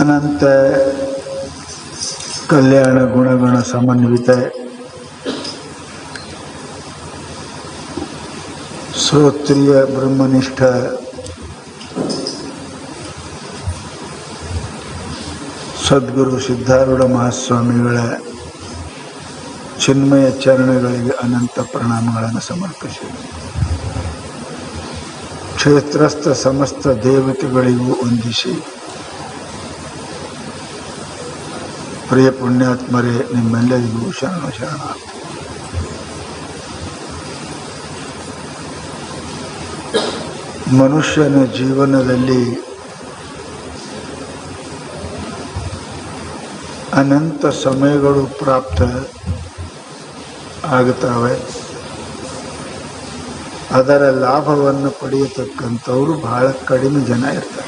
ಅನಂತ ಕಲ್ಯಾಣ ಗುಣಗಣ ಸಮನ್ವಿತ ಶ್ರೋತ್ರಿಯ ಬ್ರಹ್ಮನಿಷ್ಠ ಸದ್ಗುರು ಸಿದ್ಧಾರೂಢ ಮಹಾಸ್ವಾಮಿಗಳ ಚಿನ್ಮಯ ಚರಣಗಳಿಗೆ ಅನಂತ ಪ್ರಣಾಮಗಳನ್ನು ಸಮರ್ಪಿಸಿ ಕ್ಷೇತ್ರಸ್ಥ ಸಮಸ್ತ ದೇವತೆಗಳಿಗೂ ವಂದಿಸಿ, ಪ್ರಿಯ ಪುಣ್ಯಾತ್ಮರೇ, ನಿಮ್ಮೆಲ್ಲರಿಗೂ ಶರಣ. ಮನುಷ್ಯನ ಜೀವನದಲ್ಲಿ ಅನಂತ ಸಮಯಗಳು ಪ್ರಾಪ್ತ ಆಗುತ್ತವೆ. ಅದರ ಲಾಭವನ್ನು ಪಡೆಯತಕ್ಕಂಥವರು ಬಹಳ ಕಡಿಮೆ ಜನ ಇರ್ತಾರೆ.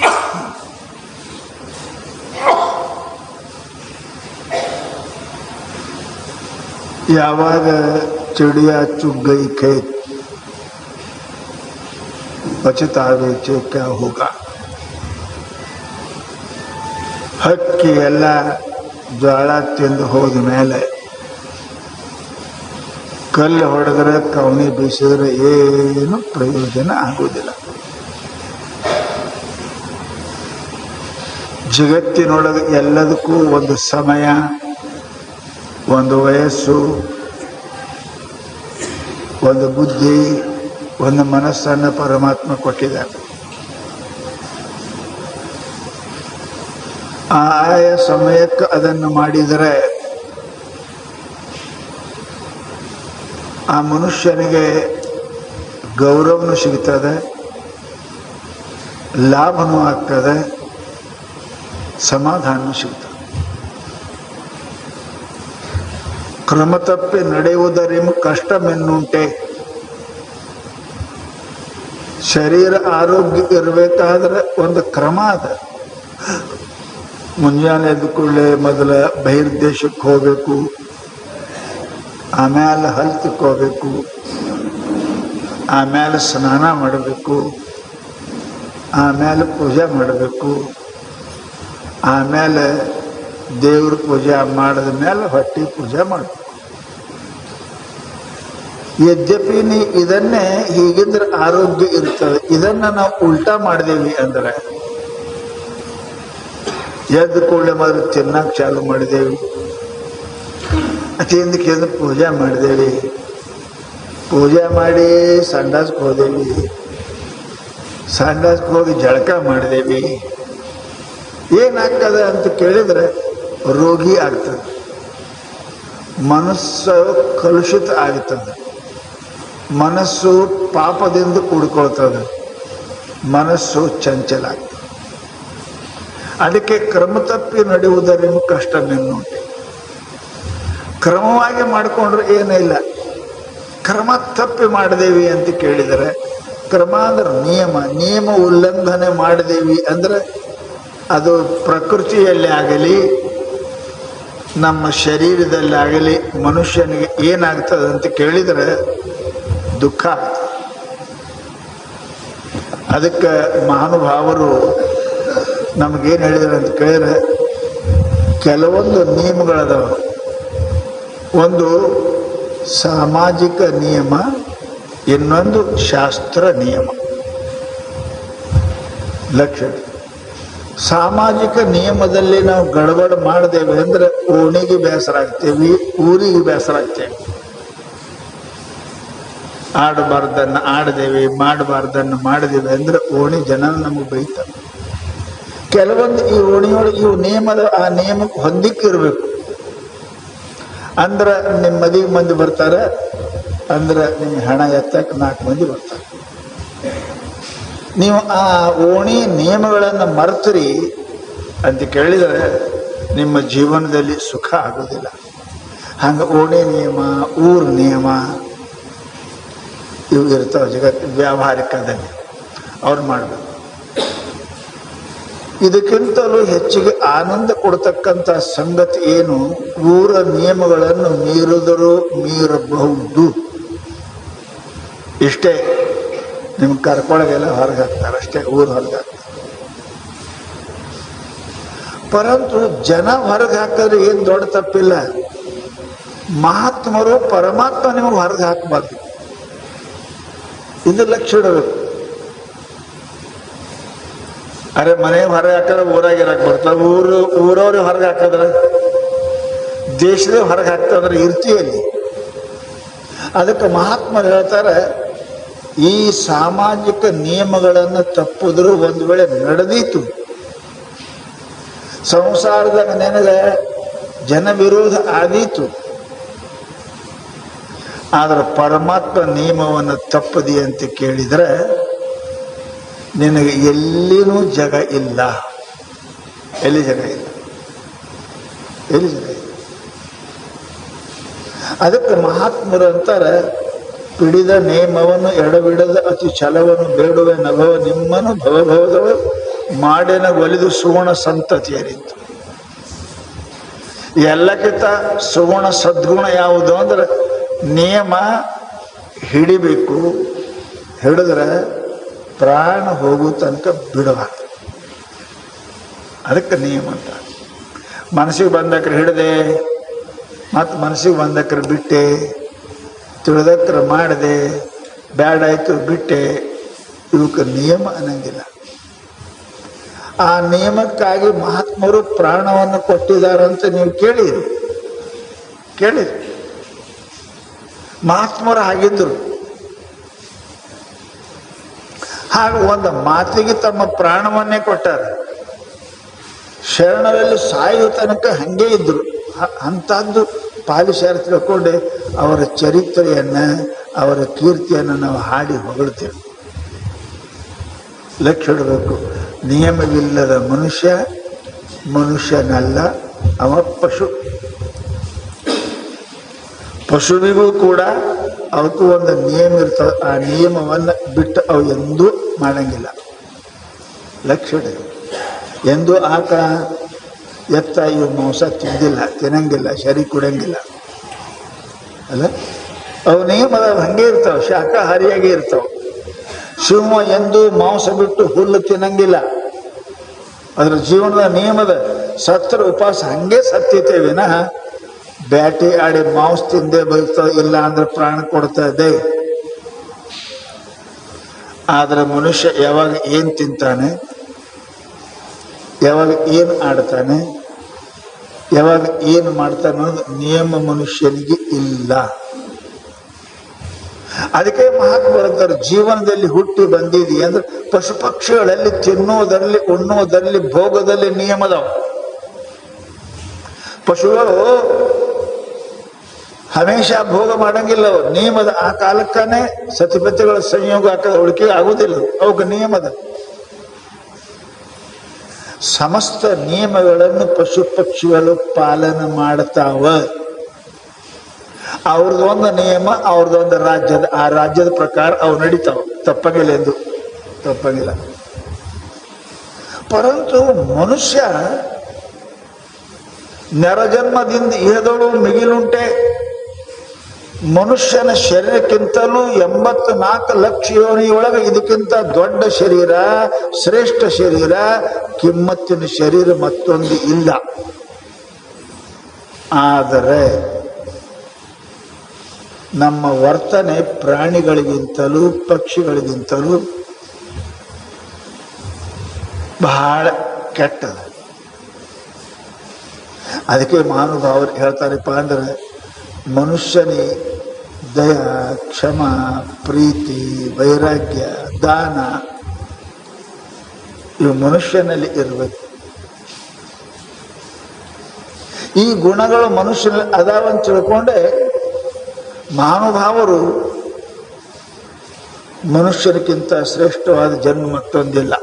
ಯಾವಾಗ ಚಿಡಿಯ ಚುಗ್ ಗई खेत ಪಛತಾವೆ ಚೆ ಕ್ಯಾ ಹೋಗ, ಹಕ್ಕಿ ಎಲ್ಲ ಜ್ವಾಳ ತಿಂದು ಹೋದ ಮೇಲೆ ಕಲ್ಲು ಹೊಡೆದ್ರೆ ಕವಣಿ ಬೀಸಿದ್ರೆ ಏನು ಪ್ರಯೋಜನ ಆಗುವುದಿಲ್ಲ. ಜಗತ್ತಿನೊಳಗೆ ಎಲ್ಲದಕ್ಕೂ ಒಂದು ಸಮಯ, ಒಂದು ವಯಸ್ಸು, ಒಂದು ಬುದ್ಧಿ, ಒಂದು ಮನಸ್ಸನ್ನು ಪರಮಾತ್ಮ ಕೊಟ್ಟಿದ್ದಾರೆ. ಆಯಾ ಸಮಯಕ್ಕೆ ಅದನ್ನು ಮಾಡಿದರೆ ಆ ಮನುಷ್ಯನಿಗೆ ಗೌರವನೂ ಸಿಗ್ತದೆ, ಲಾಭನೂ ಆಗ್ತದೆ, ಸಮಾಧಾನವೂ ಸಿಗ್ತದೆ. ಕ್ರಮ ತಪ್ಪಿ ನಡೆಯುವುದರಿಂದ ಕಷ್ಟವೆನ್ನುಂಟೆ. ಶರೀರ ಆರೋಗ್ಯ ಇರಬೇಕಾದ್ರೆ ಒಂದು ಕ್ರಮ ಅದ. ಮುಂಜಾನೆ ಎದ್ದ ಕೂಡಲೇ ಮೊದಲ ಬಹಿರ್ದೇಶಕ್ಕೆ ಹೋಗಬೇಕು, ಆಮೇಲೆ ಹಲ್ಲು ತಿಕ್ಕೋಬೇಕು, ಆಮೇಲೆ ಸ್ನಾನ ಮಾಡಬೇಕು, ಆಮೇಲೆ ಪೂಜೆ ಮಾಡಬೇಕು, ಆಮೇಲೆ ದೇವ್ರ ಪೂಜೆ ಮಾಡಿದ ಮೇಲೆ ಹೊಟ್ಟೆ ಪೂಜೆ ಮಾಡಬೇಕು. ಯದ್ಯಪಿ ಇದನ್ನೇ ಹೀಗಿದ್ರೆ ಆರೋಗ್ಯ ಇರ್ತದೆ. ಇದನ್ನ ನಾವು ಉಲ್ಟಾ ಮಾಡಿದೇವಿ ಅಂದ್ರೆ, ಎದ್ದ ಕೂಡಲೇ ಮೊದಲು ತಿನ್ನಕ್ಕೆ ಚಾಲು ಮಾಡಿದೇವಿ, ತಿಂದಕ್ಕೆ ಪೂಜೆ ಮಾಡಿದೇವಿ, ಪೂಜೆ ಮಾಡಿ ಸಂಡಾಸ್ಗೆ ಹೋದೇವಿ, ಸಂಡಾಸ್ಗೆ ಹೋಗಿ ಜಳಕ ಮಾಡಿದೇವಿ. ಏನಾಗ್ತದೆ ಅಂತ ಕೇಳಿದ್ರೆ ರೋಗಿ ಆಗ್ತದೆ, ಮನಸ್ಸು ಕಲುಷಿತ ಆಗ್ತದೆ, ಮನಸ್ಸು ಪಾಪದಿಂದ ಕೂಡ್ಕೊಳ್ತದೆ, ಮನಸ್ಸು ಚಂಚಲ ಆಗ್ತದೆ. ಅದಕ್ಕೆ ಕ್ರಮ ತಪ್ಪಿ ನಡೆಯುವುದರಿಂದ ಕಷ್ಟವೆನ್ನುಂಟೆ. ಕ್ರಮವಾಗಿ ಮಾಡಿಕೊಂಡ್ರೆ ಏನಿಲ್ಲ. ಕ್ರಮ ತಪ್ಪಿ ಮಾಡಿದೇವಿ ಅಂತ ಕೇಳಿದರೆ, ಕ್ರಮ ಅಂದ್ರೆ ನಿಯಮ ಉಲ್ಲಂಘನೆ ಮಾಡಿದೇವಿ ಅಂದ್ರೆ ಅದು ಪ್ರಕೃತಿಯಲ್ಲಿ ಆಗಲಿ ನಮ್ಮ ಶರೀರದಲ್ಲಿ ಆಗಲಿ ಮನುಷ್ಯನಿಗೆ ಏನಾಗ್ತದೆ ಅಂತ ಕೇಳಿದರೆ ದುಃಖ ಆಗ್ತದೆ. ಅದಕ್ಕೆ ಮಹಾನುಭಾವರು ನಮಗೇನು ಹೇಳಿದ್ರು ಅಂತ ಕೇಳಿದ್ರೆ, ಕೆಲವೊಂದು ನಿಯಮಗಳದಾವ. ಒಂದು ಸಾಮಾಜಿಕ ನಿಯಮ, ಇನ್ನೊಂದು ಶಾಸ್ತ್ರ ನಿಯಮ. ಲಕ್ಷ್ಯ, ಸಾಮಾಜಿಕ ನಿಯಮದಲ್ಲಿ ನಾವು ಗಡಬಡ ಮಾಡಿದೇವೆ ಅಂದ್ರೆ ಓಣಿಗೆ ಬೇಸರ ಆಗ್ತೇವಿ, ಊರಿಗೆ ಬೇಸರ ಆಗ್ತೇವೆ. ಆಡಬಾರ್ದನ್ನು ಆಡದೇವಿ, ಮಾಡಬಾರ್ದನ್ನು ಮಾಡಿದೇವೆ ಅಂದ್ರೆ ಓಣಿ ಜನ ನಮಗೆ ಬೈತಾರೆ. ಕೆಲವೊಂದು ಈ ಓಣಿಯೊಳಗೆ ಇವು ನಿಯಮದ ಆ ನಿಯಮಕ್ಕೆ ಹೊಂದಿಕ್ಕೆ ಇರಬೇಕು. ಅಂದ್ರೆ ನಿಮ್ಮ ಮದುವೆ ಮಂದಿ ಬರ್ತಾರೆ, ಅಂದ್ರೆ ನಿಮ್ಮ ಹಣ ಎತ್ತಕ್ಕೆ 4 ಮಂದಿ ಬರ್ತಾರೆ. ನೀವು ಆ ಓಣಿ ನಿಯಮಗಳನ್ನು ಮರೆತರಿ ಅಂತ ಕೇಳಿದರೆ ನಿಮ್ಮ ಜೀವನದಲ್ಲಿ ಸುಖ ಆಗೋದಿಲ್ಲ. ಹಂಗೆ ಓಣಿ ನಿಯಮ, ಊರ ನಿಯಮ ಇವು ಇರ್ತಾವೆ ಜಗತ್ತು ವ್ಯಾವಹಾರಿಕದಲ್ಲಿ, ಅವ್ರು ಮಾಡಬೇಕು. ಇದಕ್ಕಿಂತಲೂ ಹೆಚ್ಚಿಗೆ ಆನಂದ ಕೊಡ್ತಕ್ಕಂಥ ಸಂಗತಿ ಏನು? ಊರ ನಿಯಮಗಳನ್ನು ಮೀರಿದರೂ ಮೀರಬಹುದು. ಇಷ್ಟೇ. ನಿಮ್ಗೆ ಕರ್ಕೊಳಗೆಲ್ಲ ಹೊರಗೆ ಹಾಕ್ತಾರೆ ಅಷ್ಟೇ, ಊರು ಹೊರಗೆ ಹಾಕ್ತಾರೆ. ಪರಂತು ಜನ ಹೊರಗೆ ಹಾಕಿದ್ರೆ ಏನು ದೊಡ್ಡ ತಪ್ಪಿಲ್ಲ. ಮಹಾತ್ಮರು ಪರಮಾತ್ಮ ನಿಮಗೆ ಹೊರಗೆ ಹಾಕಬಾರ್ದು. ಇದು ಲಕ್ಷ್ಯ ಇಡಬೇಕು. ಅರೆ ಮನೆ ಹೊರಗೆ ಹಾಕಿದ್ರೆ ಊರಾಗಿರಕ್ಕೆ ಬರ್ತಾರೆ, ಊರವ್ರಿಗೆ ಹೊರಗೆ ಹಾಕಿದ್ರೆ, ದೇಶದೇ ಹೊರಗೆ ಹಾಕ್ತಂದ್ರೆ ಇರ್ತೀಯಲ್ಲಿ. ಅದಕ್ಕೆ ಮಹಾತ್ಮರು ಹೇಳ್ತಾರೆ, ಈ ಸಾಮಾಜಿಕ ನಿಯಮಗಳನ್ನು ತಪ್ಪಿದ್ರು ಒಂದು ವೇಳೆ ನಡೆದೀತು, ಸಂಸಾರದಾಗ ನನಗೆ ಜನ ವಿರೋಧ ಆದೀತು, ಆದ್ರೆ ಪರಮಾತ್ಮ ನಿಯಮವನ್ನು ತಪ್ಪದಿ ಅಂತ ಕೇಳಿದರೆ ನಿನಗೆ ಎಲ್ಲಿನೂ ಜಾಗ ಇಲ್ಲ. ಎಲ್ಲಿ ಜಾಗ ಇಲ್ಲ, ಎಲ್ಲಿ ಜಾಗ ಇಲ್ಲ. ಅದಕ್ಕೆ ಮಹಾತ್ಮರು ಅಂತಾರೆ, ಪಿಡಿದ ನೇಮವನ್ನು ಎಡಬಿಡದ ಅತಿ ಛಲವನ್ನು ಬೇಡುವೆ ನಭವ ನಿಮ್ಮನ್ನು ಭವಭವದವ ಮಾಡೇನ ಒಲಿದು ಸುಗುಣ ಸಂತತಿಯರಿತ್ತು. ಎಲ್ಲಕ್ಕಿಂತ ಸುಗುಣ ಸದ್ಗುಣ ಯಾವುದು ಅಂದ್ರೆ ನಿಯಮ ಹಿಡಿಬೇಕು, ಹಿಡಿದ್ರೆ ಪ್ರಾಣ ಹೋಗೋ ತನಕ ಬಿಡಬಾರ್ದು. ಅದಕ್ಕೆ ನಿಯಮ ಅಂತ. ಮನಸ್ಸಿಗೆ ಬಂದಕ್ರೆ ಹಿಡಿದೆ, ಮತ್ತು ಮನಸ್ಸಿಗೆ ಬಂದಕ್ರೆ ಬಿಟ್ಟೆ, ತಿಳಿದಕ್ರೆ ಮಾಡಿದೆ, ಬ್ಯಾಡಾಯ್ತು ಬಿಟ್ಟೆ, ಇವಕ್ಕೆ ನಿಯಮ ಅನ್ನಂಗಿಲ್ಲ. ಆ ನಿಯಮಕ್ಕಾಗಿ ಮಹಾತ್ಮರು ಪ್ರಾಣವನ್ನು ಕೊಟ್ಟಿದ್ದಾರಂತ ನೀವು ಕೇಳಿರಿ. ಮಹಾತ್ಮರು ಹಾಗಿದ್ದರು. ಹಾಗೆ ಒಂದು ಮಾತಿಗೆ ತಮ್ಮ ಪ್ರಾಣವನ್ನೇ ಕೊಟ್ಟಾರ. ಶರಣರಲ್ಲಿ ಸಾಯುವ ತನಕ ಹಂಗೆ ಇದ್ರು. ಅಂಥದ್ದು ಪಾಲಿಶಾರ ತಿಳ್ಕೊಂಡೆ ಅವರ ಚರಿತ್ರೆಯನ್ನು, ಅವರ ಕೀರ್ತಿಯನ್ನು ನಾವು ಹಾಡಿ ಹೊಗಳ್ತೇವೆ. ಲಕ್ಷ್ಯ ಇಡಬೇಕು. ನಿಯಮವಿಲ್ಲದ ಮನುಷ್ಯನಲ್ಲ, ಅವ ಪಶು. ಪಶುವಿಗೂ ಕೂಡ ಅವಕ್ಕೂ ಒಂದು ನಿಯಮ ಇರ್ತವೆ. ಆ ನಿಯಮವನ್ನು ಬಿಟ್ಟು ಅವು ಎಂದೂ ಮಾಡಂಗಿಲ್ಲ. ಲಕ್ಷ್ಯ ಇಡಬೇಕು. ಎಂದೂ ಆಕಳ ಎತ್ತ ಇವು ಮಾಂಸ ತಿನ್ನಂಗಿಲ್ಲ, ಶರಿ ಕುಡಂಗಿಲ್ಲ ಅಲ್ಲ. ಅವು ನಿಯಮದ ಹಂಗೆ ಇರ್ತಾವೆ, ಶಾಖಾಹಾರಿಯಾಗಿ ಇರ್ತಾವೆ. ಸಿಂಹ ಎಂದೂ ಮಾಂಸ ಬಿಟ್ಟು ಹುಲ್ಲು ತಿನ್ನಂಗಿಲ್ಲ. ಅದರ ಜೀವನದ ನಿಯಮದ ಸತ್ತರ ಉಪವಾಸ ಹಂಗೆ ಸತ್ಯತೆ ವಿನಃ ಬ್ಯಾಟಿ ಆಡಿ ಮಾಂಸ ತಿಂದೇ ಬದುಕ್ತದೆ, ಇಲ್ಲ ಅಂದ್ರೆ ಪ್ರಾಣ ಕೊಡ್ತಾ ಇದೆ. ಆದರೆ ಮನುಷ್ಯ ಯಾವಾಗ ಏನು ತಿಂತಾನೆ, ಯಾವಾಗ ಏನು ಆಡ್ತಾನೆ, ಯಾವಾಗ ಏನು ಮಾಡ್ತಾನೆ ಅನ್ನೋದು ನಿಯಮ ಮನುಷ್ಯನಿಗೆ ಇಲ್ಲ. ಅದಕ್ಕೆ ಮಹಾತ್ಮರಂತಾರೆ, ಜೀವನದಲ್ಲಿ ಹುಟ್ಟಿ ಬಂದಿದೆ ಅಂದ್ರೆ ಪಶು ಪಕ್ಷಿಗಳಲ್ಲಿ ತಿನ್ನೋದರಲ್ಲಿ, ಉಣ್ಣೋದರಲ್ಲಿ, ಭೋಗದಲ್ಲಿ ನಿಯಮದವು. ಪಶುಗಳು ಹಮೇಶ ಭೋಗ ಮಾಡಂಗಿಲ್ಲ. ಅವು ನಿಯಮದ ಆ ಕಾಲಕ್ಕನೇ ಸತಿಪತಿಗಳ ಸಂಯೋಗ ಉಳಿಕೆ ಆಗುವುದಿಲ್ಲ. ಅವಕ್ಕೆ ನಿಯಮದ ಸಮಸ್ತ ನಿಯಮಗಳನ್ನು ಪಶು ಪಕ್ಷಿಗಳು ಪಾಲನೆ ಮಾಡ್ತಾವ. ಅವ್ರದ್ದೊಂದು ನಿಯಮ, ಅವ್ರದ್ದೊಂದು ರಾಜ್ಯದ, ಆ ರಾಜ್ಯದ ಪ್ರಕಾರ ಅವು ನಡೀತಾವ. ತಪ್ಪಂಗಿಲ್ಲ, ಎಂದು ತಪ್ಪಂಗಿಲ್ಲ. ಪರಂತು ಮನುಷ್ಯ ನರಜನ್ಮದಿಂದ ಇಹದಳು ಮಿಗಿಲುಂಟೆ. ಮನುಷ್ಯನ ಶರೀರಕ್ಕಿಂತಲೂ 84 ಲಕ್ಷ ಯೋನಿಯೊಳಗೆ ಇದಕ್ಕಿಂತ ದೊಡ್ಡ ಶರೀರ, ಶ್ರೇಷ್ಠ ಶರೀರ, ಕಿಮ್ಮತ್ತಿನ ಶರೀರ ಮತ್ತೊಂದು ಇಲ್ಲ. ಆದರೆ ನಮ್ಮ ವರ್ತನೆ ಪ್ರಾಣಿಗಳಿಗಿಂತಲೂ ಪಕ್ಷಿಗಳಿಗಿಂತಲೂ ಬಹಳ ಕೆಟ್ಟದು. ಅದಕ್ಕೆ ಮಹಾನುಭಾವರು ಹೇಳ್ತಾರಪ್ಪ ಅಂದ್ರೆ, ಮನುಷ್ಯನೇ ದಯ, ಕ್ಷಮ, ಪ್ರೀತಿ, ವೈರಾಗ್ಯ, ದಾನ ಇವು ಮನುಷ್ಯನಲ್ಲಿ ಇರಬೇಕು. ಈ ಗುಣಗಳು ಮನುಷ್ಯನಲ್ಲಿ ಅದಾವಂತ ತಿಳ್ಕೊಂಡೆ ಮಹಾನುಭಾವರು ಮನುಷ್ಯರಿಗಿಂತ ಶ್ರೇಷ್ಠವಾದ ಜನ್ಮ ಮತ್ತೊಂದಿಲ್ಲ.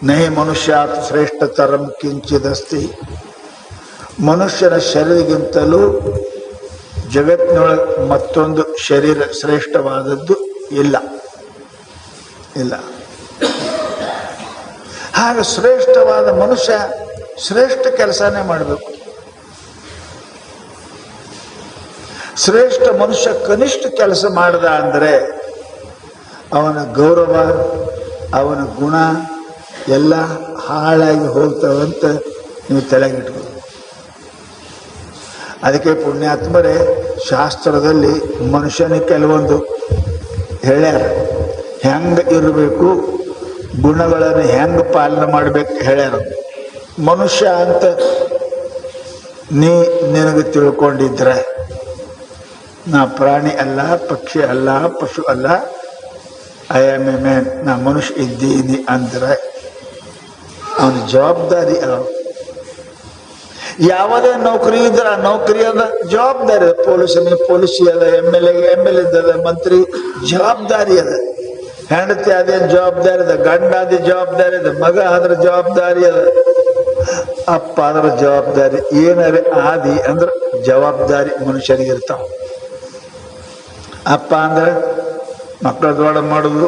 ನಹಿ ಮನುಷ್ಯಾತ್ ಶ್ರೇಷ್ಠತರಂ ಕಿಂಚಿದಸ್ತಿ. ಮನುಷ್ಯನ ಶರೀರಗಿಂತಲೂ ಜಗತ್ತಿನೊಳಗೆ ಮತ್ತೊಂದು ಶರೀರ ಶ್ರೇಷ್ಠವಾದದ್ದು ಇಲ್ಲ. ಹಾಗೆ ಶ್ರೇಷ್ಠವಾದ ಮನುಷ್ಯ ಶ್ರೇಷ್ಠ ಕೆಲಸನೇ ಮಾಡಬೇಕು. ಶ್ರೇಷ್ಠ ಮನುಷ್ಯ ಕನಿಷ್ಠ ಕೆಲಸ ಮಾಡ್ದ ಅಂದರೆ ಅವನ ಗೌರವ, ಅವನ ಗುಣ, ಎಲ್ಲ ಹಾಳಾಗಿ ಹೋಗ್ತಾವಂತ ನೀವು ತಲೆಗಿಟ್ಬೋದು. ಅದಕ್ಕೆ ಪುಣ್ಯಾತ್ಮರೇ ಶಾಸ್ತ್ರದಲ್ಲಿ ಮನುಷ್ಯನಿಗೆ ಕೆಲವೊಂದು ಹೇಳ್ಯಾರ, ಹೆಂಗೆ ಇರಬೇಕು, ಗುಣಗಳನ್ನು ಹೆಂಗೆ ಪಾಲನೆ ಮಾಡಬೇಕು ಹೇಳ್ಯಾರ. ಮನುಷ್ಯ ಅಂತ ನಿನಗೆ ತಿಳ್ಕೊಂಡಿದ್ರೆ ನಾ ಪ್ರಾಣಿ ಅಲ್ಲ, ಪಕ್ಷಿ ಅಲ್ಲ, ಪಶು ಅಲ್ಲ, ಐ ಆಮ್ ಎ ಮ್ಯಾನ್, ನಾ ಮನುಷ್ಯ ಇದ್ದೀನಿ ಅಂದ್ರೆ ಅವನ ಜವಾಬ್ದಾರಿ ಯಾವುದೇ ನೌಕರಿ ಇದ್ರೆ ಆ ನೌಕರಿ ಅದ ಜವಾಬ್ದಾರಿ ಅದ. ಪೊಲೀಸಿ ಅದ, ಎಮ್ ಎಲ್ ಎ ಮಂತ್ರಿ ಜವಾಬ್ದಾರಿ ಅದ. ಹೆಂಡತಿ ಅದೇ ಜವಾಬ್ದಾರಿ ಅದ, ಗಂಡ ಅದೇ ಜವಾಬ್ದಾರಿ ಅದ, ಮಗ ಅದ್ರ ಜವಾಬ್ದಾರಿ ಅದ, ಅಪ್ಪ ಅದರ ಜವಾಬ್ದಾರಿ. ಏನಾರೆ ಆದಿ ಅಂದ್ರೆ ಜವಾಬ್ದಾರಿ ಮನುಷ್ಯರಿಗೆ ಇರ್ತಾವ. ಅಪ್ಪ ಅಂದ್ರೆ ಮಕ್ಕಳ ದೊಡ್ಡ ಮಾಡೋದು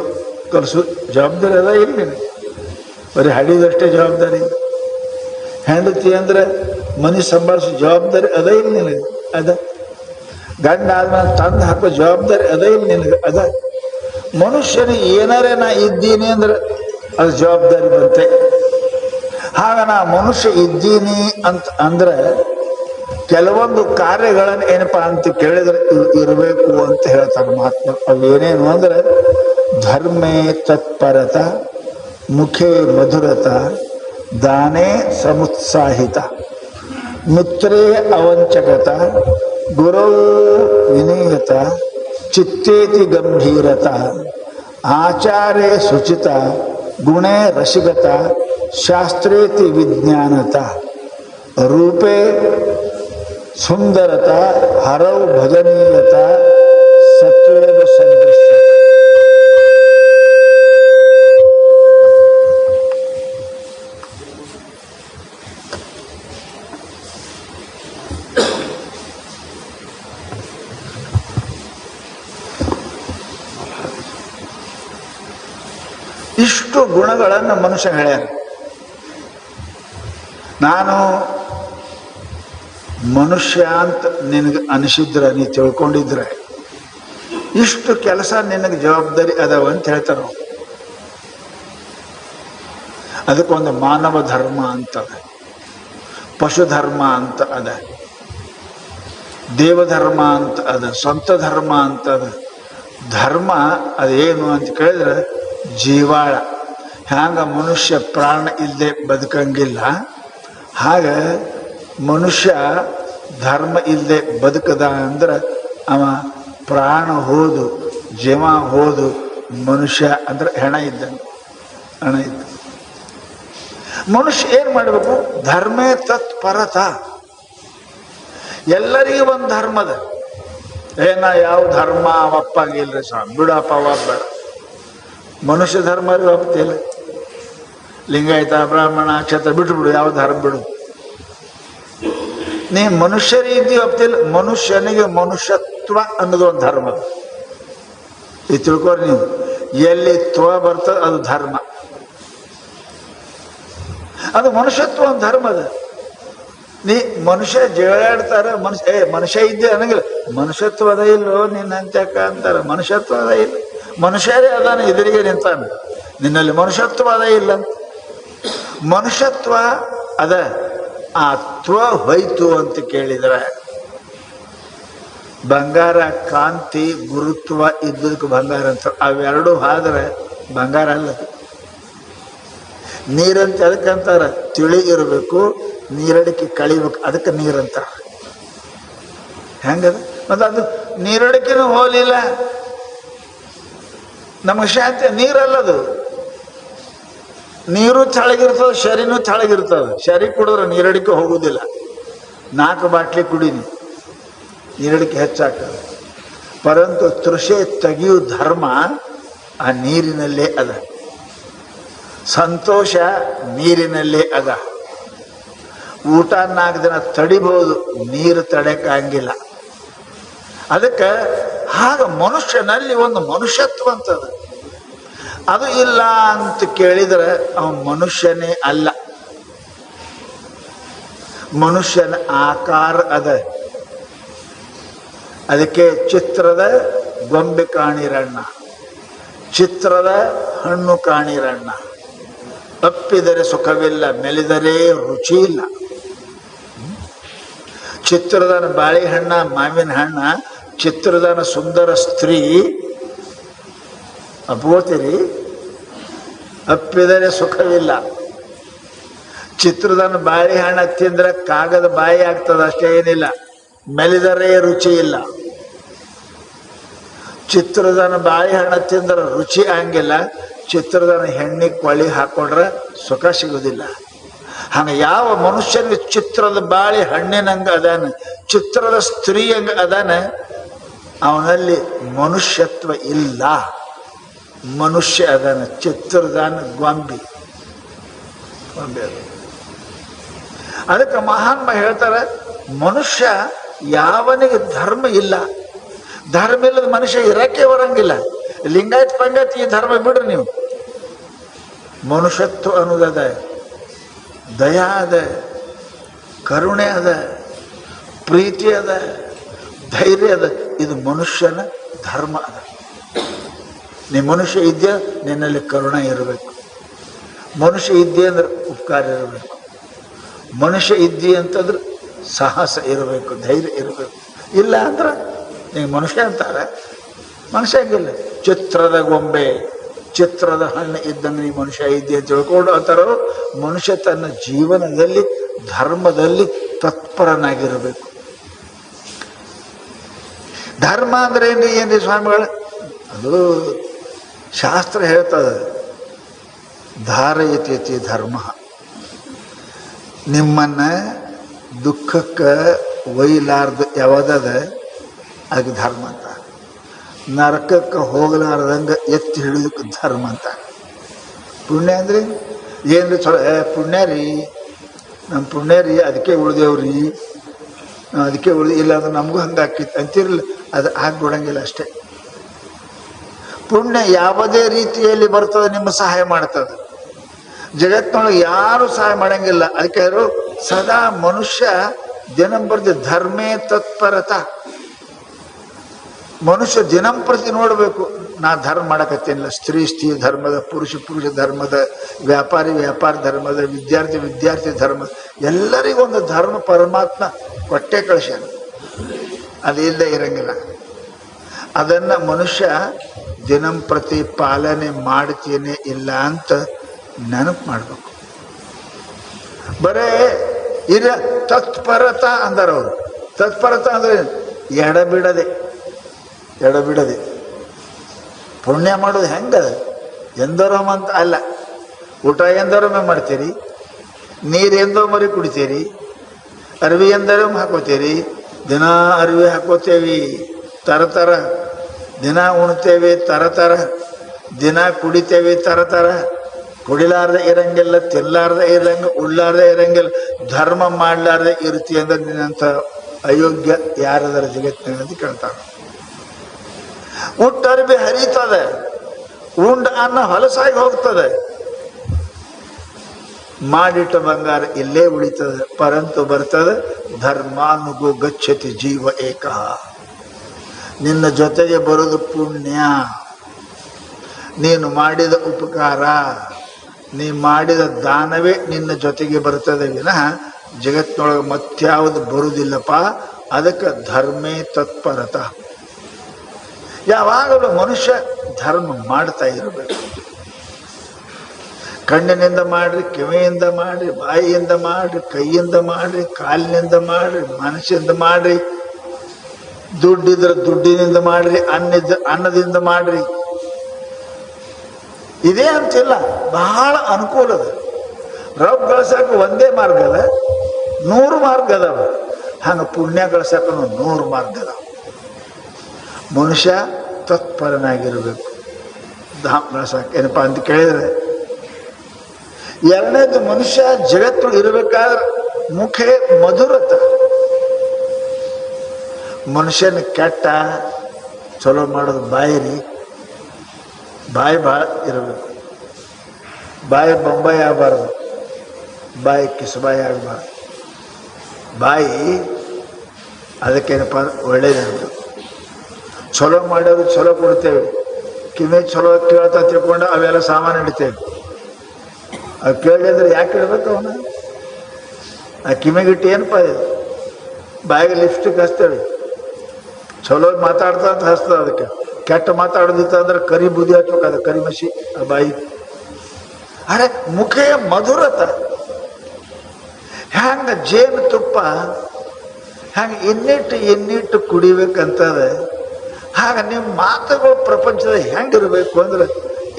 ಕಲಿಸು ಜವಾಬ್ದಾರಿ ಅದ ಇಲ್ಲ, ಬರೀ ಹಡಿದಷ್ಟೇ ಜವಾಬ್ದಾರಿ. ಹೆಂಡತಿ ಅಂದ್ರೆ ಮನೆ ಸಂಭಾಳಿಸೋ ಜವಾಬ್ದಾರಿ ಅದ ಇಲ್ಲ ನಿನಗೆ, ಅದ. ಗಂಡ ಆದ್ಮೇಲೆ ತಂದು ಹಾಕೋ ಜವಾಬ್ದಾರಿ ಅದ ಇಲ್ಲ ನಿನಗೆ, ಅದ. ಮನುಷ್ಯನಿಗೆ ಏನಾರೇ ನಾ ಇದ್ದೀನಿ ಅಂದ್ರೆ ಅದು ಜವಾಬ್ದಾರಿ ಬಂತೆ. ಆಗ ನಾ ಮನುಷ್ಯ ಇದ್ದೀನಿ ಅಂತ ಅಂದ್ರೆ ಕೆಲವೊಂದು ಕಾರ್ಯಗಳನ್ನು ಏನಪ್ಪಾ ಅಂತ ಕೇಳಿದ್ರೆ ಇರಬೇಕು ಅಂತ ಹೇಳ್ತಾರೆ ಮಹಾತ್ಮ. ಅವು ಏನೇನು ಅಂದ್ರೆ ಧರ್ಮೇ ತತ್ಪರತ, ಮುಖೇ ಮಧುರತ, ದಾನೇ ಸಮುತ್ಸಾಹಿತ, ಮಿತ್ರೇ ಅವಂಚಕತ, ಗುರೌ ವಿನೀಯತ, ಚಿತ್ತೇತಿ ಗಂಭೀರತ, ಆಚಾರೇ ಶುಚಿತ, ಗುಣೇ ರಸಿಕತ, ಶಾಸ್ತ್ರೇತಿ ವಿಜ್ಞಾನತ, ರೂಪೇ ಸುಂದರತ, ಹರೌ ಭಜನೀಯತ, ಸತ್ವೇನ ಸಂದೃಶ್ಯ. ಇಷ್ಟು ಗುಣಗಳನ್ನು ಮನುಷ್ಯ ಹೇಳ್ಯಾರ. ನಾನು ಮನುಷ್ಯ ಅಂತ ನಿನಗೆ ಅನಿಸಿದ್ರೆ, ನೀ ತಿಳ್ಕೊಂಡಿದ್ರೆ ಇಷ್ಟು ಕೆಲಸ ನಿನಗೆ ಜವಾಬ್ದಾರಿ ಅದಾವ ಅಂತ ಹೇಳ್ತಾರ. ಅದಕ್ಕೊಂದು ಮಾನವ ಧರ್ಮ ಅಂತದ, ಪಶು ಧರ್ಮ ಅಂತ ಅದ, ದೇವಧರ್ಮ ಅಂತ ಅದ, ಸ್ವಂತ ಧರ್ಮ ಅಂತ ಅದ. ಧರ್ಮ ಅದೇನು ಅಂತ ಕೇಳಿದ್ರೆ ಜೀವಾಳ. ಹ್ಯಾಂಗ ಮನುಷ್ಯ ಪ್ರಾಣ ಇಲ್ಲದೆ ಬದುಕಂಗಿಲ್ಲ, ಹಾಗ ಮನುಷ್ಯ ಧರ್ಮ ಇಲ್ಲದೆ ಬದುಕದ ಅಂದ್ರೆ ಅವ ಪ್ರಾಣ ಹೋದು ಜೀವ ಹೋದು ಮನುಷ್ಯ ಅಂದ್ರೆ ಹೆಣ ಇದ್ದಂಗೆ, ಹಣ ಇದ್ದ. ಮನುಷ್ಯ ಏನು ಮಾಡಬೇಕು? ಧರ್ಮೇ ತತ್ಪರತ. ಎಲ್ಲರಿಗೂ ಒಂದು ಧರ್ಮದ. ಏನ ಯಾವ ಧರ್ಮ ಅವಪ್ಪಾಗಿಲ್ರಿ ಸ್ವಾಮಿ, ಬಿಡಪ್ಪ ಬೇಡ. ಮನುಷ್ಯ ಧರ್ಮ ಒಪ್ತಿಲ್ಲ. ಲಿಂಗಾಯತ, ಬ್ರಾಹ್ಮಣ, ಕ್ಷತ್ರ ಬಿಟ್ಟು ಯಾವ ಧರ್ಮ ಬಿಡು. ನೀ ಮನುಷ್ಯ ರೀತಿ ಒಪ್ತಿಲ್ಲ. ಮನುಷ್ಯನಿಗೆ ಮನುಷ್ಯತ್ವ ಅನ್ನೋದು ಒಂದು ಧರ್ಮ. ಇದು ತಿಳ್ಕೊರಿ ನೀವು. ಎಲ್ಲಿ ತ್ವ ಬರ್ತದೆ ಅದು ಧರ್ಮ, ಅದು ಮನುಷ್ಯತ್ವ ಒಂದು ಧರ್ಮದ. ನೀ ಮನುಷ್ಯ ಜಗಳಾಡ್ತಾರ, ಮನುಷ್ಯ ಇದ್ದೆ ಅನ್ನಂಗಿಲ್ಲ. ಮನುಷ್ಯತ್ವ ಅದ ಇಲ್ಲೋ ನಿನ್ನಂತ್ಯಕ ಅಂತಾರ. ಮನುಷ್ಯತ್ವ ಅದ ಇಲ್ಲ, ಮನುಷ್ಯರೇ ಅದಾನ ಎದುರಿಗೆ ನಿಂತಾನ, ನಿನ್ನಲ್ಲಿ ಮನುಷ್ಯತ್ವ ಅದ ಇಲ್ಲ. ಮನುಷ್ಯತ್ವ ಅದ, ಆ ತ್ವ ಹೋಯ್ತು ಅಂತ ಕೇಳಿದ್ರೆ ಬಂಗಾರ ಕಾಂತಿ ಗುರುತ್ವ ಇದ್ದದಕ್ಕೆ ಬಂಗಾರ ಅಂತ. ಅವೆರಡು ಆದ್ರೆ ಬಂಗಾರ ಅಲ್ಲ. ನೀರಂತ ಅದಕ್ಕಂತಾರ, ತಿಳಿ ಇರಬೇಕು, ನೀರಡಿಕೆ ಕಳಿಬೇಕು, ಅದಕ್ಕೆ ನೀರಂತಾರ. ಹೆಂಗದ ಮತ್ತು ಅದು ನೀರಡಿಕೆನೂ ಹೋಲಿಲ್ಲ. ನಮಗೆ ಶಾಂತಿ ನೀರಲ್ಲದು. ನೀರು ತಳಗಿರ್ತದೆ, ಶರೀನೂ ತಳಗಿರ್ತದೆ. ಶರೀ ಕುಡಿದ್ರೆ ನೀರಡಿಕೆ ಹೋಗುವುದಿಲ್ಲ. 4 ಬಾಟ್ಲಿ ಕುಡೀನಿ, ನೀರಡಿಕೆ ಹೆಚ್ಚಾಗ್ತದೆ. ಪರಂತು ತೃಷೆ ತೆಗೆಯು ಧರ್ಮ ಆ ನೀರಿನಲ್ಲೇ ಅದ. ಸಂತೋಷ ನೀರಿನಲ್ಲೇ ಅದ. ಊಟ 4 ದಿನ ತಡಿಬಹುದು, ನೀರು ತಡೆಯಕ್ಕಾಗಿಲ್ಲ. ಅದಕ್ಕೆ ಆಗ ಮನುಷ್ಯನಲ್ಲಿ ಒಂದು ಮನುಷ್ಯತ್ವ ಅಂತದ. ಅದು ಇಲ್ಲ ಅಂತ ಕೇಳಿದ್ರೆ ಅವನು ಮನುಷ್ಯನೇ ಅಲ್ಲ. ಮನುಷ್ಯನ ಆಕಾರ ಅದ. ಅದಕ್ಕೆ ಚಿತ್ರದ ಗೊಂಬೆ ಕಾಣಿರಣ್ಣ, ಚಿತ್ರದ ಹಣ್ಣು ಕಾಣಿರಣ್ಣ, ಅಪ್ಪಿದರೆ ಸುಖವಿಲ್ಲ, ಮೆಲಿದರೆ ರುಚಿ ಇಲ್ಲ. ಚಿತ್ರದಾನ ಬಾಳೆಹಣ್ಣ, ಮಾವಿನ ಹಣ್ಣ, ಚಿತ್ರದಾನ ಸುಂದರ ಸ್ತ್ರೀ ಅಪ್ಕೋತೀರಿ. ಅಪ್ಪಿದರೆ ಸುಖವಿಲ್ಲ. ಚಿತ್ರದಾನ ಬಾಳೆಹಣ್ಣ ತಿಂದ್ರೆ ಕಾಗದ ಬಾಯಿ ಆಗ್ತದೆ, ಅಷ್ಟೇ, ಏನಿಲ್ಲ. ಮೆಲಿದರೆ ರುಚಿ ಇಲ್ಲ. ಚಿತ್ರದಾನ ಬಾಳೆಹಣ್ಣ ತಿಂದ್ರೆ ರುಚಿ ಆಗಂಗಿಲ್ಲ. ಚಿತ್ರದಾನ ಹೆಣ್ಣಿಗೆ ಕೊಳ್ಳಿ ಹಾಕೊಂಡ್ರೆ ಸುಖ ಸಿಗುವುದಿಲ್ಲ. ಹಂಗ ಯಾವ ಮನುಷ್ಯನಿಗೆ ಚಿತ್ರದ ಬಾಳೆ ಹಣ್ಣಿನಂಗ ಅದಾನ, ಚಿತ್ರದ ಸ್ತ್ರೀಯಂಗ ಅದಾನ, ಅವನಲ್ಲಿ ಮನುಷ್ಯತ್ವ ಇಲ್ಲ. ಮನುಷ್ಯ ಅದಾನ, ಚಿತ್ರದಾನ ಗೊಂಬಿ ಅದ. ಅದಕ್ಕೆ ಮಹಾತ್ಮ ಹೇಳ್ತಾರೆ, ಮನುಷ್ಯ ಯಾವನಿಗೆ ಧರ್ಮ ಇಲ್ಲ, ಧರ್ಮ ಇಲ್ಲದ ಮನುಷ್ಯ ಇರಕ್ಕೆ ಬರಂಗಿಲ್ಲ. ಲಿಂಗಾಯತ್ ಪಂಗಾಯತ್ ಈ ಧರ್ಮ ಬಿಡ್ರಿ ನೀವು. ಮನುಷ್ಯತ್ವ ಅನ್ನೋದದ, ದಯಾ ಅದ, ಕರುಣೆ ಅದ, ಪ್ರೀತಿ ಅದ, ಧೈರ್ಯ ಅದ. ಇದು ಮನುಷ್ಯನ ಧರ್ಮ ಅದ. ನೀ ಮನುಷ್ಯ ಇದ್ಯಾ, ನಿನ್ನಲ್ಲಿ ಕರುಣೆ ಇರಬೇಕು. ಮನುಷ್ಯ ಇದ್ದೆ ಅಂದ್ರೆ ಉಪಕಾರ ಇರಬೇಕು. ಮನುಷ್ಯ ಇದ್ದಿ ಅಂತಂದ್ರೆ ಸಾಹಸ ಇರಬೇಕು, ಧೈರ್ಯ ಇರಬೇಕು. ಇಲ್ಲ ಅಂದ್ರೆ ನೀವು ಮನುಷ್ಯ ಅಂತಾರೆ, ಮನುಷ್ಯ ಆಗಿಲ್ಲ. ಚಿತ್ರದ ಗೊಂಬೆ, ಚಿತ್ರದ ಹಣ್ಣು ಇದ್ದಂಗೆ ನೀ ಮನುಷ್ಯ ಇದ್ದಿ ಅಂತ ತಿಳ್ಕೊಂಡು ಅಂತಾರೋ. ಮನುಷ್ಯ ತನ್ನ ಜೀವನದಲ್ಲಿ ಧರ್ಮದಲ್ಲಿ ತತ್ಪರನಾಗಿರಬೇಕು. ಧರ್ಮ ಅಂದ್ರೆ ಏನ್ರಿ ಸ್ವಾಮಿಗಳು? ಅದು ಶಾಸ್ತ್ರ ಹೇಳ್ತದೆ, ಧಾರಯತಿ ಧರ್ಮ. ನಿಮ್ಮನ್ನ ದುಃಖಕ್ಕೆ ಒಯ್ಲಾರ್ದು ಯಾವ್ದದ ಅದಕ್ಕೆ ಧರ್ಮ ಅಂತ. ನರಕಕ್ಕೆ ಹೋಗಲಾರ್ದಂಗೆ ಎತ್ತಿ ಹಿಡಿದಕ್ಕೆ ಧರ್ಮ ಅಂತ. ಪುಣ್ಯ ಅಂದ್ರೆ ಏನ್ರಿ? ಚಲೋ ಪುಣ್ಯ ರೀ, ನಮ್ಮ ಪುಣ್ಯ ರೀ, ಅದಕ್ಕೆ ಉಳ್ದೇವ್ರಿ, ಅದಕ್ಕೆ ಇಲ್ಲ ಅಂದ್ರೆ ನಮಗೂ ಹಂಗೆ ಹಾಕಿತ್ತು ಅಂತಿರಲಿಲ್ಲ. ಅದು ಆಗ್ಬಿಡಂಗಿಲ್ಲ ಅಷ್ಟೇ. ಪುಣ್ಯ ಯಾವುದೇ ರೀತಿಯಲ್ಲಿ ಬರ್ತದೆ, ನಿಮ್ಮ ಸಹಾಯ ಮಾಡ್ತದೆ. ಜಗತ್ತಿನೊಳಗೆ ಯಾರು ಸಹಾಯ ಮಾಡಂಗಿಲ್ಲ. ಅದಕ್ಕೆ ಸದಾ ಮನುಷ್ಯ ದಿನಂಪ್ರತಿ ಧರ್ಮೇ ತತ್ಪರತ. ಮನುಷ್ಯ ದಿನಂಪ್ರತಿ ನೋಡಬೇಕು, ನಾ ಧರ್ಮ ಮಾಡಕತ್ತೇನಿಲ್ಲ. ಸ್ತ್ರೀ ಧರ್ಮದ, ಪುರುಷ ಧರ್ಮದ, ವ್ಯಾಪಾರ ಧರ್ಮದ, ವಿದ್ಯಾರ್ಥಿ ಧರ್ಮ. ಎಲ್ಲರಿಗೊಂದು ಧರ್ಮ ಪರಮಾತ್ಮ ಕೊಟ್ಟೆ ಕಳಿಸ್ಯಾನ. ಅದು ಇಲ್ಲದೆ ಇರಂಗಿಲ್ಲ. ಅದನ್ನು ಮನುಷ್ಯ ದಿನಂಪ್ರತಿ ಪಾಲನೆ ಮಾಡ್ತೀನಿ ಇಲ್ಲ ಅಂತ ನೆನಪು ಮಾಡಬೇಕು. ಬರೇ ಇಲ್ಲ ತತ್ಪರತ ಅಂದಾರ ಅವರು. ತತ್ಪರತ ಅಂದ್ರೆ ಎಡಬಿಡದೆ ಪುಣ್ಯ ಮಾಡೋದು ಹೆಂಗ? ಎಂದರೊಮ್ಮೆ ಅಂತ ಅಲ್ಲ. ಊಟ ಎಂದರೊಮ್ಮೆ ಮಾಡ್ತೀರಿ, ನೀರು ಎಂದೋ ಮರಿ ಕುಡಿತೀರಿ, ಅರಿವಿ ಎಂದರೊಮ್ಮೆ ಹಾಕೋತೀರಿ. ದಿನ ಅರಿವಿ ಹಾಕೋತೇವಿ ತರ, ದಿನ ಉಣ್ತೇವೆ ತರ, ದಿನ ಕುಡಿತೇವೆ ತರ. ಕುಡಿಲಾರ್ದೆ ಇರಂಗಿಲ್ಲ, ತಿನ್ಲಾರ್ದೆ ಇರಂಗ, ಉಳ್ಳಾರ್ದೆ ಇರಂಗಿಲ್ಲ, ಧರ್ಮ ಮಾಡ್ಲಾರ್ದೆ ಇರ್ತಿ ಅಂದ್ರೆ ನಿನ್ನಂಥ ಅಯೋಗ್ಯ ಯಾರದರ ಜಗತ್ತಿನಂತ ಕೇಳ್ತಾರೆ. ಅರಿವಿ ಹರಿತದೆ, ಉಂಡ ಅನ್ನ ಹೊಲಸಾಗಿ ಹೋಗ್ತದೆ, ಮಾಡಿಟ್ಟ ಬಂಗಾರ ಇಲ್ಲೇ ಉಳಿತದೆ. ಪರಂತು ಬರ್ತದೆ ಧರ್ಮಾನುಗೋ ಗಚ್ಚತಿ ಜೀವ ಏಕ. ನಿನ್ನ ಜೊತೆಗೆ ಬರೋದು ಪುಣ್ಯ, ನೀನು ಮಾಡಿದ ಉಪಕಾರ, ನೀ ಮಾಡಿದ ದಾನವೇ ನಿನ್ನ ಜೊತೆಗೆ ಬರ್ತದೆ ವಿನಃ ಜಗತ್ತಿನೊಳಗೆ ಮತ್ಯಾವುದು ಬರುವುದಿಲ್ಲಪ್ಪ. ಅದಕ್ಕೆ ಧರ್ಮೇ ತತ್ಪರತ. ಯಾವಾಗಲೂ ಮನುಷ್ಯ ಧರ್ಮ ಮಾಡ್ತಾ ಇರಬೇಕು. ಕಣ್ಣಿನಿಂದ ಮಾಡ್ರಿ, ಕಿವಿಯಿಂದ ಮಾಡ್ರಿ, ಬಾಯಿಯಿಂದ ಮಾಡ್ರಿ, ಕೈಯಿಂದ ಮಾಡ್ರಿ, ಕಾಲಿನಿಂದ ಮಾಡ್ರಿ, ಮನಸ್ಸಿಂದ ಮಾಡ್ರಿ, ದುಡ್ಡಿದ್ರೆ ದುಡ್ಡಿನಿಂದ ಮಾಡ್ರಿ, ಅನ್ನದಿಂದ ಮಾಡ್ರಿ. ಇದೇ ಅಂತಿಲ್ಲ, ಬಹಳ ಅನುಕೂಲ ಅದ. ರೊಕ್ಕ ಗಳಿಸಕ್ಕೆ ಒಂದೇ ಮಾರ್ಗ ಅದ, 100 ಮಾರ್ಗ ಅದಾವ. ಹಂಗೆ ಪುಣ್ಯ ಗಳಿಸಕ್ಕೆ 100 ಮಾರ್ಗ ಅದಾವ. ಮನುಷ್ಯ ತತ್ಪರನಾಗಿರ್ಬೇಕು ಧಾಮ ಗಳಿಸಕ್ಕೆ. ಏನಪ್ಪ ಅಂತ ಕೇಳಿದ್ರೆ, ಎರಡನೇದು ಮನುಷ್ಯ ಜಗತ್ತು ಇರಬೇಕಾದ್ರೆ ಮುಖೇ ಮಧುರತ. ಮನುಷ್ಯನ ಕೆಟ್ಟ ಚಲೋ ಮಾಡೋದು ಬಾಯಿ ರೀ. ಬಾಯಿ ಭಾಳ ಇರಬೇಕು. ಬಾಯಿ ಬೊಂಬಾಯಿ ಆಗಬಾರ್ದು, ಬಾಯಿ ಕಿಸಬಾಯಿ ಆಗಬಾರ್ದು. ಬಾಯಿ ಅದಕ್ಕೇನಪ್ಪ ಒಳ್ಳೇದಂತ. ಚಲೋ ಮಾಡೋರು ಚಲೋ ಕೊಡ್ತೇವೆ, ಕಿವಿ ಚಲೋ ಕೇಳ್ತಾ ತಿಳ್ಕೊಂಡು ಅವೆಲ್ಲ ಸಾಮಾನು ಇಡ್ತೇವೆ. ಅವ್ ಕೇಳಿ ಅಂದ್ರೆ ಯಾಕೆ ಇಡ್ಬೇಕು ಅವನ? ಆ ಕಿವಿಗಿಟ್ಟು ಏನಪ್ಪ ಇದು? ಬಾಯಿಗೆ ಲಿಪ್ಸ್ಟಿಕ್ ಹಚ್ತೇವೆ, ಚಲೋ ಮಾತಾಡ್ತಾ ಅಂತ ಹಚ್ತದ. ಅದಕ್ಕೆ ಕೆಟ್ಟ ಮಾತಾಡೋದಿತ್ತ ಅಂದ್ರೆ ಕರಿ ಬುದ್ಧಿ ಹಚ್ಬೇಕು, ಅದ ಕರಿ ಮಸಿ ಆ ಬಾಯಿ. ಅರೆ ಮುಖೇ ಮಧುರತ. ಹ್ಯಾಂಗ ಜೇನು ತುಪ್ಪ ಹ್ಯಾಂಗ ಎನ್ನಿಟ್ಟು ಕುಡಿಬೇಕಂತದ, ಹಾಗ ನಿಮ್ಮ ಮಾತುಗಳು ಪ್ರಪಂಚದ ಹೆಂಗಿರ್ಬೇಕು ಅಂದ್ರೆ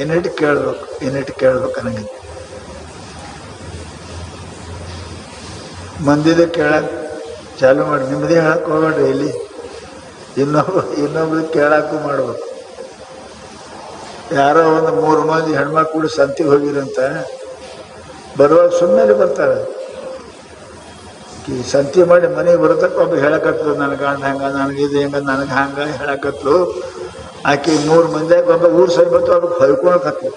ಎನ್ನಿಟ್ಟು ಕೇಳ್ಬೇಕು ನನಗೆ. ಮಂದಿದ ಕೇಳಕ್ ಚಾಲು ಮಾಡಿ, ನಿಮ್ಮದೇ ಹೇಳಕ್ ಹೋಗ್ಬೇಡ್ರಿ. ಇಲ್ಲಿ ಇನ್ನೊಬ್ರು ಕೇಳಕ್ಕೂ ಮಾಡ್ಬೇಕು. ಯಾರೋ ಒಂದು 3 ಮಂದಿ ಹೆಣ್ಮಕ್ಳು ಕೂಡ ಸಂತಿಗೆ ಹೋಗಿರಂತ, ಬರುವಾಗ ಸುಮ್ಮನೆ ಬರ್ತಾರೆ. ಈ ಸಂತಿ ಮಾಡಿ ಮನೆಗೆ ಬರತಕ್ಕ ಒಬ್ಬ ಹೇಳಕತ್ಲು, ನನ್ನ ಗಂಡ ಹಂಗ, ನನಗಿದು ಹೆಂಗ, ನನಗೆ ಹಂಗ ಹೇಳಕತ್ಲು. ಆಕೆ 3 ಮಂದಿಯಾಗ ಒಬ್ಬ ಊರು ಸರಿ ಬರ್ತು, ಒಬ್ಬ ಹೊಯ್ಕೊಳಕತ್ಲು.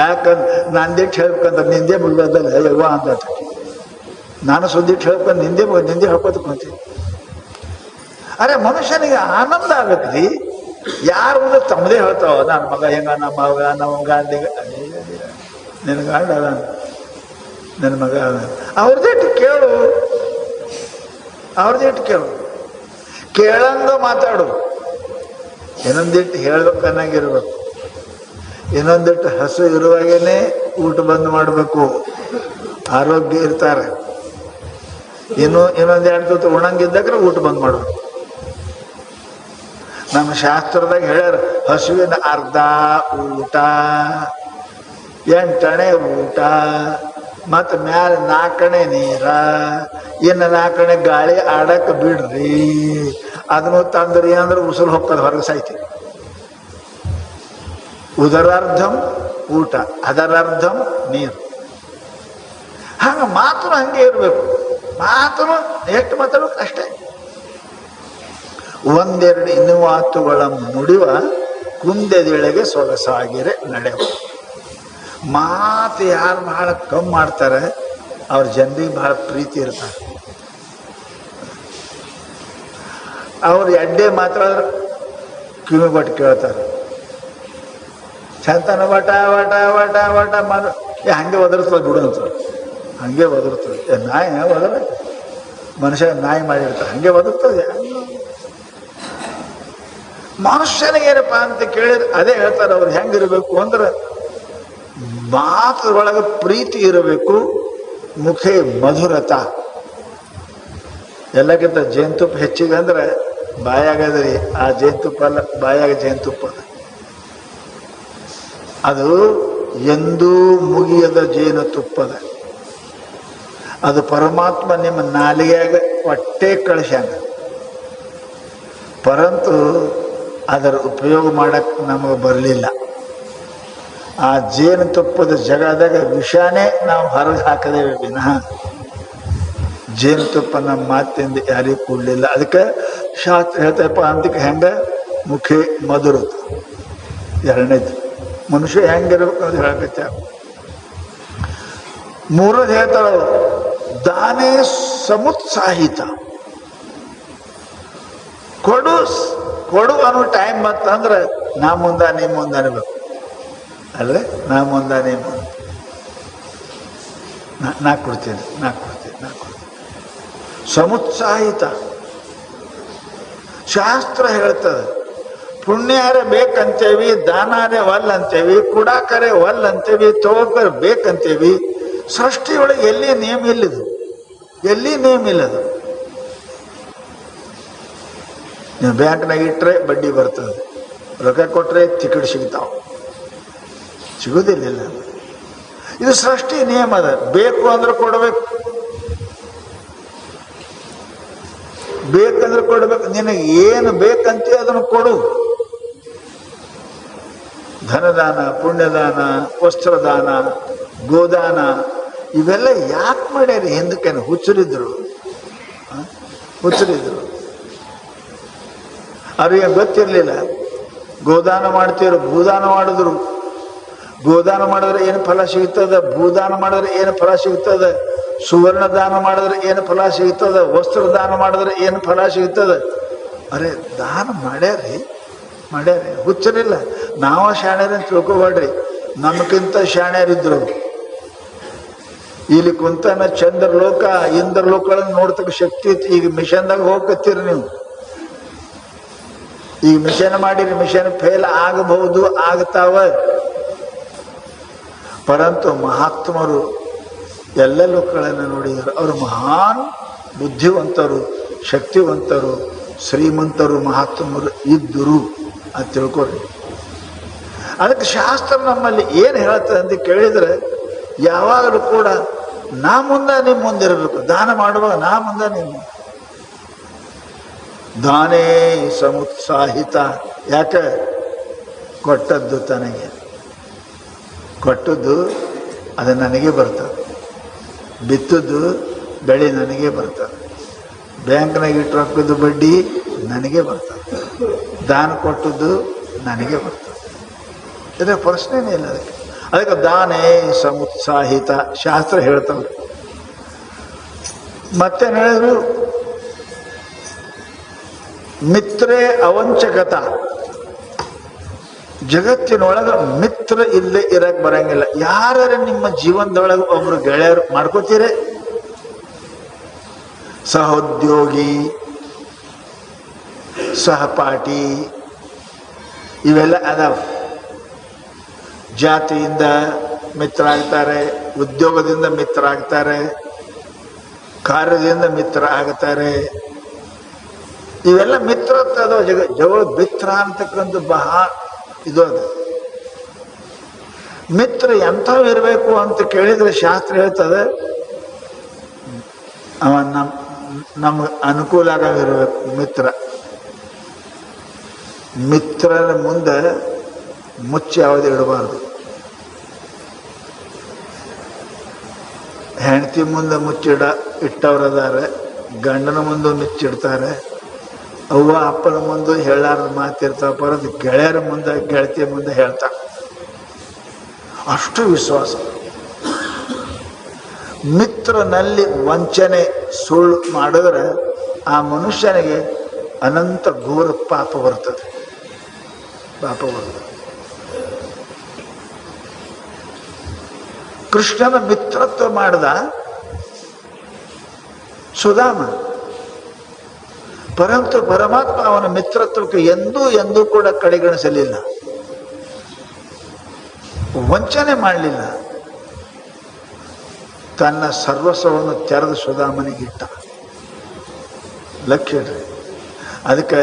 ಯಾಕಂದ್ರೆ ನಂದಿಟ್ಟು ಹೇಳ್ಬೇಕಂತ ನಿಂದೆ ಮುಗಿದಲ್ಲ ಯವ್ವ ಅಂತ. ನಾನು ಸುದ್ದಿಟ್ಟು ಹೇಳ್ಬೇಕಂತ ನಿಂದೆ ಹೇಳ್ಕೊತಕೊಂತೀನಿ. ಅರೆ ಮನುಷ್ಯನಿಗೆ ಆನಂದ ಆಗತ್ರಿ. ಯಾರು ಮುಂದೆ ತಮ್ಮದೇ ಹೇಳ್ತಾವ, ನನ್ನ ಮಗ ಹೆಂಗ, ನಮ್ಮ ಮಗ, ನಮ್ಮ ಗಾಂಧಿಗ, ನಿನ್ನ ಗಂಡ ಅದ, ನನ್ನ ಮಗ ಅದ, ಅವ್ರದೇಟು ಕೇಳು, ಕೇಳಂಗ ಮಾತಾಡು. ಇನ್ನೊಂದಿಟ್ಟು ಹೇಳ್ಬೇಕು ಅನ್ನಂಗಿರ್ಬೇಕು. ಇನ್ನೊಂದಿಟ್ಟು ಹಸು ಇರುವಾಗೇನೆ ಊಟ ಬಂದ್ ಮಾಡಬೇಕು, ಆರೋಗ್ಯ ಇರ್ತಾರೆ. ಇನ್ನೊಂದು 2 ತುತ್ತು ಉಣಂಗಿದ್ದಾಗ್ರೆ ಊಟ ಬಂದ್ ಮಾಡ್ಬೇಕು. ನಮ್ಮ ಶಾಸ್ತ್ರದಾಗ ಹೇಳ್ಯಾರ, ಹಸುವಿನ ಅರ್ಧ ಊಟ, 8 ಊಟ, ಮತ್ತು ಮ್ಯಾಲ 4 ನೀರ, ಇನ್ನು 4 ಗಾಳಿ ಆಡಕ್ಕೆ ಬಿಡ್ರಿ. ಅದನ್ನು ತಂದ್ರಿ ಅಂದ್ರೆ ಉಸಿರು ಹೋಗ್ತದೆ, ಹೊರಗೆ ಸಾಯ್ತಿ. ಉದರಾರ್ಧಂ ಊಟ, ಅದರಾರ್ಧಂ ನೀರು. ಹಂಗ ಮಾತು ಹಂಗೆ ಇರಬೇಕು. ಮಾತು ಎಷ್ಟು ಮಾತಾಡ್ಬೇಕು ಅಷ್ಟೇ. 1-2 ಇನ್ನು ಮಾತುಗಳ ನುಡಿವ ಕುಂದೆದೆಳೆಗೆ ಸೊಗಸಾಗಿರೆ ನಡೆವ. ಮಾತು ಯಾರು ಬಹಳ ಕಮ್ಮಿ ಮಾಡ್ತಾರೆ ಅವ್ರ ಜನರಿಗೆ ಬಹಳ ಪ್ರೀತಿ ಇರ್ತಾರೆ. ಅವ್ರು ಎಡ್ಡೆ ಮಾತಾಡಿದ್ರೆ ಕಿವಿ ಬಟ್ಟು ಕೇಳ್ತಾರೆ. ಚಂತನ ವಟ ವಟ ವಟ ವಟ ಮಾಡ ಹಂಗೆ ಒದರ್ತದೆ ಬಿಡು ಅಂತ, ಹಂಗೆ ಒದರ್ತದೆ. ನಾಯಿ ಒದರ ಮನುಷ್ಯ ನಾಯಿ ಮಾಡಿರ್ತಾರೆ, ಹಂಗೆ ಒದರ್ತದೆ. ಮನುಷ್ಯನಿಗೇನಪ್ಪ ಅಂತ ಕೇಳಿದ್ರೆ ಅದೇ ಹೇಳ್ತಾರೆ. ಅವ್ರು ಹೆಂಗಿರ್ಬೇಕು ಅಂದ್ರೆ ಮಾತೊಳಗೆ ಪ್ರೀತಿ ಇರಬೇಕು, ಮುಖೇ ಮಧುರತ. ಎಲ್ಲಕ್ಕಿಂತ ಜೇನುತುಪ್ಪ ಹೆಚ್ಚಿಗೆ ಅಂದ್ರೆ ಬಾಯಾಗದ್ರಿ, ಆ ಜೇನುತುಪ್ಪ ಅಲ್ಲ, ಬಾಯಾಗ ಜೇನುತುಪ್ಪ ಅದು ಎಂದೂ ಮುಗಿಯದ ಜೇನುತುಪ್ಪದ. ಅದು ಪರಮಾತ್ಮ ನಿಮ್ಮ ನಾಲಿಗೆಯಾಗ ಹೊಟ್ಟೆ ಕಳಿಸ್ಯಾನ. ಪರಂತು ಅದರ ಉಪಯೋಗ ಮಾಡಕ್ಕೆ ನಮಗೆ ಬರಲಿಲ್ಲ. ಆ ಜೇನುತುಪ್ಪದ ಜಗದಾಗ ವಿಷಾನೇ ನಾವು ಹೊರಗೆ ಹಾಕದೇವೆ ವಿನಃ ಜೇನುತುಪ್ಪ ನಮ್ಮ ಮಾತಿಂದ ಯಾರಿಗೂ ಕೊಡಲಿಲ್ಲ. ಅದಕ್ಕೆ ಶಾಸ್ತ್ರ ಹೇಳ್ತಪ್ಪ ಅಂತಕ್ಕೆ ಹೆಂಗ ಮುಖೇ ಮಧುರ. 2ನೇದು ಮನುಷ್ಯ ಹೆಂಗಿರ್ಬೇಕು ಅಂತ ಹೇಳಕತ್ತ. 3ನೇದು ಹೇಳ್ತಾಳ ದಾನೇ ಸಮುತ್ಸಾಹಿತ. ಕೊಡು ಅನ್ನೋ ಟೈಮ್ ಮತ್ತಂದ್ರೆ ನಾ ಮುಂದ ನೀ ಮುಂದೆ ಅನ್ಬೇಕು ಅಲ್ವೇ. ನಾ ಮುಂದ ನೀ ಮುಂದೆ, ನಾ ಕೊಡ್ತೀನಿ. ಸಮುತ್ಸಾಹಿತ. ಶಾಸ್ತ್ರ ಹೇಳ್ತದೆ ಪುಣ್ಯಾರೆ ಬೇಕಂತೇವಿ, ದಾನಾರೆ ವಲ್ ಅಂತೇವಿ, ಕುಡಾಕರೆ ವಲ್ ಅಂತೇವಿ, ತಗೋಕರೆ ಬೇಕಂತೇವಿ. ಸೃಷ್ಟಿಯೊಳಗೆ ಎಲ್ಲಿ ನೇಮ್ ಇಲ್ಲದು, ಎಲ್ಲಿ ನೇಮ್ ಇಲ್ಲದು. ನೀವು ಬ್ಯಾಂಕ್ನಾಗ ಇಟ್ಟರೆ ಬಡ್ಡಿ ಬರ್ತದೆ, ರೊಕ್ಕ ಕೊಟ್ಟರೆ ಟಿಕೆಟ್ ಸಿಗೋದಿಲ್ಲ. ಇದು ಸೃಷ್ಟಿ ನಿಯಮ ಅದ. ಬೇಕು ಅಂದ್ರೆ ಕೊಡಬೇಕು, ಬೇಕಂದ್ರೆ ಕೊಡ್ಬೇಕು. ನಿನಗೆ ಏನು ಬೇಕಂತೆ ಅದನ್ನು ಕೊಡು. ಧನದಾನ, ಪುಣ್ಯದಾನ, ವಸ್ತ್ರದಾನ, ಗೋದಾನ ಇವೆಲ್ಲ ಯಾಕೆ ಮಾಡ್ಯಾರಿ? ಹಿಂದಕ್ಕೇನು ಹುಚ್ಚರಿದ್ರು? ಅವ್ರಿಗೆ ಗೊತ್ತಿರಲಿಲ್ಲ. ಗೋದಾನ ಮಾಡ್ತೀವ್ರು, ಭೂದಾನ ಮಾಡಿದ್ರು. ಗೋದಾನ ಮಾಡಿದ್ರೆ ಏನು ಫಲ ಸಿಗ್ತದೆ, ಭೂದಾನ ಮಾಡಿದ್ರೆ ಏನು ಫಲ ಸಿಗ್ತದೆ, ಸುವರ್ಣ ದಾನ ಮಾಡಿದ್ರೆ ಏನು ಫಲ ಸಿಗ್ತದೆ, ವಸ್ತ್ರದಾನ ಮಾಡಿದ್ರೆ ಏನು ಫಲ ಸಿಗ್ತದೆ. ಅರೆ ದಾನ ಮಾಡ್ಯಾರಿ, ಹುಚ್ಚರಿಲ್ಲ. ನಾವ ಶಾಣ್ಯರ ಅಂತ ತಿಳ್ಕೊಬೇಡ್ರಿ, ನಮಗಿಂತ ಶಾಣ್ಯರಿದ್ರು. ಇಲ್ಲಿ ಕುಂತನ ಚಂದ್ರಲೋಕ ಇಂದ್ರಲೋಕಗಳನ್ನು ನೋಡ್ತಕ್ಕ ಶಕ್ತಿ ಐತಿ. ಈಗ ಮಿಷನ್ದಾಗ ಹೋಗತ್ತೀರಿ ನೀವು. ಈಗ ಮಿಷನ್ ಮಾಡಿರಿ, ಮಿಷನ್ ಫೇಲ್ ಆಗಬಹುದು, ಆಗ್ತಾವ. ಪರಂತು ಮಹಾತ್ಮರು ಎಲ್ಲ ಲೋಕಗಳನ್ನು ನೋಡಿದರು. ಅವರು ಮಹಾನ್ ಬುದ್ಧಿವಂತರು, ಶಕ್ತಿವಂತರು, ಶ್ರೀಮಂತರು, ಮಹಾತ್ಮರು ಇದ್ದರು ಅಂತ ತಿಳ್ಕೊರಿ. ಅದಕ್ಕೆ ಶಾಸ್ತ್ರ ನಮ್ಮಲ್ಲಿ ಏನು ಹೇಳ್ತದೆ ಅಂತ ಕೇಳಿದರೆ, ಯಾವಾಗಲೂ ಕೂಡ ನಾ ಮುಂದೆ ನಿಮ್ಮ ಮುಂದಿರಬೇಕು. ದಾನ ಮಾಡುವಾಗ ನಾ ಮುಂದೆ ನಿಮ್ಮ ದಾನೇ ಸಮುತ್ಸಾಹಿತ. ಯಾಕೆ? ಕೊಟ್ಟದ್ದು ತನಗೆ, ಕೊಟ್ಟದ್ದು ಅದು ನನಗೆ ಬರ್ತದೆ, ಬಿತ್ತದ್ದು ಬೆಳೆ ನನಗೆ ಬರ್ತದೆ, ಬ್ಯಾಂಕ್ನಾಗ ಇಟ್ಟು ರೊಕ್ಕದ್ದು ಬಡ್ಡಿ ನನಗೆ ಬರ್ತದೆ, ದಾನ ಕೊಟ್ಟದ್ದು ನನಗೆ ಬರ್ತದೆ. ಇದರ ಪ್ರಶ್ನೆನೇ ಇಲ್ಲ. ಅದಕ್ಕೆ ದಾನೇ ಸಮುತ್ಸಾಹಿತ ಶಾಸ್ತ್ರ ಹೇಳ್ತವ್ರು. ಮತ್ತೆ ಹೇಳಿದ್ರು, ಮಿತ್ರೇ ಅವಂಚಕತ. ಜಗತ್ತಿನೊಳಗೆ ಮಿತ್ರ ಇಲ್ಲೇ ಇರಕ್ ಬರಂಗಿಲ್ಲ. ಯಾರು ನಿಮ್ಮ ಜೀವನದೊಳಗೆ ಒಬ್ರು ಗೆಳೆಯರು ಮಾಡ್ಕೋತೀರಿ? ಸಹೋದ್ಯೋಗಿ, ಸಹಪಾಠಿ ಇವೆಲ್ಲ ಅದಾವ. ಜಾತಿಯಿಂದ ಮಿತ್ರ ಆಗ್ತಾರೆ, ಉದ್ಯೋಗದಿಂದ ಮಿತ್ರ ಆಗ್ತಾರೆ, ಕಾರ್ಯದಿಂದ ಮಿತ್ರ ಆಗ್ತಾರೆ. ಇವೆಲ್ಲ ಮಿತ್ರತ್ವ ಅದಾವ. ಜಗಳ ಮಿತ್ರ ಅಂತಕ್ಕಂಥ ಬಹಳ ಇದು ಅದು. ಮಿತ್ರ ಎಂಥವು ಇರಬೇಕು ಅಂತ ಕೇಳಿದ್ರೆ ಶಾಸ್ತ್ರ ಹೇಳ್ತದೆ, ಅವ ನಮ್ಗೆ ಅನುಕೂಲ ಆಗಿರ್ಬೇಕು ಮಿತ್ರ. ಮಿತ್ರನ ಮುಂದೆ ಮುಚ್ಚಿ ಯಾವುದೇ ಇಡಬಾರ್ದು. ಹೆಂಡತಿ ಮುಂದೆ ಇಟ್ಟವ್ರದಾರೆ, ಗಂಡನ ಮುಂದೆ ಮುಚ್ಚಿಡ್ತಾರೆ, ಅವ್ವ ಅಪ್ಪನ ಮುಂದೆ ಹೇಳಾರ ಮಾತಿರ್ತಾವ. ಬರೋದು ಗೆಳೆಯರ ಮುಂದೆ, ಗೆಳತಿಯ ಮುಂದೆ ಹೇಳ್ತಾರೆ. ಅಷ್ಟು ವಿಶ್ವಾಸ. ಮಿತ್ರನಲ್ಲಿ ವಂಚನೆ, ಸುಳ್ಳು ಮಾಡಿದ್ರೆ ಆ ಮನುಷ್ಯನಿಗೆ ಅನಂತ ಘೋರ ಪಾಪ ಬರ್ತದೆ. ಕೃಷ್ಣನ ಮಿತ್ರತ್ವ ಮಾಡಿದ ಸುಧಾಮ. ಪರಂತು ಪರಮಾತ್ಮ ಅವನ ಮಿತ್ರತ್ವಕ್ಕೆ ಎಂದೂ ಕೂಡ ಕಡೆಗಣಿಸಲಿಲ್ಲ, ವಂಚನೆ ಮಾಡಲಿಲ್ಲ. ತನ್ನ ಸರ್ವಸ್ವವನ್ನು ತೆರೆದು ಸುಧಾಮನಿಗಿಟ್ಟ. ಲಕ್ಷ್ಯ ಇಡ್ರಿ. ಅದಕ್ಕೆ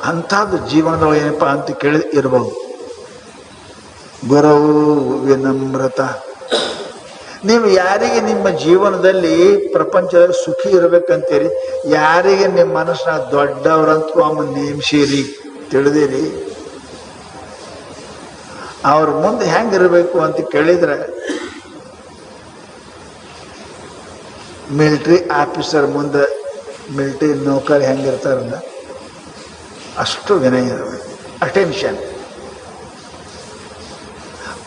ಅಂಥದ್ದು ಜೀವನದೊಳಗೆ ಏನಪ್ಪ ಅಂತ ಕೇಳಿ ಇರ್ಬೋದು. ಗುರವು ವಿನಮ್ರತ. ನೀವು ಯಾರಿಗೆ ನಿಮ್ಮ ಜೀವನದಲ್ಲಿ ಪ್ರಪಂಚದಲ್ಲಿ ಸುಖಿ ಇರ್ಬೇಕಂತೀರಿ, ಯಾರಿಗೆ ನಿಮ್ಮ ಮನಸ್ಸಿನ ದೊಡ್ಡವರಂತೂ ಅಮ್ಮ ನೇಮಿಸಿರಿ, ತಿಳಿದಿರಿ, ಅವ್ರ ಮುಂದೆ ಹೆಂಗಿರ್ಬೇಕು ಅಂತ ಕೇಳಿದ್ರೆ, ಮಿಲಿಟ್ರಿ ಆಫೀಸರ್ ಮುಂದೆ ಮಿಲಿಟ್ರಿ ನೌಕರಿ ಹೆಂಗಿರ್ತಾರಲ್ಲ ಅಷ್ಟು ವಿನಯ ಇರಬೇಕು, ಅಟೆನ್ಷನ್.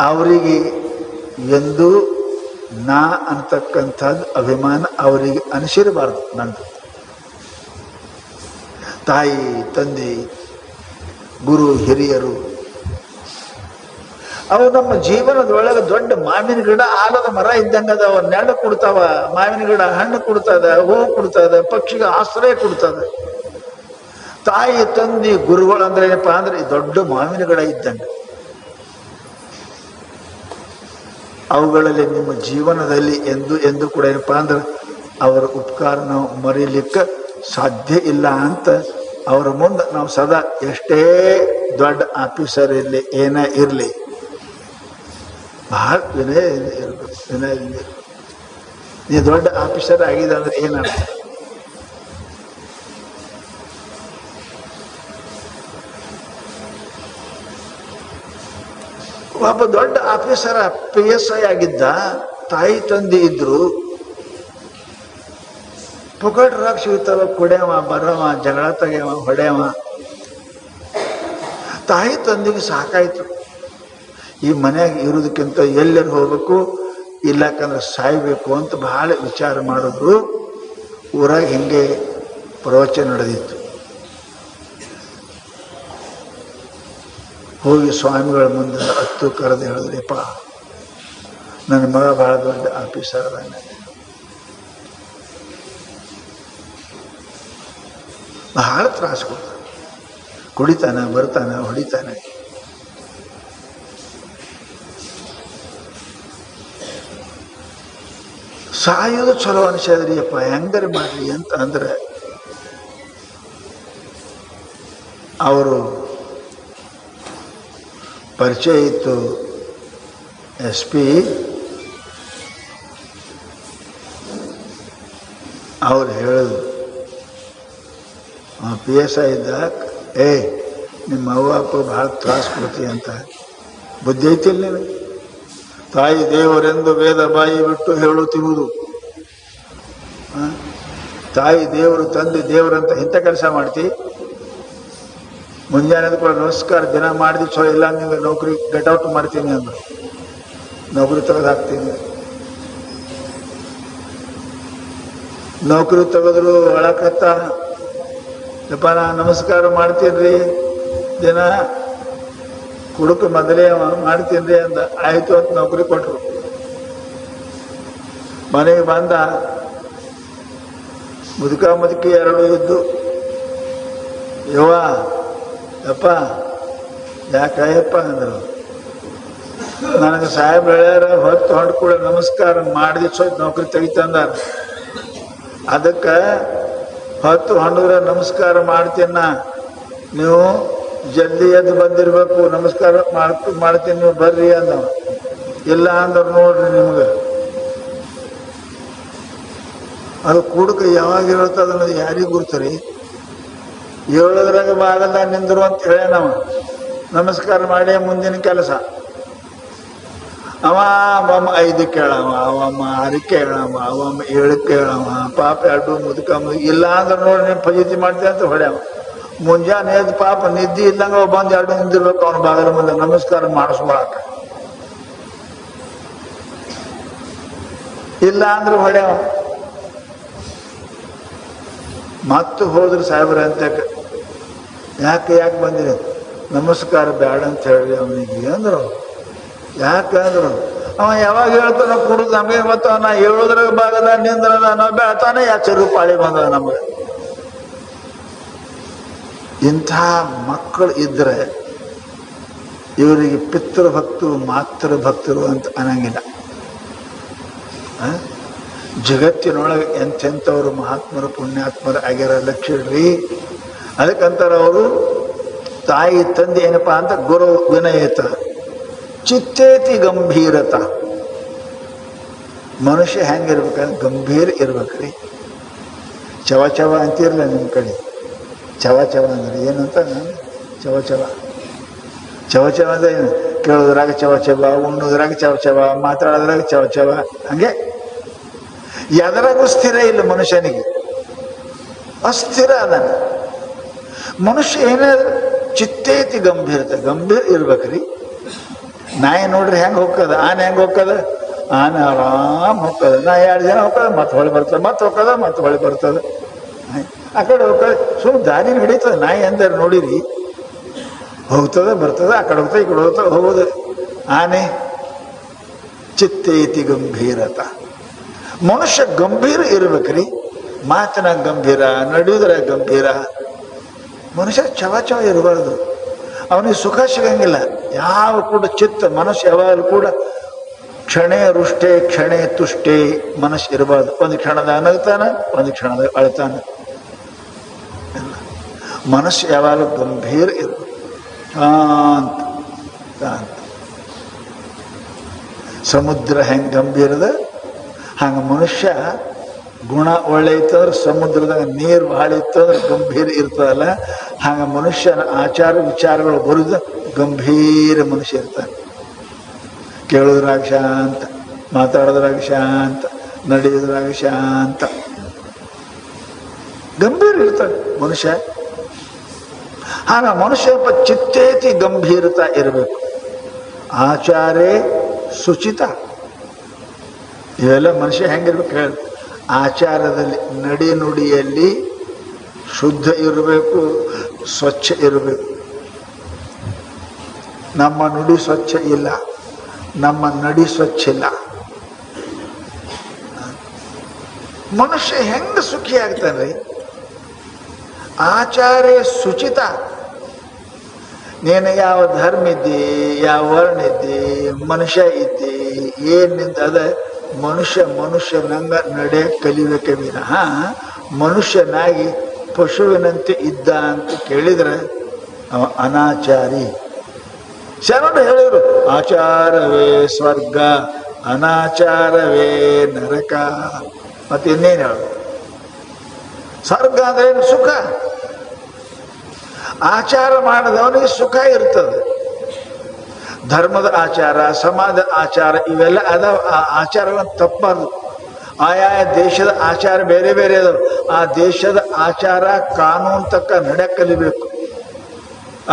ಅವರಿಗೆ ಎಂದೂ ನಾ ಅಂತಕ್ಕಂಥದ್ದು ಅಭಿಮಾನ ಅವರಿಗೆ ಅನಿಸಿರಬಾರ್ದು. ನಂದು ತಾಯಿ, ತಂದೆ, ಗುರು, ಹಿರಿಯರು ಅವು ನಮ್ಮ ಜೀವನದೊಳಗೆ ದೊಡ್ಡ ಮಾವಿನ ಗಿಡ, ಆಲದ ಮರ ಇದ್ದಂಗೆ ಅದಾವ. ನೆರಳು ಕೊಡ್ತಾವ, ಮಾವಿನ ಗಿಡ ಹಣ್ಣು ಕೊಡ್ತದ, ಹೂವು ಕೊಡ್ತದ, ಪಕ್ಷಿಗೆ ಆಶ್ರಯ ಕೊಡ್ತದ. ತಾಯಿ, ತಂದೆ, ಗುರುಗಳು ಅಂದ್ರೆ ಏನಪ್ಪ ಅಂದ್ರೆ ದೊಡ್ಡ ಮಾವಿನ ಗಿಡ ಇದ್ದಂಗೆ. ಅವುಗಳಲ್ಲಿ ನಿಮ್ಮ ಜೀವನದಲ್ಲಿ ಎಂದು ಕೂಡ ಏನಪ್ಪಾ ಅಂದ್ರೆ ಅವರ ಉಪಕಾರ ನಾವು ಮರೀಲಿಕ್ಕೆ ಸಾಧ್ಯ ಇಲ್ಲ ಅಂತ ಅವರ ಮುಂದೆ ನಾವು ಸದಾ ಎಷ್ಟೇ ದೊಡ್ಡ ಆಫೀಸರ್ ಇರಲಿ, ಏನೇ ಇರಲಿ, ಬಹಳ ವಿನಯ ಇರಬೇಕು. ವಿನಯ ನೀ ದೊಡ್ಡ ಆಫೀಸರ್ ಆಗಿದೆ ಅಂದ್ರೆ ಏನರ್ಥ? ಒಬ್ಬ ದೊಡ್ಡ ಆಫೀಸರ್ PSI ಆಗಿದ್ದ, ತಾಯಿ ತಂದೆ ಇದ್ರು, ಪುಕಟ್ ರಾಕ್ ಸಿಗ್ತಾವ, ಕುಡಿಯವ, ಬರವ, ಜಗಳ ತೆಗೆಯವ, ಹೊಡೆಯವ. ತಾಯಿ ತಂದೆಗೆ ಸಾಕಾಯ್ತು, ಈ ಮನೆಯಾಗ ಇರೋದಕ್ಕಿಂತ ಎಲ್ಲರೂ ಹೋಗ್ಬೇಕು, ಇಲ್ಲಕಂದ್ರೆ ಸಾಯ್ಬೇಕು ಅಂತ ಬಹಳ ವಿಚಾರ ಮಾಡಿದ್ರು. ಊರಾಗ ಹಿಂಗೆ ಪ್ರವಚನ ನಡೆದಿತ್ತು. ಹೋಗಿ ಸ್ವಾಮಿಗಳ ಮುಂದೆ ಹತ್ತು ಕರೆದು ಹೇಳಿದ್ರಿಪ್ಪ, ನನ್ನ ಮಗ ಭಾಳ ದೊಡ್ಡ ಆಫೀಸರ್ ಅದಾನೆ, ಬಹಳ ತ್ರಾಸು ಕೊಡ್ತಾನೆ, ಕುಡಿತಾನೆ, ಬರ್ತಾನೆ, ಹೊಡಿತಾನೆ. ಸಾಯೋದು ಚಲೋ ಅನಿಸದ್ರಿ ಅಪ್ಪ, ಹೆಂಗಾರ ಮಾಡಲಿ ಅಂತ ಅಂದ್ರೆ ಅವರು ಪರಿಚಯ ಇತ್ತು. SP ಅವ್ರು ಹೇಳಿದ್ರು, PSI ಇದ್ದಾಗ, ನಿಮ್ಮ ಅವ್ವ ಅಪ್ಪ ಭಾಳ ತ್ರಾಸು ಕೊಡ್ತೀವಿ ಅಂತ. ಬುದ್ಧಿ ಐತಿಲ್ಲ ನಿನಗೆ? ತಾಯಿ ದೇವರೆಂದು ವೇದ ಬಾಯಿ ಬಿಟ್ಟು ಹೇಳುತ್ತಿರುವುದು, ತಾಯಿ ದೇವರು ತಂದೆ ದೇವರಂತ ಇಂಥ ಕೆಲಸ ಮಾಡ್ತಿ. ಮುಂಜಾನೆ ಕೂಡ ನಮಸ್ಕಾರ ದಿನ ಮಾಡಿದ್ವಿ, ಚಲೋ ಇಲ್ಲ ನಿಮ್ಗೆ ನೌಕರಿ ಗೆಟ್ಔಟ್ ಮಾಡ್ತೀನಿ ಅಂದ್ರು, ನೌಕರಿ ತೆಗೆದು ಹಾಕ್ತೀನಿ. ನೌಕರಿ ತೆಗೆದ್ರು ಒಳಕತ್ತ, ಯಪ್ಪ ನಾ ನಮಸ್ಕಾರ ಮಾಡ್ತೀನಿ ರೀ ದಿನ, ಕುಡುಕು ಮೊದಲೇ ಮಾಡ್ತೀನಿ ರೀ ಅಂದ. ಆಯಿತು ಅಂತ ನೌಕರಿ ಕೊಟ್ಟರು. ಮನೆಗೆ ಬಂದ, ಮುದುಕ ಮುದುಕಿ ಎರಡು ಇದ್ದು, ಯಪ್ಪ ಯಾಕಯ್ಯಪ್ಪ ಅಂದರು. ನನಗೆ ಸಾಹೇಬ್ ಹೇಳ್ಯಾರ ಹೊತ್ತು ಹೊಂಡು ಕೂಡ ನಮಸ್ಕಾರ ಮಾಡಿದ ಸ್ವಲ್ಪ ನೌಕರಿ ತೆಗಿತಂದಾರ, ಅದಕ್ಕೆ ಹೊತ್ತು ಹೊಂಡಿದ್ರೆ ನಮಸ್ಕಾರ ಮಾಡ್ತೀನ, ನೀವು ಜಲ್ದಿ ಎದ್ದು ಬಂದಿರ್ಬೇಕು, ನಮಸ್ಕಾರ ಮಾಡ್ತೀನಿ ನೀವು ಬರ್ರಿ ಅಂದ. ಇಲ್ಲ ಅಂದ್ರೆ ನೋಡ್ರಿ ನಿಮ್ಗೆ ಅದು ಕುಡುಕ ಯಾವಾಗ ಇರುತ್ತೆ ಅದನ್ನೋದು ಯಾರಿಗೂ ಗುರ್ತರಿ. ಹೇಳೋದ್ರಾಗ ಬಾಗಲ್ದ ನಿಂದ್ರು ಅಂತ ಹೇಳ ನಾವು ನಮಸ್ಕಾರ ಮಾಡಿ ಮುಂದಿನ ಕೆಲಸ. ಅವ 5 ಕೇಳವ, ಅವಮ್ಮ 6 ಕೇಳವ, ಅವಮ್ಮ 7 ಕೇಳವ, ಪಾಪ 2 ಮುದುಕ ಇಲ್ಲ ಅಂದ್ರೆ ನೋಡಿ ನೀವು ಫಜೀತಿ ಮಾಡ್ತೀವಿ ಅಂತ ಹೊಡ್ಯಾವ. ಮುಂಜಾನೆ ಎದ್ದು ಪಾಪ ನಿದ್ದೆ ಇದ್ದಂಗ ಬಂದು 2 ನಿಂದಿರ್ಬೇಕು ಅವನ ಬಾಗಲ ಮುಂದೆ ನಮಸ್ಕಾರ ಮಾಡಿಸ್ಕೊಳಕ. ಇಲ್ಲ ಅಂದ್ರೆ ಹೊಡ್ಯಾವ. ಮತ್ತು ಹೋದ್ರು ಸಾಹೇಬ್ರ ಅಂತ, ಯಾಕೆ ಬಂದಿರಿ? ನಮಸ್ಕಾರ ಬೇಡ ಅಂತ ಹೇಳಿ ಅವನಿಗೆ ಅಂದ್ರು. ಯಾಕಂದ್ರು ಅವ ಯಾವಾಗ ಹೇಳ್ತಾನ ಕುಡುದು ನಮಗೆ ಮತ್ತು ನಾ ಹೇಳೋದ್ರಾಗ ಭಾಗದ ನಿಂದ್ರ ನಾವು ಬೆಳ್ತಾನೆ ಯಾಚರು ಪಾಳಿ ಬಂದ ನಮಗೆ. ಇಂಥ ಮಕ್ಕಳು ಇದ್ರೆ ಇವರಿಗೆ ಪಿತೃಭಕ್ತರು ಮಾತೃಭಕ್ತರು ಅಂತ ಅನ್ನಂಗಿಲ್ಲ. ಜಗತ್ತಿನೊಳಗೆ ಎಂಥೆಂಥವ್ರು ಮಹಾತ್ಮರು ಪುಣ್ಯಾತ್ಮರು ಆಗ್ಯಾರ ಲಕ್ಷ್ಮೀ. ಅದಕ್ಕಂತಾರೆ ಅವರು ತಾಯಿ ತಂದೆ ಏನಪ್ಪ ಅಂತ ಗುರು ವಿನಯತ ಚಿತ್ತೇತಿ ಗಂಭೀರತ. ಮನುಷ್ಯ ಹೆಂಗಿರ್ಬೇಕಂದ್ರೆ ಗಂಭೀರ ಇರ್ಬೇಕ್ರಿ. ಚವ ಚವ ಅಂತಿರಲ್ಲ ನಿಮ್ಮ ಕಡೆ. ಚವ ಚವ ಅಂದ್ರೆ ಏನಂತ, ಚವ ಚವ ಚವ ಚವ ಅಂದ್ರೆ ಏನು? ಕೇಳೋದ್ರಾಗ ಚವ ಚವ, ಉಣ್ಣೋದ್ರಾಗ ಚವ ಚವ, ಮಾತಾಡೋದ್ರಾಗ ಚವ ಚವ. ಹಂಗೆ ಎದರಾಗೂ ಸ್ಥಿರ ಇಲ್ಲ ಮನುಷ್ಯನಿಗೆ, ಅಸ್ಥಿರ ಅದಾನ ಮನುಷ್ಯ. ಏನಾದ್ರು ಚಿತ್ತೇತಿ ಗಂಭೀರತೆ, ಗಂಭೀರ ಇರ್ಬೇಕ್ರಿ. ನಾಯಿ ನೋಡ್ರಿ ಹೆಂಗೆ ಹೋಗ್ತದ, ಆನೆ ಹೆಂಗೆ ಹೋಗ್ತದ, ಆನೆ ಆರಾಮ್ ಹೋಗ್ತದ. ನಾ 2 ಜನ ಹೋಗ್ತದ, ಮತ್ತೆ ಹೊಳಿ ಬರ್ತದೆ, ಮತ್ತೆ ಹೋಗ್ತದ, ಮತ್ತೆ ಹೊಳಿ ಬರ್ತದ. ಆ ಕಡೆ ಹೋಗ್ತದೆ, ಸುಮ್ಮನೆ ದಾರಿನ ಹಿಡಿತದ. ನಾಯಿ ಅಂದ್ರೆ ನೋಡಿರಿ, ಹೋಗ್ತದ ಬರ್ತದ, ಆ ಕಡೆ ಹೋಗ್ತದೆ, ಈ ಕಡೆ ಹೋಗ್ತದೆ, ಹೋಗೋದು. ಆನೆ ಚಿತ್ತೇತಿ ಗಂಭೀರತ. ಮನುಷ್ಯ ಗಂಭೀರ ಇರ್ಬೇಕ್ರಿ. ಮಾತಿನ ಗಂಭೀರ, ನಡೆಯುವುದ್ರಾಗ ಗಂಭೀರ. ಮನುಷ್ಯ ಚವ ಚವ ಇರಬಾರ್ದು. ಅವನಿಗೆ ಸುಖ ಸಿಗಂಗಿಲ್ಲ. ಯಾವ ಕೂಡ ಚಿತ್ತ ಮನಸ್ಸು ಯಾವಾಗಲೂ ಕೂಡ ಕ್ಷಣೇ ರುಷ್ಟೇ ಕ್ಷಣೇ ತುಷ್ಟೇ ಮನಸ್ಸು ಇರಬಾರ್ದು. ಒಂದು ಕ್ಷಣದಾಗ ನಗ್ತಾನೆ, ಒಂದು ಕ್ಷಣದಾಗ ಅಳ್ತಾನೆ. ಮನಸ್ಸು ಯಾವಾಗಲೂ ಗಂಭೀರ ಇರಬೇಕು, ಶಾಂತ ಶಾಂತ. ಸಮುದ್ರ ಹೆಂಗೆ ಗಂಭೀರದ ಹಂಗೆ ಮನುಷ್ಯ ಗುಣ ಒಳ್ಳೆ ಇತ್ತಂದ್ರೆ ಸಮುದ್ರದಾಗ ನೀರು ಭಾಳ ಇತ್ತಂದ್ರೆ ಗಂಭೀರ ಇರ್ತದಲ್ಲ, ಹಂಗೆ ಮನುಷ್ಯನ ಆಚಾರ ವಿಚಾರಗಳು ಬರುದು ಗಂಭೀರ ಮನುಷ್ಯ ಇರ್ತಾನೆ. ಕೇಳೋದ್ರಾಗ ಶಾಂತ, ಮಾತಾಡೋದ್ರಾಗ ಶಾಂತ, ನಡೆಯೋದ್ರಾಗ ಶಾಂತ, ಗಂಭೀರ ಇರ್ತಾನೆ ಮನುಷ್ಯ. ಹಾಗೆ ಮನುಷ್ಯ ಚಿತ್ತೇತಿ ಗಂಭೀರತ ಇರಬೇಕು. ಆಚಾರೇ ಶುಚಿತ. ಇವೆಲ್ಲ ಮನುಷ್ಯ ಹೆಂಗಿರ್ಬೇಕು ಹೇಳಿ? ಆಚಾರದಲ್ಲಿ, ನಡೆ ನುಡಿಯಲ್ಲಿ ಶುದ್ಧ ಇರಬೇಕು, ಸ್ವಚ್ಛ ಇರಬೇಕು. ನಮ್ಮ ನುಡಿ ಸ್ವಚ್ಛ ಇಲ್ಲ, ನಮ್ಮ ನಡಿ ಸ್ವಚ್ಛ ಇಲ್ಲ. ಮನುಷ್ಯ ಹೆಂಗ ಸುಖಿ ಆಗ್ತಾನ್ರಿ? ಆಚಾರ್ಯ ಶುಚಿತ. ನೀನು ಯಾವ ಧರ್ಮ ಇದ್ದಿ, ಯಾವ ವರ್ಣ ಇದ್ದಿ, ಮನುಷ್ಯ ಇದ್ದಿ, ಏನಿಂದ ಅದ ಮನುಷ್ಯನಂಗ ನಡೆ ಕಲಿಬೇಕೆ ವಿನಃ ಮನುಷ್ಯನಾಗಿ ಪಶುವಿನಂತೆ ಇದ್ದ ಅಂತ ಕೇಳಿದ್ರೆ ಅವ ಅನಾಚಾರಿ. ಶರಣರು ಹೇಳಿದ್ರು, ಆಚಾರವೇ ಸ್ವರ್ಗ, ಅನಾಚಾರವೇ ನರಕ. ಮತ್ತೆ ಇನ್ನೇನು ಹೇಳು? ಸ್ವರ್ಗ ಅಂದ್ರೆ ಏನು? ಸುಖ. ಆಚಾರ ಮಾಡಿದವನಿಗೆ ಸುಖ ಇರ್ತದೆ. ಧರ್ಮದ ಆಚಾರ, ಸಮಾಜದ ಆಚಾರ ಇವೆಲ್ಲ ಅದಾವ. ಆ ಆಚಾರವನ್ನು ತಪ್ಪಬಾರ್ದು. ಆಯಾಯ ದೇಶದ ಆಚಾರ ಬೇರೆ ಬೇರೆ ಅದಾವ. ಆ ದೇಶದ ಆಚಾರ ಕಾನೂನು ತಕ್ಕ ನಡೆ ಕಲಿಬೇಕು.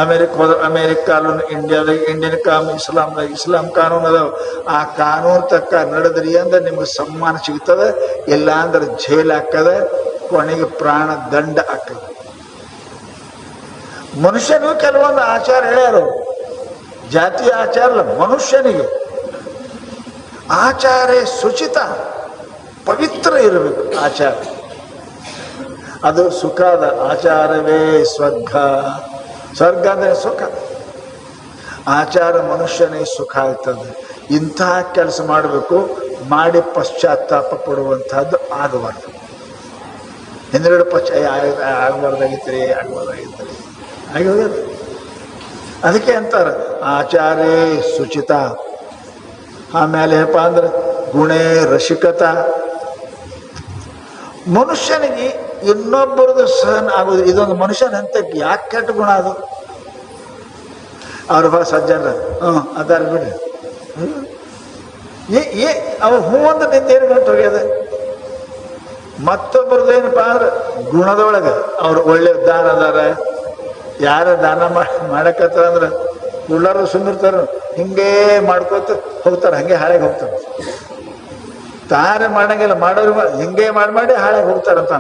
ಅಮೇರಿಕ ಹೋದ ಅಮೇರಿಕ ಕಾನೂನು, ಇಂಡಿಯಾದಾಗ ಇಂಡಿಯನ್ ಕಾನೂನು, ಇಸ್ಲಾಂದಾಗ ಇಸ್ಲಾಂ ಕಾನೂನು ಅದಾವ. ಆ ಕಾನೂನು ತಕ್ಕ ನಡೆದ್ರಿ ಅಂದ್ರೆ ನಿಮ್ಗೆ ಸಮ್ಮಾನ ಸಿಗ್ತದೆ, ಇಲ್ಲ ಅಂದ್ರೆ ಜೈಲ್ ಹಾಕದ, ಕೊನೆಗೆ ಪ್ರಾಣ ದಂಡ ಹಾಕದ. ಮನುಷ್ಯನಿಗೂ ಕೆಲವೊಂದು ಆಚಾರ ಹೇಳ್ಯಾರು. ಜಾತಿಯ ಆಚಾರ ಅಲ್ಲ, ಮನುಷ್ಯನಿಗೆ ಆಚಾರ ಶುಚಿತ, ಪವಿತ್ರ ಇರಬೇಕು ಆಚಾರ. ಅದು ಸುಖದ ಆಚಾರವೇ ಸ್ವರ್ಗ. ಸ್ವರ್ಗ ಅಂದರೆ ಸುಖ. ಆಚಾರ ಮನುಷ್ಯನಿಗೆ ಸುಖ ಆಗ್ತದೆ. ಇಂತಹ ಕೆಲಸ ಮಾಡಬೇಕು, ಮಾಡಿ ಪಶ್ಚಾತ್ತಾಪ ಪಡುವಂತಹದ್ದು ಆಗಬಾರ್ದು. ಹಿಂದ್ಗಡೆ ಆಗಬಾರ್ದಾಗಿತ್ತರಿ ಹಾಗೆ ಹೋಗ್ಯದ. ಅದಕ್ಕೆ ಅಂತಾರೆ ಆಚಾರೇ ಶುಚಿತ. ಆಮೇಲೆ ಏನಪ್ಪ ಅಂದ್ರೆ ಗುಣೇ ರಸಿಕತ. ಮನುಷ್ಯನಿಗೆ ಇನ್ನೊಬ್ಬರದು ಸಹನ ಆಗೋದು. ಇದೊಂದು ಮನುಷ್ಯನ ಹಂತಕ್ಕೆ ಯಾಕೆ ಕೆಟ್ಟ ಗುಣ ಅದು? ಅವ್ರ ಬಾ ಸಜ್ಜನ ಅದಾರ ಬಿಡ್ರಿ, ಅವ್ರು ಹೂ ಅಂದ್ರೆ ನಿಂದೇನು ಗಂಟು ಹೋಗ್ಯದ. ಮತ್ತೊಬ್ಬರದ್ದು ಏನಪ್ಪಾ ಅಂದ್ರೆ ಗುಣದೊಳಗೆ ಅವ್ರು ಒಳ್ಳೆ ದಾನ ಅದಾರ. ಯಾರ ದಾನ ಮಾಡಕತ್ತಾರ ಅಂದ್ರೆ ಎಲ್ಲರೂ ಸುಂದಿರ್ತಾರ, ಹಿಂಗೇ ಮಾಡ್ಕೋತ ಹೋಗ್ತಾರೆ, ಹಂಗೆ ಹಾಳೆಗೆ ಹೋಗ್ತಾರೆ. ತಾನೇ ಮಾಡಂಗಿಲ್ಲ, ಮಾಡೋರು ಹಿಂಗೆ ಮಾಡಿ ಹಾಳೆಗೆ ಹೋಗ್ತಾರಂತ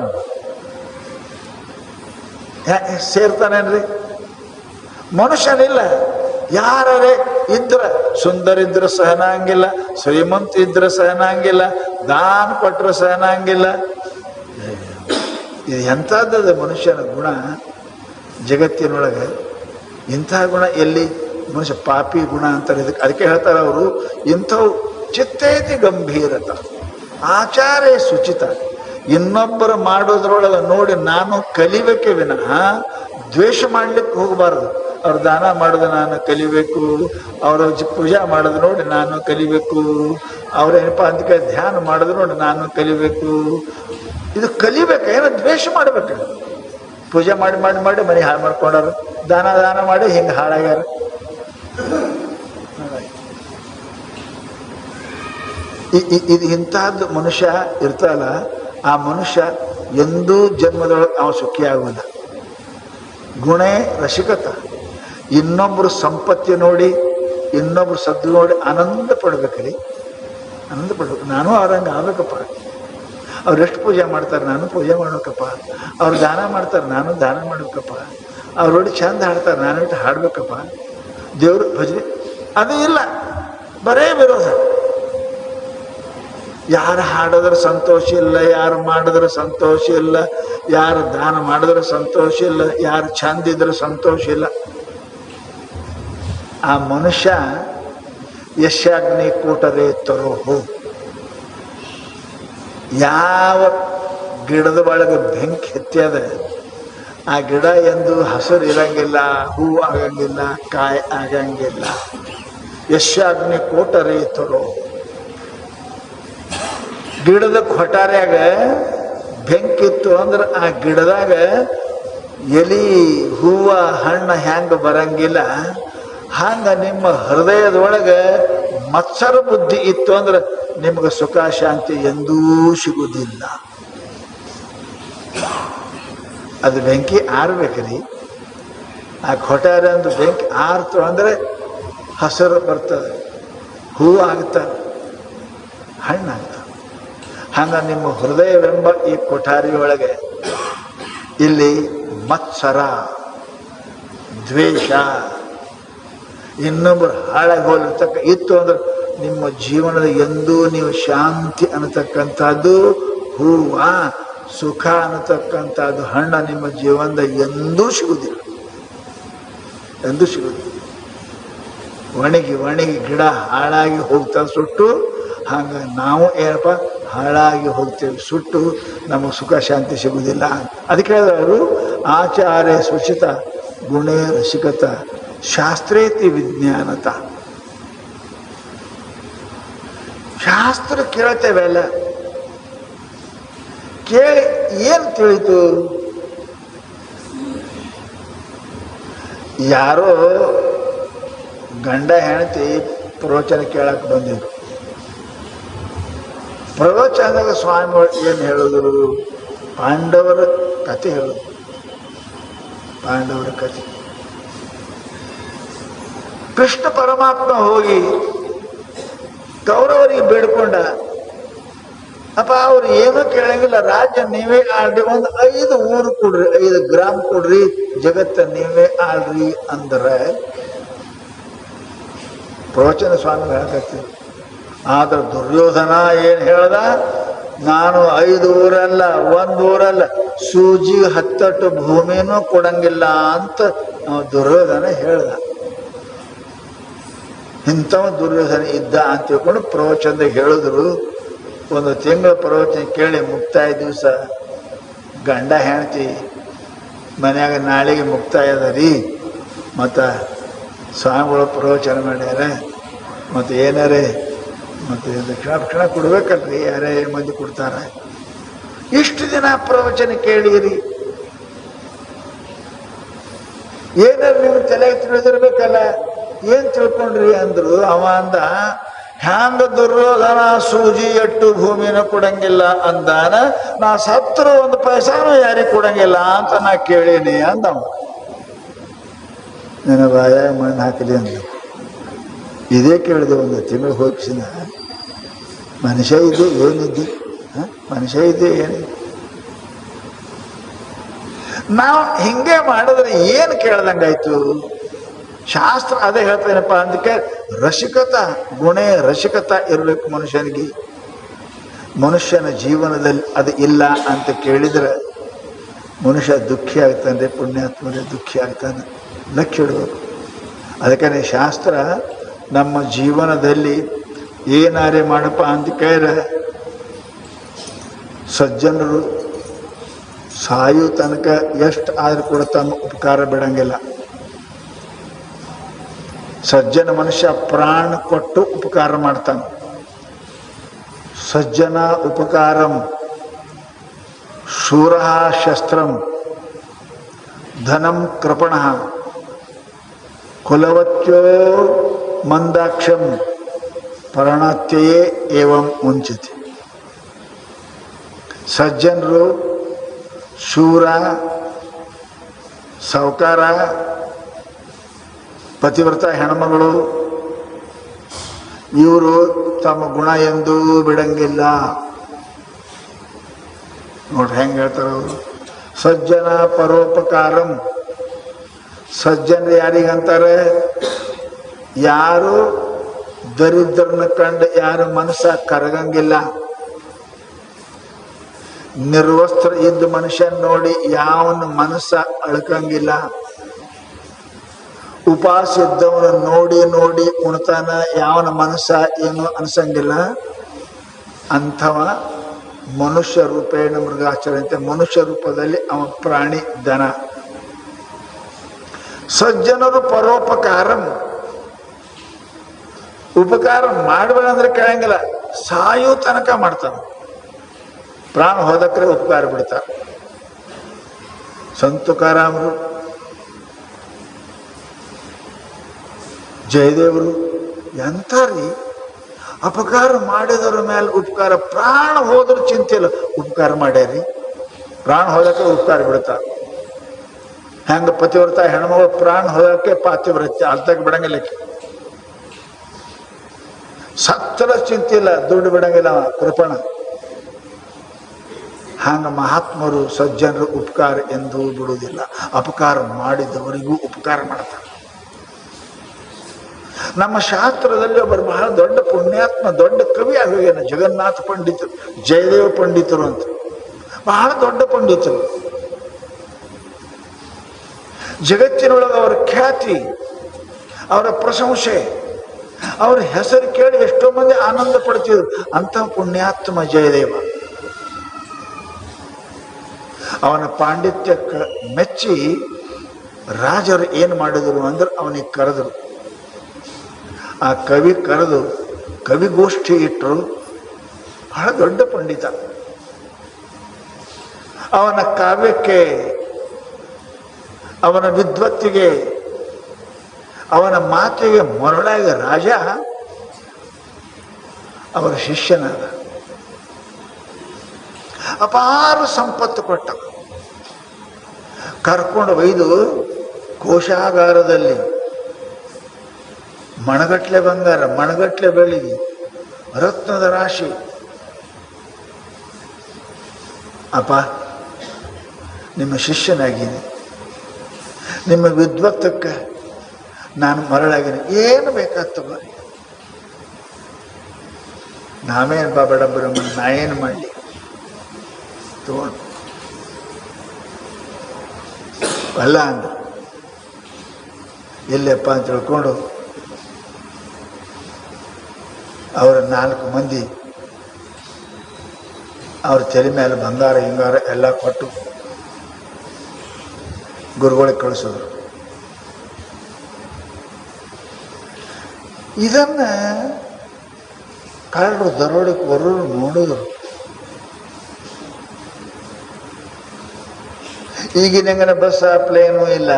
ಸೇರ್ತಾನೇನ್ರಿ? ಮನುಷ್ಯನಿಲ್ಲ. ಯಾರೇ ಇದ್ರ ಸುಂದರ ಇದ್ರೆ ಸಹನಾಂಗಿಲ್ಲ, ಶ್ರೀಮಂತ ಇದ್ರೆ ಸಹನಾಂಗಿಲ್ಲ, ದಾನ ಕೊಟ್ಟರು ಸಹನಾಂಗಿಲ್ಲ. ಇದು ಎಂಥದ್ದು ಮನುಷ್ಯನ ಗುಣ ಜಗತ್ತಿನೊಳಗೆ. ಇಂತಹ ಗುಣ ಎಲ್ಲಿ? ಮನುಷ್ಯ ಪಾಪಿ ಗುಣ ಅಂತಾರೆ. ಅದಕ್ಕೆ ಹೇಳ್ತಾರೆ ಅವರು, ಇಂಥವು ಚಿತ್ತೈತಿ ಗಂಭೀರತ ಆಚಾರೇ ಶುಚಿತ. ಇನ್ನೊಬ್ಬರು ಮಾಡೋದ್ರೊಳಗೆ ನೋಡಿ ನಾನು ಕಲಿಬೇಕೆ ವಿನಃ ದ್ವೇಷ ಮಾಡ್ಲಿಕ್ಕೆ ಹೋಗಬಾರ್ದು. ಅವ್ರು ದಾನ ಮಾಡೋದು ನಾನು ಕಲಿಬೇಕು, ಅವರು ಪೂಜಾ ಮಾಡೋದು ನೋಡಿ ನಾನು ಕಲಿಬೇಕು, ಅವ್ರೇನಪ್ಪ ಅದಕ್ಕೆ ಧ್ಯಾನ ಮಾಡೋದು ನೋಡಿ ನಾನು ಕಲಿಬೇಕು. ಇದು ಕಲಿಬೇಕು, ಏನೋ ದ್ವೇಷ ಮಾಡ್ಬೇಕು. ಪೂಜೆ ಮಾಡಿ ಮಾಡಿ ಮಾಡಿ ಮನೆ ಹಾಳು ಮಾಡ್ಕೊಂಡಾರು, ದಾನ ಮಾಡಿ ಹಿಂಗೆ ಹಾಳಾಗ್ಯಾರ. ಇದು ಇಂತಹದ್ದು ಮನುಷ್ಯ ಇರ್ತಲ್ಲ, ಆ ಮನುಷ್ಯ ಎಂದೂ ಜನ್ಮದೊಳಗೆ ಅವ ಸುಖಿ ಆಗುವುದಿಲ್ಲ. ಗುಣೇ ರಸಿಕತ. ಇನ್ನೊಬ್ಬರು ಸಂಪತ್ತಿ ನೋಡಿ, ಇನ್ನೊಬ್ರು ಸದ್ದು ನೋಡಿ ಆನಂದ ಪಡ್ಬೇಕ್ರಿ, ಆನಂದ ಪಡ್ಬೇಕು. ನಾನು ಅವ್ರಂಗೆ ಆಗ್ಬೇಕಪ್ಪ. ಅವ್ರು ಎಷ್ಟು ಪೂಜೆ ಮಾಡ್ತಾರೆ, ನಾನು ಪೂಜೆ ಮಾಡ್ಬೇಕಪ್ಪ. ಅವ್ರು ದಾನ ಮಾಡ್ತಾರೆ, ನಾನು ದಾನ ಮಾಡ್ಬೇಕಪ್ಪ. ಅವ್ರು ನೋಡಿ ಚಂದ ಹಾಡ್ತಾರೆ, ನಾನು ಇಟ್ಟು ಹಾಡ್ಬೇಕಪ್ಪ. ದೇವ್ರ ಭಜನೆ ಅದು ಇಲ್ಲ, ಬರೇ ವಿರೋಧ. ಯಾರು ಹಾಡಿದ್ರೆ ಸಂತೋಷ ಇಲ್ಲ, ಯಾರು ಮಾಡಿದ್ರೆ ಸಂತೋಷ ಇಲ್ಲ, ಯಾರು ದಾನ ಮಾಡಿದ್ರೆ ಸಂತೋಷ ಇಲ್ಲ, ಯಾರು ಚಂದ ಇದ್ರೆ ಸಂತೋಷ ಇಲ್ಲ. ಆ ಮನುಷ್ಯ ಯಶಾಗ್ನಿ ಕೂಟರೇ ತರೋಹು. ಯಾವ ಗಿಡದ ಒಳಗೆ ಬೆಂಕಿ ಹತ್ಯದ ಆ ಗಿಡ ಎಂದು ಹಸಿರು ಇರಂಗಿಲ್ಲ, ಹೂ ಆಗಂಗಿಲ್ಲ, ಕಾಯಿ ಆಗಂಗಿಲ್ಲ. ಯಶಾಗ್ನಿ ಕೂಟರೇ ತರೋ. ಗಿಡದ ಕೊಠಾರ್ಯಾಗ ಬೆಂಕಿತ್ತು ಅಂದ್ರೆ ಆ ಗಿಡದಾಗ ಎಲಿ ಹೂವ ಹಣ್ಣು ಹ್ಯಾಂಗ ಬರಂಗಿಲ್ಲ, ಹಂಗ ನಿಮ್ಮ ಹೃದಯದೊಳಗೆ ಮತ್ಸರ ಬುದ್ಧಿ ಇತ್ತು ಅಂದ್ರೆ ನಿಮ್ಗೆ ಸುಖ ಶಾಂತಿ ಎಂದೂ ಸಿಗುವುದಿಲ್ಲ. ಅದು ಬೆಂಕಿ ಆರ್ಬೇಕ್ರಿ. ಆ ಕೊಠಾರ ಒಂದು ಬೆಂಕಿ ಆರ್ತು ಅಂದ್ರೆ ಹಸಿರು ಬರ್ತದೆ, ಹೂವು ಆಗ್ತದೆ, ಹಣ್ಣಾಗ್ತದೆ. ಹಂಗ ನಿಮ್ಮ ಹೃದಯವೆಂಬ ಈ ಕೊಠಾರಿಯೊಳಗೆ ಇಲ್ಲಿ ಮತ್ಸರ, ದ್ವೇಷ, ಇನ್ನೊಬ್ಬರು ಹಾಳಾಗಿ ಹೋಲಿರ್ತಕ್ಕ ಇತ್ತು ಅಂದ್ರೆ ನಿಮ್ಮ ಜೀವನದ ಎಂದೂ ನೀವು ಶಾಂತಿ ಅನ್ನತಕ್ಕಂಥದ್ದು ಹೂವ ಸುಖ ಅನ್ನತಕ್ಕಂಥದ್ದು ಹಣ್ಣ ನಿಮ್ಮ ಜೀವನದ ಎಂದೂ ಸಿಗುವುದಿಲ್ಲ, ಎಂದೂ ಸಿಗುವುದಿಲ್ಲ. ಒಣಗಿ ಒಣಗಿ ಗಿಡ ಹಾಳಾಗಿ ಹೋಗ್ತದೆ ಸುಟ್ಟು, ಹಂಗೆ ನಾವು ಏನಪ್ಪ ಹಾಳಾಗಿ ಹೋಗ್ತೇವೆ ಸುಟ್ಟು, ನಮಗೆ ಸುಖ ಶಾಂತಿ ಸಿಗುವುದಿಲ್ಲ. ಅದಕ್ಕೆ ಹೇಳಿದವರು ಆಚಾರ್ಯ ಸುಚಿತ ಗುಣೇ ರಸಿಕತ ಶಾಸ್ತ್ರೇತಿ ವಿಜ್ಞಾನತ. ಶಾಸ್ತ್ರ ಕೇಳ್ತೇವೆ ಅಲ್ಲ, ಕೇಳಿ ಏನು ತಿಳಿತು? ಯಾರೋ ಗಂಡ ಹೆಂಡತಿ ಪ್ರವಚನ ಕೇಳಕ್ಕೆ ಬಂದಿದ್ರು. ಪ್ರವಚನದಾಗ ಸ್ವಾಮಿಗಳು ಏನು ಹೇಳಿದ್ರು? ಪಾಂಡವರ ಕಥೆ ಹೇಳಿದ್ರು. ಪಾಂಡವರ ಕಥೆ. ಕೃಷ್ಣ ಪರಮಾತ್ಮ ಹೋಗಿ ಕೌರವರಿಗೆ ಬೇಡ್ಕೊಂಡ, ಅಪ್ಪ ಅವ್ರು ಏನೂ ಕೇಳಂಗಿಲ್ಲ, ರಾಜ್ಯ ನೀವೇ ಆಳ್ರಿ, ಒಂದು 5 ಊರು ಕೊಡ್ರಿ, 5 ಗ್ರಾಮ ಕೊಡ್ರಿ, ಜಗತ್ತ ನೀವೇ ಆಳ್ರಿ ಅಂದ್ರೆ ಪ್ರವಚನ ಸ್ವಾಮಿ ಹೇಳಕತ್ತೀವಿ. ಆದ್ರೆ ದುರ್ಯೋಧನ ಏನು ಹೇಳ್ದ? ನಾನು 5 ಊರಲ್ಲ, 1 ಊರಲ್ಲ, ಸೂಜಿ 10 ಭೂಮಿನೂ ಕೊಡಂಗಿಲ್ಲ ಅಂತ ದುರ್ಯೋಧನ ಹೇಳ್ದ. ಇಂಥವ ದುರ್ಯೋಧನ ಇದ್ದ ಅಂತ ತಿಳ್ಕೊಂಡು ಪ್ರವಚನದಾಗ ಹೇಳಿದ್ರು. 1 ತಿಂಗಳ ಪ್ರವಚನ ಕೇಳಿ ಮುಕ್ತಾಯ ದಿವಸ ಗಂಡ ಹೆಂಡತಿ ಮನ್ಯಾಗ ನಾಳೆಗೆ ಮುಕ್ತಾಯ ಅದ ರೀ, ಮತ್ತು ಸ್ವಾಮಿಗಳು ಪ್ರವಚನ ಮಾಡ್ಯಾರ, ಮತ್ತು ಏನಾರೇ ಮತ್ತು ದಕ್ಷಿಣ ಕೊಡ್ಬೇಕಲ್ರಿ, ಯಾರೇ ಮಂದಿ ಕೊಡ್ತಾರ. ಇಷ್ಟು ದಿನ ಪ್ರವಚನ ಕೇಳಿರಿ, ಏನಾರು ನೀವು ತಲೆಗೆ ತಿಳಿದಿರ್ಬೇಕಲ್ಲ, ಏನು ತಿಳ್ಕೊಂಡ್ರಿ ಅಂದ್ರು. ಅವ ಅಂದ, ಹ್ಯಾಂಗ ದುರ್ಯೋಧನ ಸೂಜಿ 8 ಭೂಮಿನ ಕೊಡಂಗಿಲ್ಲ ಅಂದಾನ, ನಾ ಸತ್ರು 1 ಪೈಸಾನು ಯಾರಿಗೆ ಕೊಡಂಗಿಲ್ಲ ಅಂತ ನಾ ಕೇಳೀನಿ ಅಂದವ. ನನ್ನ ಬಾಯಾಗ ಮಣ್ಣು ಹಾಕಲಿ ಅಂದ. ಇದೇ ಕೇಳಿದೆ 1 ತಿಂಗಳು ಹೋಗಿಸಿದ. ಮನುಷ್ಯ ಇದೆ ಏನಿದ್ದೆ, ಮನುಷ್ಯ ಇದೆ ಏನಿದೆ. ನಾವು ಹಿಂಗೆ ಮಾಡಿದ್ರೆ ಏನು ಕೇಳ್ದಂಗಾಯ್ತು? ಶಾಸ್ತ್ರ ಅದೇ ಹೇಳ್ತೇನಪ್ಪ. ಅದಕ್ಕೆ ರಸಿಕತ ಗುಣೇ ರಸಿಕತ ಇರಬೇಕು ಮನುಷ್ಯನಿಗೆ. ಮನುಷ್ಯನ ಜೀವನದಲ್ಲಿ ಅದು ಇಲ್ಲ ಅಂತ ಕೇಳಿದ್ರೆ ಮನುಷ್ಯ ದುಃಖಿ ಆಗ್ತಾನೆ, ಪುಣ್ಯಾತ್ಮರೇ ದುಃಖಿ ಆಗ್ತಾನೆ. ಲಕ್ಷ್ಯ ಇಡಬೇಕು. ಅದಕ್ಕೆ ಶಾಸ್ತ್ರ ನಮ್ಮ ಜೀವನದಲ್ಲಿ ಏನಾರೇ ಮಾಡಪ್ಪ ಅಂತ ಕೇಳಿದ್ರೆ, ಸಜ್ಜನರು ಸಾಯು ತನಕ ಎಷ್ಟು ಆದ್ರೂ ಕೂಡ ತಮ್ಮ ಉಪಕಾರ ಬಿಡಂಗಿಲ್ಲ. ಸಜ್ಜನ ಮನುಷ್ಯ ಪ್ರಾಣ ಕೊಟ್ಟು ಉಪಕಾರ ಮಾಡ್ತಾನೆ. ಸಜ್ಜನ ಉಪಕಾರಂ ಶೂರಃ ಶಸ್ತ್ರಂ ಧನಂ ಕೃಪಣಃ ಕುಲವತ್ಯೋ ಮಂದಾಕ್ಷಂ ಪರಣತ್ಯಯೇ ಏವಂ ಮುಂಚತಿ. ಸಜ್ಜನರು, ಶೂರ, ಸಾಹುಕಾರ, ಪತಿವ್ರತ ಹೆಣ್ಮಗಳು, ಇವರು ತಮ್ಮ ಗುಣ ಎಂದೂ ಬಿಡಂಗಿಲ್ಲ. ನೋಡ್ರಿ ಹೆಂಗೆ ಹೇಳ್ತಾರೆ ಅವರು. ಸಜ್ಜನ ಪರೋಪಕಾರಂ. ಸಜ್ಜನರು ಯಾರಿಗಂತಾರೆ? ಯಾರು ದರಿದ್ರನ ಕಂಡು ಯಾರು ಮನಸ್ಸ ಕರಗಂಗಿಲ್ಲ. ನಿರ್ವಸ್ತ್ರ ಇದ್ದ ಮನುಷ್ಯನ್ ನೋಡಿ ಯಾವನ ಮನಸ್ಸ ಅಳ್ಕಂಗಿಲ್ಲ. ಉಪವಾಸ ಇದ್ದವನು ನೋಡಿ ನೋಡಿ ಉಣ್ತಾನ, ಯಾವನ ಮನಸ್ಸ ಏನು ಅನ್ಸಂಗಿಲ್ಲ. ಅಂಥವ ಮನುಷ್ಯ ರೂಪೇಣ ಮೃಗಾಚರಣೆ, ಮನುಷ್ಯ ರೂಪದಲ್ಲಿ ಅವ ಪ್ರಾಣಿ ದನ. ಸಜ್ಜನರು ಪರೋಪಕಾರಂ. ಉಪಕಾರ ಮಾಡಬೇಡ ಅಂದ್ರೆ ಕೇಳಂಗಿಲ್ಲ, ಸಾಯೋ ತನಕ ಮಾಡ್ತಾನ. ಪ್ರಾಣ ಹೋದಕ್ರೆ ಉಪಕಾರ ಬಿಡ್ತಾರ. ಸಂತ ತುಕಾರಾಮರು, ಜಯದೇವರು ಎಂಥಾರಿ ಅಪಕಾರ ಮಾಡಿದವ್ರ ಮೇಲೆ ಉಪಕಾರ. ಪ್ರಾಣ ಹೋದ್ರು ಚಿಂತೆ ಇಲ್ಲ, ಉಪಕಾರ ಮಾಡ್ಯಾರಿ. ಪ್ರಾಣ ಹೋದಕ್ಕೆ ಉಪಕಾರ ಬಿಡ್ತಾರ. ಹೆಂಗ ಪತಿವ್ರತ ಹೆಣ್ಮಗಳು ಪ್ರಾಣ ಹೋದಕ್ಕೆ ಪಾತಿವ್ರತ್ಯ ಅರ್ಧಕ್ಕೆ ಬಿಡಂಗಿಲ್ಲ. ಸತ್ತರ ಚಿಂತೆ ಇಲ್ಲ, ದುಡ್ಡು ಬಿಡಂಗಿಲ್ಲ ಕೃಪಣ. ಹಂಗ ಮಹಾತ್ಮರು ಸಜ್ಜನರು ಉಪಕಾರ ಎಂದೂ ಬಿಡುವುದಿಲ್ಲ. ಅಪಕಾರ ಮಾಡಿದವರಿಗೂ ಉಪಕಾರ ಮಾಡ್ತಾರೆ. ನಮ್ಮ ಶಾಸ್ತ್ರದಲ್ಲಿ ಒಬ್ಬರು ಬಹಳ ದೊಡ್ಡ ಪುಣ್ಯಾತ್ಮ, ದೊಡ್ಡ ಕವಿ ಆಗೋಗೇನ, ಜಗನ್ನಾಥ ಪಂಡಿತರು, ಜಯದೇವ ಪಂಡಿತರು ಅಂತ, ಬಹಳ ದೊಡ್ಡ ಪಂಡಿತರು. ಜಗತ್ತಿನೊಳಗೆ ಅವರ ಖ್ಯಾತಿ, ಅವರ ಪ್ರಶಂಸೆ, ಅವರ ಹೆಸರು ಕೇಳಿ ಎಷ್ಟೋ ಮಂದಿ ಆನಂದ ಪಡ್ತಿದ್ರು. ಅಂತಹ ಪುಣ್ಯಾತ್ಮ ಜಯದೇವ. ಅವನ ಪಾಂಡಿತ್ಯಕ್ಕೆ ಮೆಚ್ಚಿ ರಾಜರು ಏನು ಮಾಡಿದರು ಅಂದ್ರೆ ಅವನಿಗೆ ಕರೆದರು. ಆ ಕವಿ ಕರೆದು ಕವಿಗೋಷ್ಠಿ ಇಟ್ಟರು. ಬಹಳ ದೊಡ್ಡ ಪಂಡಿತ. ಅವನ ಕಾವ್ಯಕ್ಕೆ, ಅವನ ವಿದ್ವತ್ತಿಗೆ, ಅವನ ಮಾತಿಗೆ ಮರಳಾಗ ರಾಜ ಅವರ ಶಿಷ್ಯನಾದ. ಅಪಾರ ಸಂಪತ್ತು ಕೊಟ್ಟ. ಕರ್ಕೊಂಡು ಒಯ್ದು ಕೋಶಾಗಾರದಲ್ಲಿ ಮಣಗಟ್ಲೆ ಬಂಗಾರ, ಮಣಗಟ್ಲೆ ಬೆಳ್ಳಿ, ರತ್ನದ ರಾಶಿ. ಅಪ್ಪ, ನಿಮ್ಮ ಶಿಷ್ಯನಾಗಿನಿ, ನಿಮ್ಮ ವಿದ್ವತ್ತಕ್ಕೆ ನಾನು ಮರಳಾಗಿನಿ, ಏನು ಬೇಕಾಗ್ತವ, ನಾವೇನು ಬಾಬಡಬ್ಬರಮ್ಮ, ನಾ ಏನು ಮಾಡಲಿ, ತಗೊಂಡು ಅಲ್ಲ ಅಂದ. ಎಲ್ಲಪ್ಪ ಅಂತ ತಿಳ್ಕೊಂಡು ಅವರ 4 ಮಂದಿ ಅವ್ರ ತಲೆ ಮೇಲೆ ಬಂಗಾರ ಹಿಂಗಾರ ಎಲ್ಲ ಕೊಟ್ಟು ಗುರುಗಳಿಗೆ ಕಳಿಸಿದ್ರು. ಇದನ್ನ ಕಳ್ಳರು ದರೋಡೆಗೆ ಬರೋರು ನೋಡಿದ್ರು. ಈಗಿನಂಗನ ಬಸ್ ಪ್ಲೇನು ಇಲ್ಲ.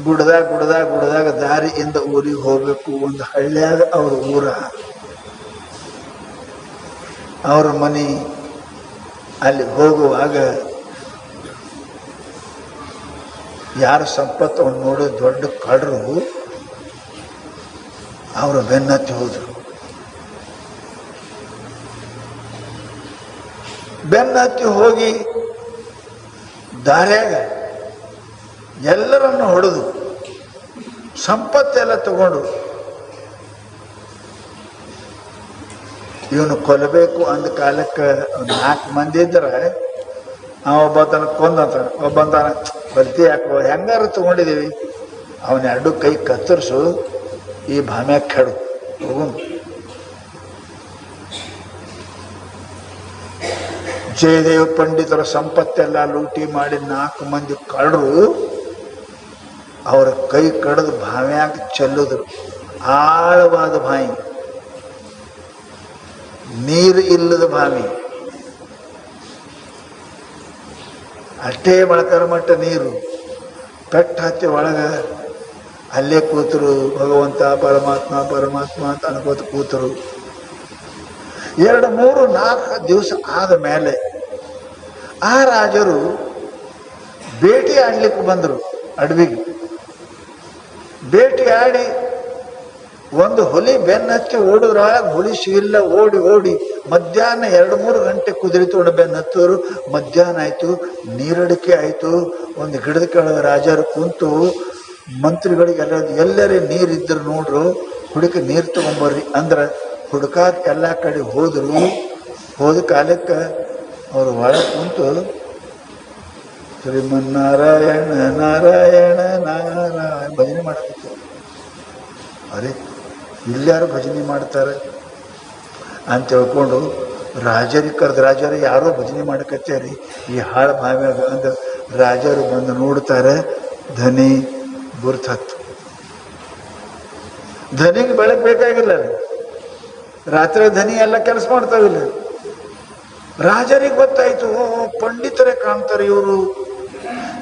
ಗುಡ್ದಾಗ ದಾರಿಯಿಂದ ಊರಿಗೆ ಹೋಗ್ಬೇಕು. ಒಂದು ಹಳ್ಳಿಯಾಗ ಅವ್ರ ಊರ, ಅವ್ರ ಮನೆ. ಅಲ್ಲಿ ಹೋಗುವಾಗ ಯಾರ ಸಂಪತ್ತು ಅವ್ನು ನೋಡಿ ದೊಡ್ಡ ಕಳ್ಳರು ಅವರು ಬೆನ್ನತ್ತಿ ಹೋದ್ರು. ಬೆನ್ನತ್ತಿ ಹೋಗಿ ದಾರ್ಯಾಗ ಎಲ್ಲರನ್ನು ಹೊಡೆದು ಸಂಪತ್ತೆಲ್ಲ ತಗೊಂಡು ಇವನು ಕೊಲ್ಲಬೇಕು ಅಂದ ಕಾಲಕ್ಕೆ 4 ಮಂದಿ ಇದ್ರೆ ಒಬ್ಬತನ ಕೊಂದಂತ, ಒಬ್ಬಂತಾನ ಬಲ್ತಿ ಹಾಕೋ, ಹೆಂಗಾರ ತಗೊಂಡಿದ್ದೀವಿ, ಅವನ 2 ಕೈ ಕತ್ತರಿಸು, ಈ ಭಾಮ್ಯಾಗ ಕೆಡು ಹೋಗು. ಜಯದೇವ ಪಂಡಿತರ ಸಂಪತ್ತೆಲ್ಲ ಲೂಟಿ ಮಾಡಿ 4 ಮಂದಿ ಕಳ್ಳರು ಅವರ ಕೈ ಕಡಿದು ಭಾವ್ಯಾಗ ಚೆಲ್ಲಿದ್ರು. ಆಳವಾದ ಬಾವಿ, ನೀರು ಇಲ್ಲದ ಬಾವಿ, ಅಷ್ಟೇ ಮೊಳಕರ ಮಟ್ಟ ನೀರು. ಪೆಟ್ಟು ಹತ್ತಿ ಒಳಗೆ ಅಲ್ಲೇ ಕೂತರು. ಭಗವಂತ ಪರಮಾತ್ಮ ಪರಮಾತ್ಮ ಅಂತ ಅನ್ಕೋತ ಕೂತರು. 2, 3, 4 ದಿವಸ ಆದ ಮೇಲೆ ಆ ರಾಜರು ಭೇಟಿ ಆಡ್ಲಿಕ್ಕೆ ಬಂದರು ಅಡವಿಗೆ. ಭೇಟಿ ಆಡಿ ಒಂದು ಹುಲಿ ಬೆನ್ನತ್ತಿ ಓಡಿದ್ರೊಳಗೆ ಹುಲಿ ಸಿಗಿಲ್ಲ. ಓಡಿ ಮಧ್ಯಾಹ್ನ 2-3 ಗಂಟೆ ಕುದುರೆ ತೊಗೊಂಡು ಬೆನ್ನತ್ತವರು. ಮಧ್ಯಾಹ್ನ ಆಯಿತು, ನೀರಡಿಕೆ ಆಯಿತು. ಒಂದು ಗಿಡದ ಕೆಳಗೆ ರಾಜರು ಕುಂತು ಮಂತ್ರಿಗಳಿಗೆಲ್ಲ ಎಲ್ಲರೇ ನೀರಿದ್ರು ನೋಡ್ರು, ಹುಡುಕಿ ನೀರು ತಗೊಂಬರ್ರಿ ಅಂದ್ರೆ ಹುಡುಕಾಕ ಎಲ್ಲ ಕಡೆ ಹೋದರು. ಹೋದ ಕಾಲಕ್ಕೆ ಅವರು ಒಳಗೆ ಕುಂತು ಶ್ರೀಮನ್ನಾರಾಯಣ ನಾರಾಯಣ ನಾರಾಯಣ ಭಜನೆ ಮಾಡಬೇಕು. ಅರೆ, ಇಲ್ಲಾರು ಭಜನೆ ಮಾಡ್ತಾರೆ ಅಂತ ತಿಳ್ಕೊಂಡು ರಾಜರಿಗೆ ಕರೆದು, ರಾಜರು ಯಾರೋ ಭಜನೆ ಮಾಡಕತ್ಯಾರಿ ಈ ಹಾಳು ಭಾವ್ಯಾಗ ಅಂದ್ರೆ ರಾಜರು ಬಂದು ನೋಡ್ತಾರೆ. ಧನಿ ಗುರ್ತತ್ತು. ಧನಿಗೆ ಬೆಳಕು ಬೇಕಾಗಿಲ್ಲ ರೀ, ರಾತ್ರಿ ಧನಿ ಎಲ್ಲ ಕೆಲಸ ಮಾಡ್ತಾವಿಲ್ಲ. ರಾಜರಿಗೆ ಗೊತ್ತಾಯ್ತು, ಪಂಡಿತರೇ ಕಾಣ್ತಾರೆ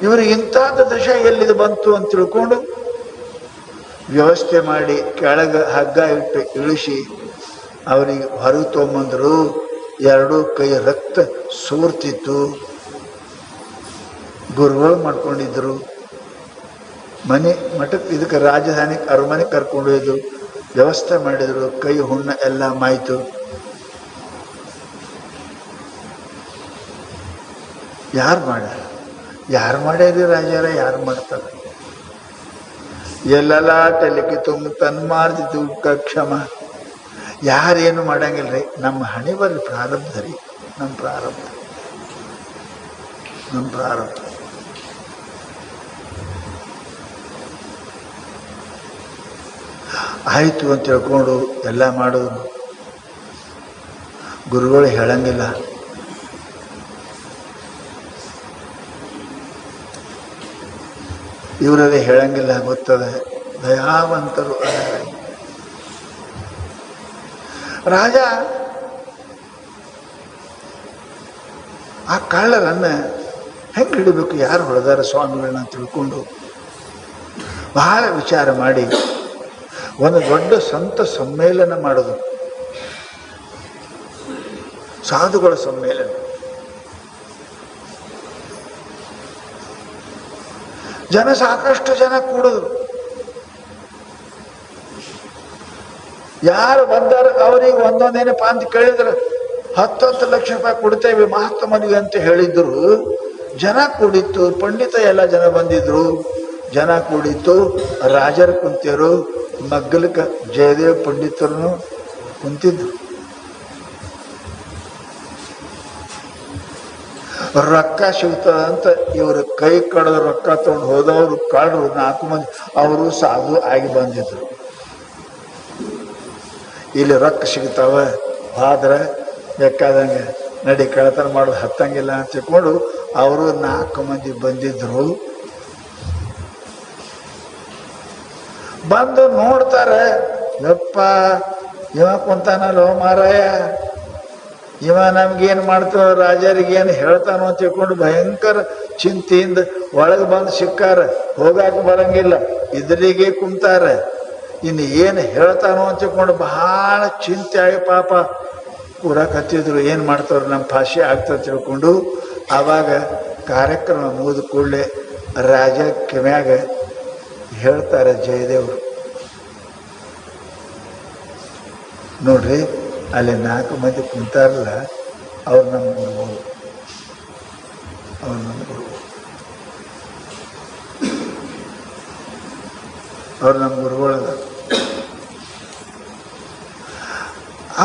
ಇವರು ಇಂಥದ್ದು ದಶೆ ಎಲ್ಲಿದು ಬಂತು ಅಂತ ತಿಳ್ಕೊಂಡು ವ್ಯವಸ್ಥೆ ಮಾಡಿ ಕೆಳಗೆ ಹಗ್ಗ ಇಟ್ಟು ಇಳಿಸಿ ಅವರಿಗೆ ಹೊರಗೆ ತೊಗೊಂಬಂದರು. 2 ಕೈ ರಕ್ತ ಸೋರ್ತಿತ್ತು. ಗುರುಗಳು ಮಾಡ್ಕೊಂಡಿದ್ರು. ಮಠಕ್ಕೆ ಇದಕ್ಕೆ ರಾಜಧಾನಿಗೆ ಅರಮನೆ ಕರ್ಕೊಂಡು ಹೋಯ್ದು ವ್ಯವಸ್ಥೆ ಮಾಡಿದರು. ಕೈ ಹುಣ್ಣ ಎಲ್ಲ ಮಾಯ್ತು. ಯಾರು ಮಾಡ್ಯಾರಿ ರಾಜಾರ? ಯಾರು ಮಾಡ್ತಾರೆ? ಎಲ್ಲಲಾಟ ಲಿಖಿತು ತನ್ಮಾರ್ಜಿತು ಕ್ಷಮ. ಯಾರೇನು ಮಾಡಂಗಿಲ್ರಿ, ನಮ್ಮ ಹಣೆ ಬರ್ರಿ ಪ್ರಾರಬ್ಧ ರೀ, ನಮ್ಮ ಪ್ರಾರಬ್ಧ. ಆಯ್ತು ಅಂತ ಹೇಳ್ಕೊಂಡು ಎಲ್ಲ ಮಾಡೋದು. ಗುರುಗಳು ಹೇಳಂಗಿಲ್ಲ. ಇವರಲ್ಲಿ ಹೇಳಂಗಿಲ್ಲ, ಗೊತ್ತದೆ, ದಯಾವಂತರು. ರಾಜ ಆ ಕಳ್ಳರನ್ನ ಹೆಂಗೆ ಹಿಡಿಬೇಕು, ಯಾರು ಹೊಡೆದಾರ ಸ್ವಾಮಿಗಳನ್ನ ತಿಳ್ಕೊಂಡು ಬಹಳ ವಿಚಾರ ಮಾಡಿ ಒಂದು ದೊಡ್ಡ ಸಂತ ಸಮ್ಮೇಳನ ಮಾಡೋದು, ಸಾಧುಗಳ ಸಮ್ಮೇಳನ. ಜನ ಸಾಕಷ್ಟು ಜನ ಕೂಡಿದ್ರು. ಯಾರು ಬಂದಾರ ಅವ್ರಿಗೆ ಒಂದೊಂದೇನಪ್ಪ ಅಂತ ಕೇಳಿದ್ರು, 10 ಲಕ್ಷ ರೂಪಾಯಿ ಕೊಡ್ತೇವೆ ಮಹಾತ್ಮನಿಗೆ ಅಂತ ಹೇಳಿದ್ರು. ಜನ ಕೂಡಿತ್ತು, ಪಂಡಿತ ಎಲ್ಲ ಜನ ಬಂದಿದ್ರು, ಜನ ಕೂಡಿತ್ತು. ರಾಜರು ಕುಂತಿರು, ಮಗ್ಗಲಕ ಜಯದೇವ ಪಂಡಿತರು ಕುಂತಿದ್ರು. ರೊಕ್ಕ ಸಿಗ್ತದಂತ ಇವರು ಕೈ ಕಳೆದ ರೊಕ್ಕ ತಗೊಂಡು ಹೋದವರು ಕಳ್ಳರು 4 ಮಂದಿ, ಅವರು ಸಾಧು ಆಗಿ ಬಂದಿದ್ರು. ಇಲ್ಲಿ ರೊಕ್ಕ ಸಿಗ್ತಾವ, ಆದ್ರೆ ಬೇಕಾದಂಗೆ ನಡಿ ಕಳ್ಳತನ ಮಾಡೋದು ಹತ್ತಂಗಿಲ್ಲ ಅಂತ ತಿಳ್ಕೊಂಡು ಅವರು 4 ಮಂದಿ ಬಂದಿದ್ರು. ಬಂದು ನೋಡ್ತಾರೆ, ಯಪ್ಪ ಇವ ಕುಂತಾನಲ್ಲೋ ಮಾರಾಯ, ಇವ ನಮ್ಗೇನು ಮಾಡ್ತಾವ, ರಾಜರಿಗೇನು ಹೇಳ್ತಾನೋ ಅಂತ ತಿಳ್ಕೊಂಡು ಭಯಂಕರ ಚಿಂತೆಯಿಂದ ಒಳಗೆ ಬಂದು ಸಿಕ್ಕಾರ. ಹೋಗಾಕ ಬರಂಗಿಲ್ಲ, ಇದ್ರಿಗೆ ಕುಂತಾರೆ. ಇನ್ನು ಏನು ಹೇಳ್ತಾನೋ ಅಂತ ತಿಳ್ಕೊಂಡು ಬಹಳ ಚಿಂತೆ ಆಗಿ ಪಾಪ ಕೂಡಕತ್ತಿದ್ರು. ಏನು ಮಾಡ್ತಾವ್ರು, ನಮ್ಮ ಭಾಷೆ ಆಗ್ತದೆ ತಿಳ್ಕೊಂಡು. ಆವಾಗ ಕಾರ್ಯಕ್ರಮ ಮುಗಿದ ಕೂಡಲೇ ರಾಜ ಕಿವ್ಯಾಗ ಹೇಳ್ತಾರೆ ಜಯದೇವರು, ನೋಡ್ರಿ ಅಲ್ಲಿ 4 ಮಂದಿ ಕುಂತಾರಲ್ಲ, ಅವ್ರು ನಮ್ಮ ಗುರುಗಳು, ಅವ್ರು ನಮ್ಮ ಗುರುಗಳದ.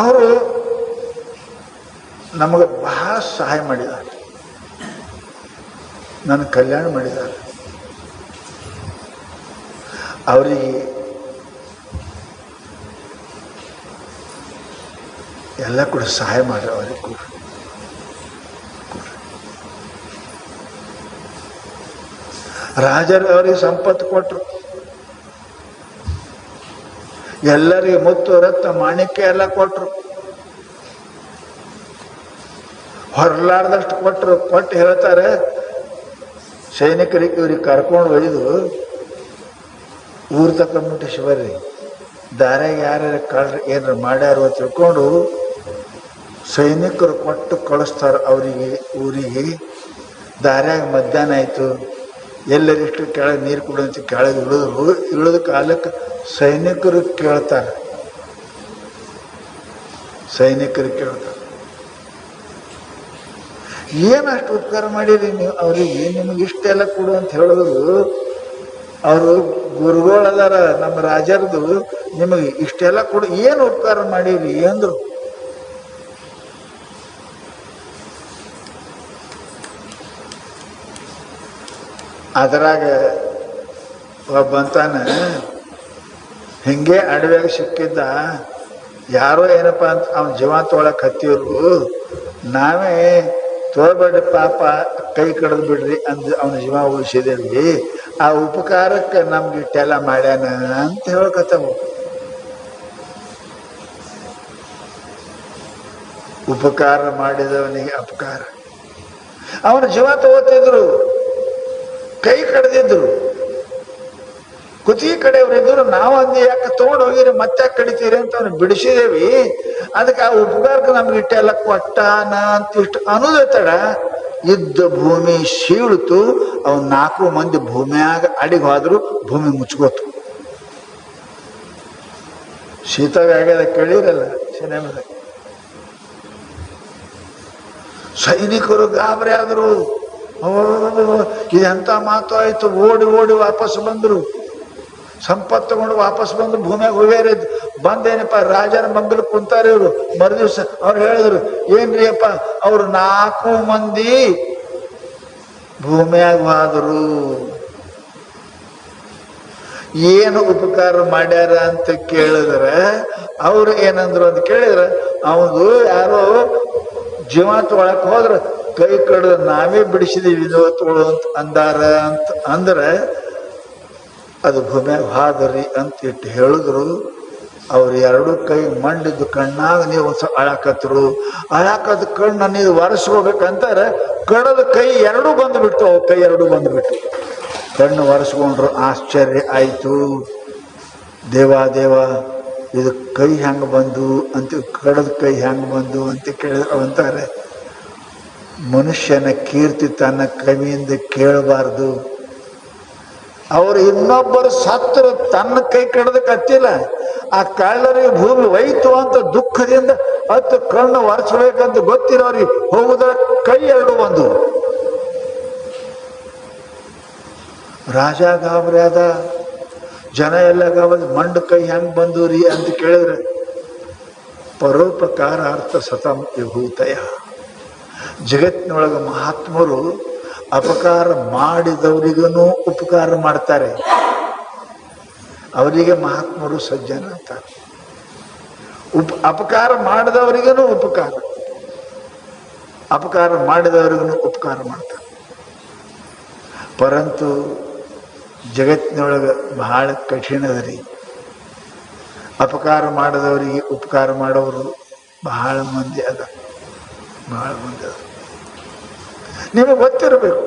ಅವರು ನಮಗೆ ಬಹಳ ಸಹಾಯ ಮಾಡಿದ್ದಾರೆ, ನನ್ನ ಕಲ್ಯಾಣ ಮಾಡಿದ್ದಾರೆ. ಅವರಿಗೆ ಎಲ್ಲ ಕೂಡ ಸಹಾಯ ಮಾಡ್ರಿ, ಅವ್ರಿಗೆ ಕೂಡ ರಾಜರು ಅವರಿಗೆ ಸಂಪತ್ತು ಕೊಟ್ಟರು. ಎಲ್ಲರಿಗೆ ಮುತ್ತು ರತ್ನ ಮಾಣಿಕ್ಯ ಎಲ್ಲ ಕೊಟ್ಟರು, ಹೊರಲಾರ್ದಷ್ಟು ಕೊಟ್ಟರು. ಕೊಟ್ಟು ಹೇಳ್ತಾರೆ ಸೈನಿಕರಿಗೆ, ಇವ್ರಿಗೆ ಕರ್ಕೊಂಡು ಒಯ್ದು ಊರ್ ತಕೊಂಡ್ಬಿಟ್ಟು ಶಿವರಿ ದಾರ್ಯಾಗ ಯಾರ್ಯಾರ ಕಳ್ರಿ ಏನಾರ ಮಾಡ್ಯಾರು ಅಂತ ತಿಳ್ಕೊಂಡು ಸೈನಿಕರು ಕೊಟ್ಟು ಕಳಿಸ್ತಾರ ಅವರಿಗೆ ಊರಿಗೆ. ದಾರ್ಯಾಗ ಮಧ್ಯಾಹ್ನ ಆಯಿತು, ಎಲ್ಲರಿಷ್ಟು ಕೆಳಗೆ ನೀರು ಕುಡಿಯಂತ ಕೆಳಗೆ ಇಳಿದ ಕಾಲಕ್ಕೆ ಸೈನಿಕರು ಕೇಳ್ತಾರೆ, ಏನಷ್ಟು ಉಪಕಾರ ಮಾಡಿರಿ ನೀವು ಅವ್ರಿಗೆ, ನಿಮಗೆ ಇಷ್ಟೆಲ್ಲ ಕೊಡು ಅಂತ ಹೇಳಿದ್ರು. ಅವರು ಗುರುಗಳದಾರ ನಮ್ಮ ರಾಜರದು, ನಿಮಗೆ ಇಷ್ಟೆಲ್ಲ ಕೊಡು, ಏನು ಉಪಕಾರ ಮಾಡಿರಿ ಅಂದ್ರು. ಅದರಾಗ ಒಬ್ಬಂತಾನ ಹಿಂಗೆ ಅಡವ್ಯಾಗ ಸಿಕ್ಕಿದ್ದ, ಯಾರೋ ಏನಪ್ಪ ಅಂತ ಅವನ ಜೀವ ತೊಗೊಳಕ್ ಹತ್ತಿದ್ರು. ನಾವೇ ತೋರ್ಬೇಡ್ರಿ ಪಾಪ, ಕೈ ಕಡ್ದು ಬಿಡ್ರಿ ಅಂದು ಅವನ ಜೀವ ಉಳಿಸಿದೇವಿ. ಆ ಉಪಕಾರಕ್ಕೆ ನಮ್ಗೆ ಇಟ್ಟೆಲ್ಲ ಮಾಡ್ಯಾನ ಅಂತ ಹೇಳ್ಕತ್ತವ. ಉಪಕಾರ ಮಾಡಿದವನಿಗೆ ಅಪಕಾರ. ಅವನ ಜೀವ ತಗೋತಿದ್ರು, ಕೈ ಕಡ್ದಿದ್ರು, ಕುತಿ ಕಡೆಯವ್ರಿದ್ರು. ನಾವು ಅಂದು ಯಾಕೆ ತಗೊಂಡು ಹೋಗಿರಿ, ಮತ್ತೆ ಕಡಿತೀರಿ ಅಂತ ಅವ್ನು ಬಿಡಿಸಿದೇವಿ. ಅದಕ್ಕೆ ಆ ಉಪಕಾರಕ್ಕೆ ನಮ್ಗೆ ಇಟ್ಟೆಲ್ಲ ಕೊಟ್ಟಾನ ಅಂತ ಇಷ್ಟು ಅನ್ನೋದೇ ತಡ ಇದ್ದ ಭೂಮಿ ಸೀಳ್ತು. ಅವ್ನು 4 ಮಂದಿ ಭೂಮಿಯಾಗ ಅಡಿಗೆ ಹೋದ್ರು, ಭೂಮಿ ಮುಚ್ಕೋತು. ಶೀತವ್ಯಾಗದ ಕೇಳಿರಲ್ಲ ಸಿನಿಮಾದಾಗ. ಸೈನಿಕರು ಗಾಬರಿ ಆದ್ರು, ಇದೆಂತ ಮಾತು ಆಯ್ತು, ಓಡಿ ಓಡಿ ವಾಪಸ್ ಬಂದ್ರು. ಸಂಪತ್ತು ತಗೊಂಡು ವಾಪಸ್ ಬಂದು ಭೂಮಿಯಾಗ ಹೋಗ್ಯಾರ. ಬಂದೇನಪ್ಪ ರಾಜನ ಮಂಗಲ್ ಕುಂತಾರ ಇವರು. ಮರುದಿವ್ಸ ಅವ್ರು ಹೇಳಿದ್ರು, ಏನ್ರಿ ಅಪ್ಪ ಅವ್ರು 4 ಮಂದಿ ಭೂಮಿಯಾಗ ಹೋದರು, ಏನು ಉಪಕಾರ ಮಾಡ್ಯಾರ ಅಂತ ಕೇಳಿದ್ರೆ ಅವ್ರು ಏನಂದ್ರು ಅಂತ ಕೇಳಿದ್ರೆ, ಅವನು ಯಾರೋ ಜೀವ ತೊಗೊಳಕ್ ಹೋದ್ರ ಕೈ ಕಡ್ದು ನಾವೇ ಬಿಡಿಸಿದೀವಿ ತೊಗೊಳು ಅಂತ ಅಂದಾರ ಅಂತ ಅಂದ್ರೆ ಅದು ಭೂಮಿಯಾಗ ಹಾದರಿ ಅಂತ ಇಟ್ಟು ಹೇಳಿದ್ರು. ಅವ್ರು 2 ಕೈ ಮಂಡಿದ್ದು ಕಣ್ಣಾಗ ನೀವು ಒಂದ್ಸಲ ಅಳಾಕತ್ರು. ಅಳಾಕದ ಕಣ್ಣು ನೀವು ಒರೆಸ್ಕೋಬೇಕಂತಾರೆ ಕಡದ ಕೈ 2 ಬಂದುಬಿಟ್ಟು, ಅವು ಕೈ 2 ಬಂದುಬಿಟ್ಟು ಕಣ್ಣು ಒರೆಸ್ಕೊಂಡ್ರು. ಆಶ್ಚರ್ಯ ಆಯಿತು. ದೇವ ಇದು ಕೈ ಹೆಂಗೆ ಬಂದು ಅಂತ, ಕಡದ ಕೈ ಹೆಂಗೆ ಬಂದು ಅಂತ ಕೇಳಿದ್ರು. ಅಂತಾರೆ, ಮನುಷ್ಯನ ಕೀರ್ತಿ ತನ್ನ ಕೈಯಿಂದ ಕೇಳಬಾರ್ದು. ಅವ್ರು ಇನ್ನೊಬ್ಬರು ಸತ್ತರು ತನ್ನ ಕೈ ಕಡ್ದಕ್ಕೆ ಹತ್ತಿಲ್ಲ, ಆ ಕಳ್ಳರಿಗೆ ಭೂಮಿ ಒಯ್ತು ಅಂತ ದುಃಖದಿಂದ ಹತ್ತು ಕಣ್ಣು ಒರೆಸ್ಬೇಕಂತ ಗೊತ್ತಿರೋರಿಗೆ ಹೋಗುದ್ರ ಕೈ 2 ಬಂದು. ರಾಜ ಗಾಬರಿ ಆದ, ಜನ ಎಲ್ಲ ಗಾಬರಿ, ಮಂಡು ಕೈ ಹೆಂಗ್ ಬಂದು ರೀ ಅಂತ ಕೇಳಿದ್ರೆ, ಪರೋಪಕಾರ ಅರ್ಥ ಸತಂ ವಿಭೂತಯ. ಜಗತ್ತಿನೊಳಗೆ ಮಹಾತ್ಮರು ಅಪಕಾರ ಮಾಡಿದವರಿಗೂ ಉಪಕಾರ ಮಾಡ್ತಾರೆ. ಅವರಿಗೆ ಮಹಾತ್ಮರು ಸಜ್ಜನ ಅಂತಾರೆ. ಅಪಕಾರ ಮಾಡಿದವರಿಗೂ ಉಪಕಾರ, ಅಪಕಾರ ಮಾಡಿದವರಿಗೂ ಉಪಕಾರ ಮಾಡ್ತಾರೆ. ಪರಂತು ಜಗತ್ತಿನೊಳಗೆ ಬಹಳ ಕಠಿಣದರಿ. ಅಪಕಾರ ಮಾಡಿದವರಿಗೆ ಉಪಕಾರ ಮಾಡೋರು ಬಹಳ ಮಂದಿ ಅದ, ಬಹಳ ಮಂದಿ ಅದ. ನಿಮಗೆ ಗೊತ್ತಿರಬೇಕು,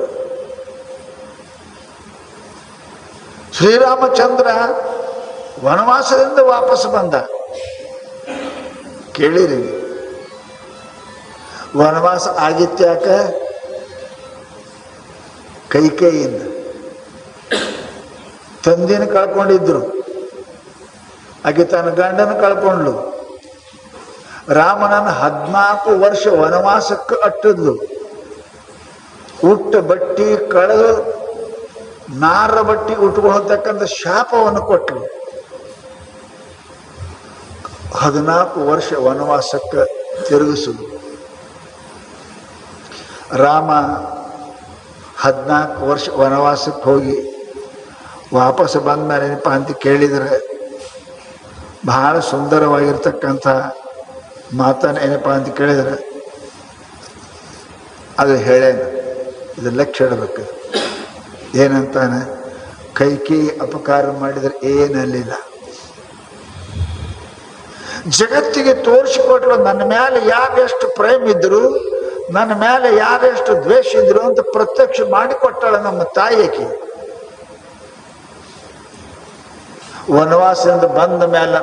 ಶ್ರೀರಾಮಚಂದ್ರ ವನವಾಸದಿಂದ ವಾಪಸ್ ಬಂದ. ಕೇಳಿರಿ, ವನವಾಸ ಆಗಿತ್ಯಾಕ? ಕೈಕೇಯಿಯಿಂದ. ತಂದಿನ ಕಳ್ಕೊಂಡಿದ್ರು, ಆಕೆ ತನ್ನ ಗಂಡನ ಕಳ್ಕೊಂಡ್ಲು. ರಾಮನನ್ನು 14 ವರ್ಷ ವನವಾಸಕ್ಕೆ ಅಟ್ಟಿದ್ಲು. ಉಟ್ಟ ಬಟ್ಟಿ ಕಳೆದು ನಾರ ಬಟ್ಟಿ ಉಟ್ಕೊಳ್ತಕ್ಕಂಥ ಶಾಪವನ್ನು ಕೊಟ್ಟರು. 14 ವರ್ಷ ವನವಾಸಕ್ಕೆ ತಿರುಗಿಸುದು. ರಾಮ 14 ವರ್ಷ ವನವಾಸಕ್ಕೆ ಹೋಗಿ ವಾಪಸ್ ಬಂದ ಮೇಲೆ ಏನಪ್ಪ ಅಂತ ಕೇಳಿದರೆ, ಬಹಳ ಸುಂದರವಾಗಿರ್ತಕ್ಕಂಥ ಮಾತನ್ನು ಏನಪ್ಪ ಅಂತ ಕೇಳಿದರೆ ಅದು ಹೇಳೇನ, ಇದು ಲಕ್ಷ್ಯ ಇಡಬೇಕು. ಏನಂತಾನೆ, ಕೈಕೇಯಿ ಅಪಕಾರ ಮಾಡಿದರೆ ಏನಲ್ಲಿಲ್ಲ. ಜಗತ್ತಿಗೆ ತೋರಿಸಿಕೊಟ್ರು ನನ್ನ ಮೇಲೆ ಯಾರೆಷ್ಟು ಪ್ರೇಮ ಇದ್ರು, ನನ್ನ ಮೇಲೆ ಯಾರೆಷ್ಟು ದ್ವೇಷ ಇದ್ರು ಅಂತ ಪ್ರತ್ಯಕ್ಷ ಮಾಡಿಕೊಟ್ಟಾಳ ನಮ್ಮ ತಾಯಿಗೆ. ವನವಾಸದಿಂದ ಬಂದ ಮೇಲೆ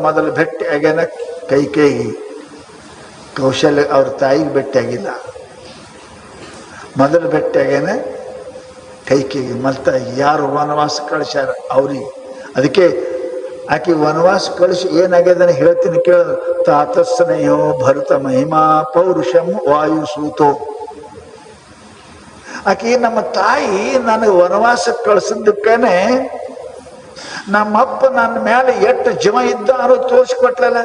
ಮೊದಲು ಭೇಟಿ ಆಗ್ಯಾನ ಕೈಕೇಯಿ. ಕೌಶಲ್ಯ ಅವ್ರ ತಾಯಿಗೆ ಭೇಟಿಯಾಗಿಲ್ಲ, ಮೊದಲು ಭೇಟಿ ಆಗ್ಯಾನ ಕೈಕೇಯಿ. ಮಲ್ತಾಯಿ ಯಾರು ವನವಾಸ ಕಳಿಸ್ಯಾರ ಅವ್ರಿಗೆ. ಅದಕ್ಕೆ ಆಕೆ ವನವಾಸ ಕಳಿಸಿ ಏನಾಗ್ಯದನ್ನ ಹೇಳ್ತೀನಿ ಕೇಳಿದ್ರು. ತಾತಸ್ನೇಹೋ ಭರತ ಮಹಿಮಾ ಪೌರುಷಂ ವಾಯು ಸೂತೋ. ಆಕೆ ನಮ್ಮ ತಾಯಿ ನನಗೆ ವನವಾಸಕ್ಕೆ ಕಳಿಸಿದ್ದಕ್ಕೇನೆ ನಮ್ಮಪ್ಪ ನನ್ನ ಮೇಲೆ ಎಷ್ಟು ಜಮ ಇದ್ದ ಅನ್ನೋದು ತೋರಿಸ್ಕೊಟ್ಲಲ್ಲ.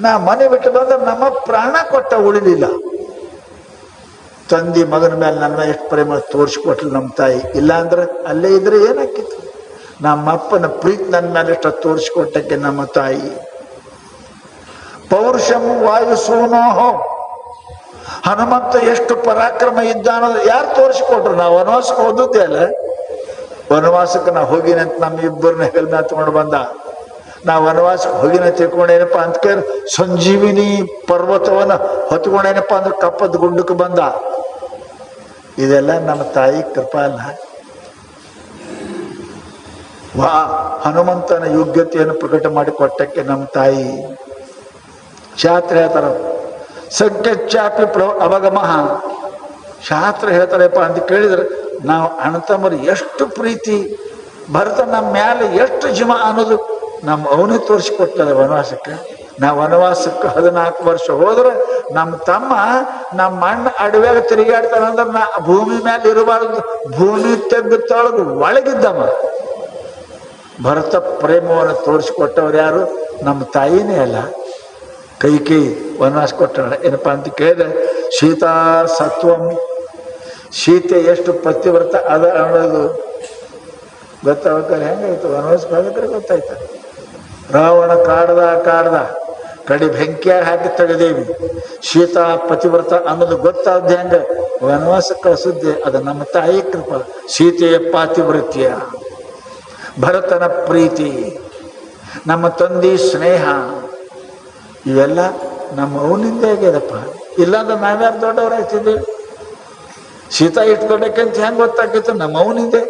ನಾ ಮನೆ ಬಿಟ್ಟು ಬಂದ್ರೆ ನಮ್ಮ ಪ್ರಾಣ ಕೊಟ್ಟ ಉಳಿಲಿಲ್ಲ. ತಂದಿ ಮಗನ ಮೇಲೆ ನನ್ನ ಎಷ್ಟು ಪ್ರೇಮ ತೋರಿಸ್ಕೊಟ್ಲು ನಮ್ಮ ತಾಯಿ. ಇಲ್ಲ ಅಂದ್ರೆ ಅಲ್ಲೇ ಇದ್ರೆ ಏನಾಕಿತ್ತು. ನಮ್ಮಪ್ಪನ ಪ್ರೀತಿ ನನ್ನ ಮೇಲೆ ಎಷ್ಟು ತೋರಿಸ್ಕೊಟ್ಟಕ್ಕೆ ನಮ್ಮ ತಾಯಿ. ಪೌರುಷಂ ವಾಯು ಸೂನೋಹೋ. ಹನುಮಂತ ಎಷ್ಟು ಪರಾಕ್ರಮ ಇದ್ದ ಅನ್ನೋದು ಯಾರು ತೋರಿಸ್ಕೊಟ್ರು? ನಾವು ವನವಾಸಕ್ಕೆ ಹೋದದ್ದೇ ಅಲ್ಲ. ವನವಾಸಕ್ಕೆ ನಾವು ಹೋಗಿನಂತ ನಮ್ಮ ಇಬ್ಬರನ್ನ ಹೆಗಲ್ ಮೇಲೆ ತಗೊಂಡು ಬಂದ. ನಾವು ವನವಾಸಕ್ಕೆ ಹೋಗಿನ ತಿಳ್ಕೊಂಡೇನಪ್ಪ ಅಂತ ಕೇಳಿ ಸಂಜೀವಿನಿ ಪರ್ವತವನ್ನ ಹೊತ್ಕೊಂಡೇನಪ್ಪ ಅಂದ್ರೆ ಕಪ್ಪದ ಗುಡ್ಡಕ್ಕೆ ಬಂದ. ಇದೆಲ್ಲ ನಮ್ಮ ತಾಯಿ ಕೃಪಾ ಅಲ್ಲ. ಹನುಮಂತನ ಯೋಗ್ಯತೆಯನ್ನು ಪ್ರಕಟ ಮಾಡಿ ಕೊಟ್ಟಕ್ಕೆ ನಮ್ಮ ತಾಯಿ. ಶಾಸ್ತ್ರ ಹೇಳ್ತಾರ, ಸಂಖ್ಯಾಚಾಪಿ ಅವಗಮಃ. ಶಾಸ್ತ್ರ ಹೇಳ್ತಾರಪ್ಪ ಅಂತ ಕೇಳಿದ್ರೆ ನಾವು ಅಣ್ಣತಮ್ಮರು ಎಷ್ಟು ಪ್ರೀತಿ, ಭರತ ನಮ್ಮ ಮೇಲೆ ಎಷ್ಟು ಜಮ ಅನ್ನೋದು ನಮ್ಮ ಅವನೇ ತೋರಿಸಿಕೊಡ್ತಾರೆ ವನವಾಸಕ್ಕೆ. ನಾವು ವನವಾಸಕ್ಕೆ 14 ವರ್ಷ ಹೋದ್ರೆ ನಮ್ಮ ತಮ್ಮ ನಮ್ಮ ಅಣ್ಣ ಅಡವ್ಯಾಗ ತಿರುಗಾಡ್ತಾನಂದ್ರೆ ನಾ ಭೂಮಿ ಮೇಲೆ ಇರಬಾರ್ದು, ಭೂಮಿ ತೆಗೆದು ತೊಳಗು ಒಳಗಿದ್ದಮ್ಮ. ಭರತ ಪ್ರೇಮವನ್ನು ತೋರಿಸಿಕೊಟ್ಟವ್ರು ಯಾರು? ನಮ್ಮ ತಾಯಿನೇ ಅಲ್ಲ, ಕೈಕೇಯಿ ವನವಾಸ ಕೊಟ್ಟವಳ. ಏನಪ್ಪ ಅಂತ ಕೇಳಿದ್ರೆ ಸೀತಾ ಸತ್ವಂ, ಸೀತೆ ಎಷ್ಟು ಪತಿವ್ರತ ಅದ ಅನ್ನೋದು ಗೊತ್ತಾಗ್ತಾರೆ. ಹೆಂಗಾಯ್ತು ವನವಾಸ ಹೋಗ್ಬೇಕಾದ್ರೆ ಗೊತ್ತಾಯ್ತು. ರಾವಣ ಕಾಡ್ದ ಕಡಿ ಬೆಂಕಿಯಾಗಿ ಹಾಕಿ ತೆಗೆದೇವಿ. ಸೀತಾ ಪತಿವ್ರತ ಅನ್ನೋದು ಗೊತ್ತಾದ್ದೆ ಹೆಂಗ ವನವಾಸ ಕಳಿಸಿದ್ದೆ, ಅದು ನಮ್ಮ ತಾಯಿ ಕೃಪಾ. ಸೀತೆಯ ಪಾತಿವ್ರತ್ಯ, ಭರತನ ಪ್ರೀತಿ, ನಮ್ಮ ತಂದೆ ಸ್ನೇಹ, ಇವೆಲ್ಲ ನಮ್ಮ ಅವನಿಂದ ಆಗ್ಯದಪ್ಪ. ಇಲ್ಲಾಂದ್ರೆ ನಾವ್ಯಾರು ದೊಡ್ಡವರಾಗ್ತಿದ್ದೀವಿ? ಸೀತಾ ಇಟ್ಟು ದೊಡ್ಡಕ್ಕಂತ ಹೆಂಗೆ ಗೊತ್ತಾಗ್ತಿತ್ತು? ನಮ್ಮ ಅವನಿಂದೆ.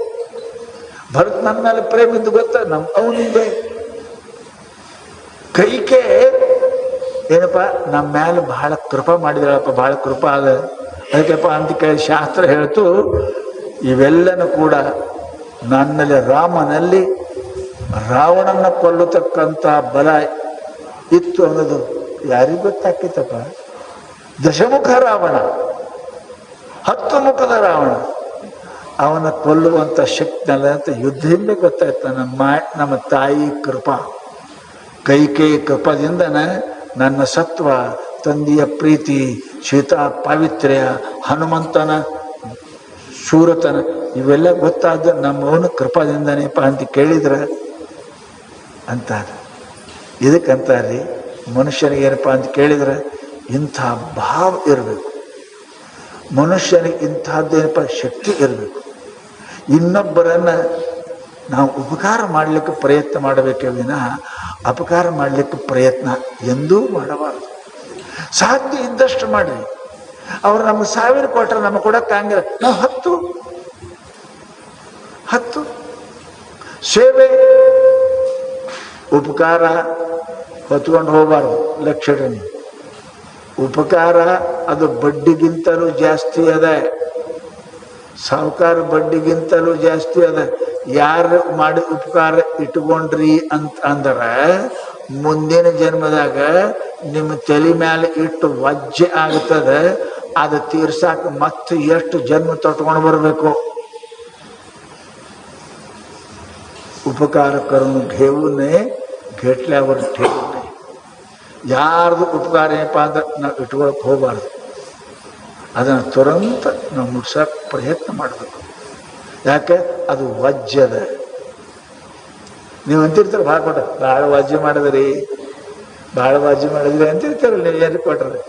ಭರತ್ ನನ್ನ ಮೇಲೆ ಪ್ರೇಮ ಇದ್ದು ಗೊತ್ತಾ? ನಮ್ಮ ಅವನಿಂದೆ. ಕೈಕೆ ಏನಪ್ಪ ನಮ್ಮ ಮೇಲೆ ಬಹಳ ಕೃಪಾ ಮಾಡಿದಳಪ್ಪ, ಬಹಳ ಕೃಪಾ ಅದ. ಅದಕ್ಕೆಪ್ಪ ಅಂತ ಕೇಳಿ ಶಾಸ್ತ್ರ ಹೇಳ್ತು, ಇವೆಲ್ಲನೂ ಕೂಡ ನನ್ನಲ್ಲಿ ರಾಮನಲ್ಲಿ ರಾವಣನ ಕೊಲ್ಲತಕ್ಕಂಥ ಬಲ ಇತ್ತು ಅನ್ನೋದು ಯಾರಿಗೂ ಗೊತ್ತಾಕಿತ್ತಪ್ಪ? ದಶಮುಖ ರಾವಣ, 10 ಮುಖದ ರಾವಣ, ಅವನ ಕೊಲ್ಲುವಂಥ ಶಕ್ತಿನಲ್ಲ ಅಂತ ಯುದ್ಧದಿಂದ ಗೊತ್ತಾಯ್ತು. ನಮ್ಮ ತಾಯಿ ಕೃಪಾ, ಕೈಕೇಯಿ ಕೃಪದಿಂದನೇ ನನ್ನ ಸತ್ವ, ತಂದೆಯ ಪ್ರೀತಿ, ಸೀತಾ ಪಾವಿತ್ರ್ಯ, ಹನುಮಂತನ ಶೂರತನ, ಇವೆಲ್ಲ ಗೊತ್ತಾದ ನಮ್ಮವನ ಕೃಪಾದಿಂದನೇಪ್ಪ ಅಂತ ಕೇಳಿದ್ರೆ ಅಂತಾರೆ. ಇದಕ್ಕಂತಾರ್ರಿ ಮನುಷ್ಯನಿಗೆ ಏನಪ್ಪ ಅಂತ ಕೇಳಿದ್ರೆ ಇಂಥ ಭಾವ ಇರಬೇಕು, ಮನುಷ್ಯನಿಗೆ ಇಂಥದ್ದೇನಪ್ಪ ಶಕ್ತಿ ಇರಬೇಕು. ಇನ್ನೊಬ್ಬರನ್ನು ನಾವು ಉಪಕಾರ ಮಾಡಲಿಕ್ಕೆ ಪ್ರಯತ್ನ ಮಾಡಬೇಕೇ ವಿನಃ ಅಪಕಾರ ಮಾಡಲಿಕ್ಕೆ ಪ್ರಯತ್ನ ಎಂದೂ ಮಾಡಬಾರ್ದು. ಸಾಧ್ಯ ಇದ್ದಷ್ಟು ಮಾಡಿರಿ. ಅವ್ರು ನಮ್ಗೆ 1000 ಕೊಟ್ಟರೆ ನಮಗೆ ಕೊಡೋಕ್ಕಾಗಿಲ್ಲ, ನಾವು 10 ಸೇವೆ ಉಪಕಾರ ಹೊತ್ಕೊಂಡು ಹೋಗಬಾರ್ದು. ಲಕ್ಷಣಿ ಉಪಕಾರ ಅದು ಬಡ್ಡಿಗಿಂತಲೂ ಜಾಸ್ತಿ ಅದ, ಸಾಹುಕಾರ ಬಡ್ಡಿಗಿಂತಲೂ ಜಾಸ್ತಿ ಅದ. ಯಾರು ಮಾಡಿ ಉಪಕಾರ ಇಟ್ಕೊಂಡ್ರಿ ಅಂತ ಅಂದ್ರೆ ಮುಂದಿನ ಜನ್ಮದಾಗ ನಿಮ್ಮ ತಲೆ ಮೇಲೆ ಇಟ್ಟು ವಜ್ಜೆ ಆಗ್ತದೆ. ಅದು ತೀರ್ಸಾಕ ಮತ್ತೆ ಎಷ್ಟು ಜನ್ಮ ತೊಟ್ಕೊಂಡು ಬರಬೇಕು. ಉಪಕಾರ ಕರುಣು ಠೇವುನೇ ಘೇಟ್ಲಾವರ ಠೇವುನೇ. ಯಾರ್ದು ಉಪಕಾರ ಏನಪ್ಪ ಅಂದ್ರೆ ನಾವು ಇಟ್ಕೊಳಕ್ಕೆ ಹೋಗಬಾರ್ದು. ಅದನ್ನು ತುರಂತ ನಾವು ಮುಟ್ಸೋಕೆ ಪ್ರಯತ್ನ ಮಾಡಬೇಕು. ಯಾಕೆ ಅದು ವಜ್ಜದ. ನೀವು ಅಂತಿರ್ತಾರೆ ಭಾಳ ಕೊಟ್ಟ, ಭಾಳ ವಾಜ್ಯ ಮಾಡಿದ್ರಿ, ಭಾಳ ವಾಜ್ಯ ಮಾಡಿದ್ರಿ ಅಂತಿರ್ತಾರಲ್ಲ. ನೀವು ಏನು ಕೊಟ್ರಿ?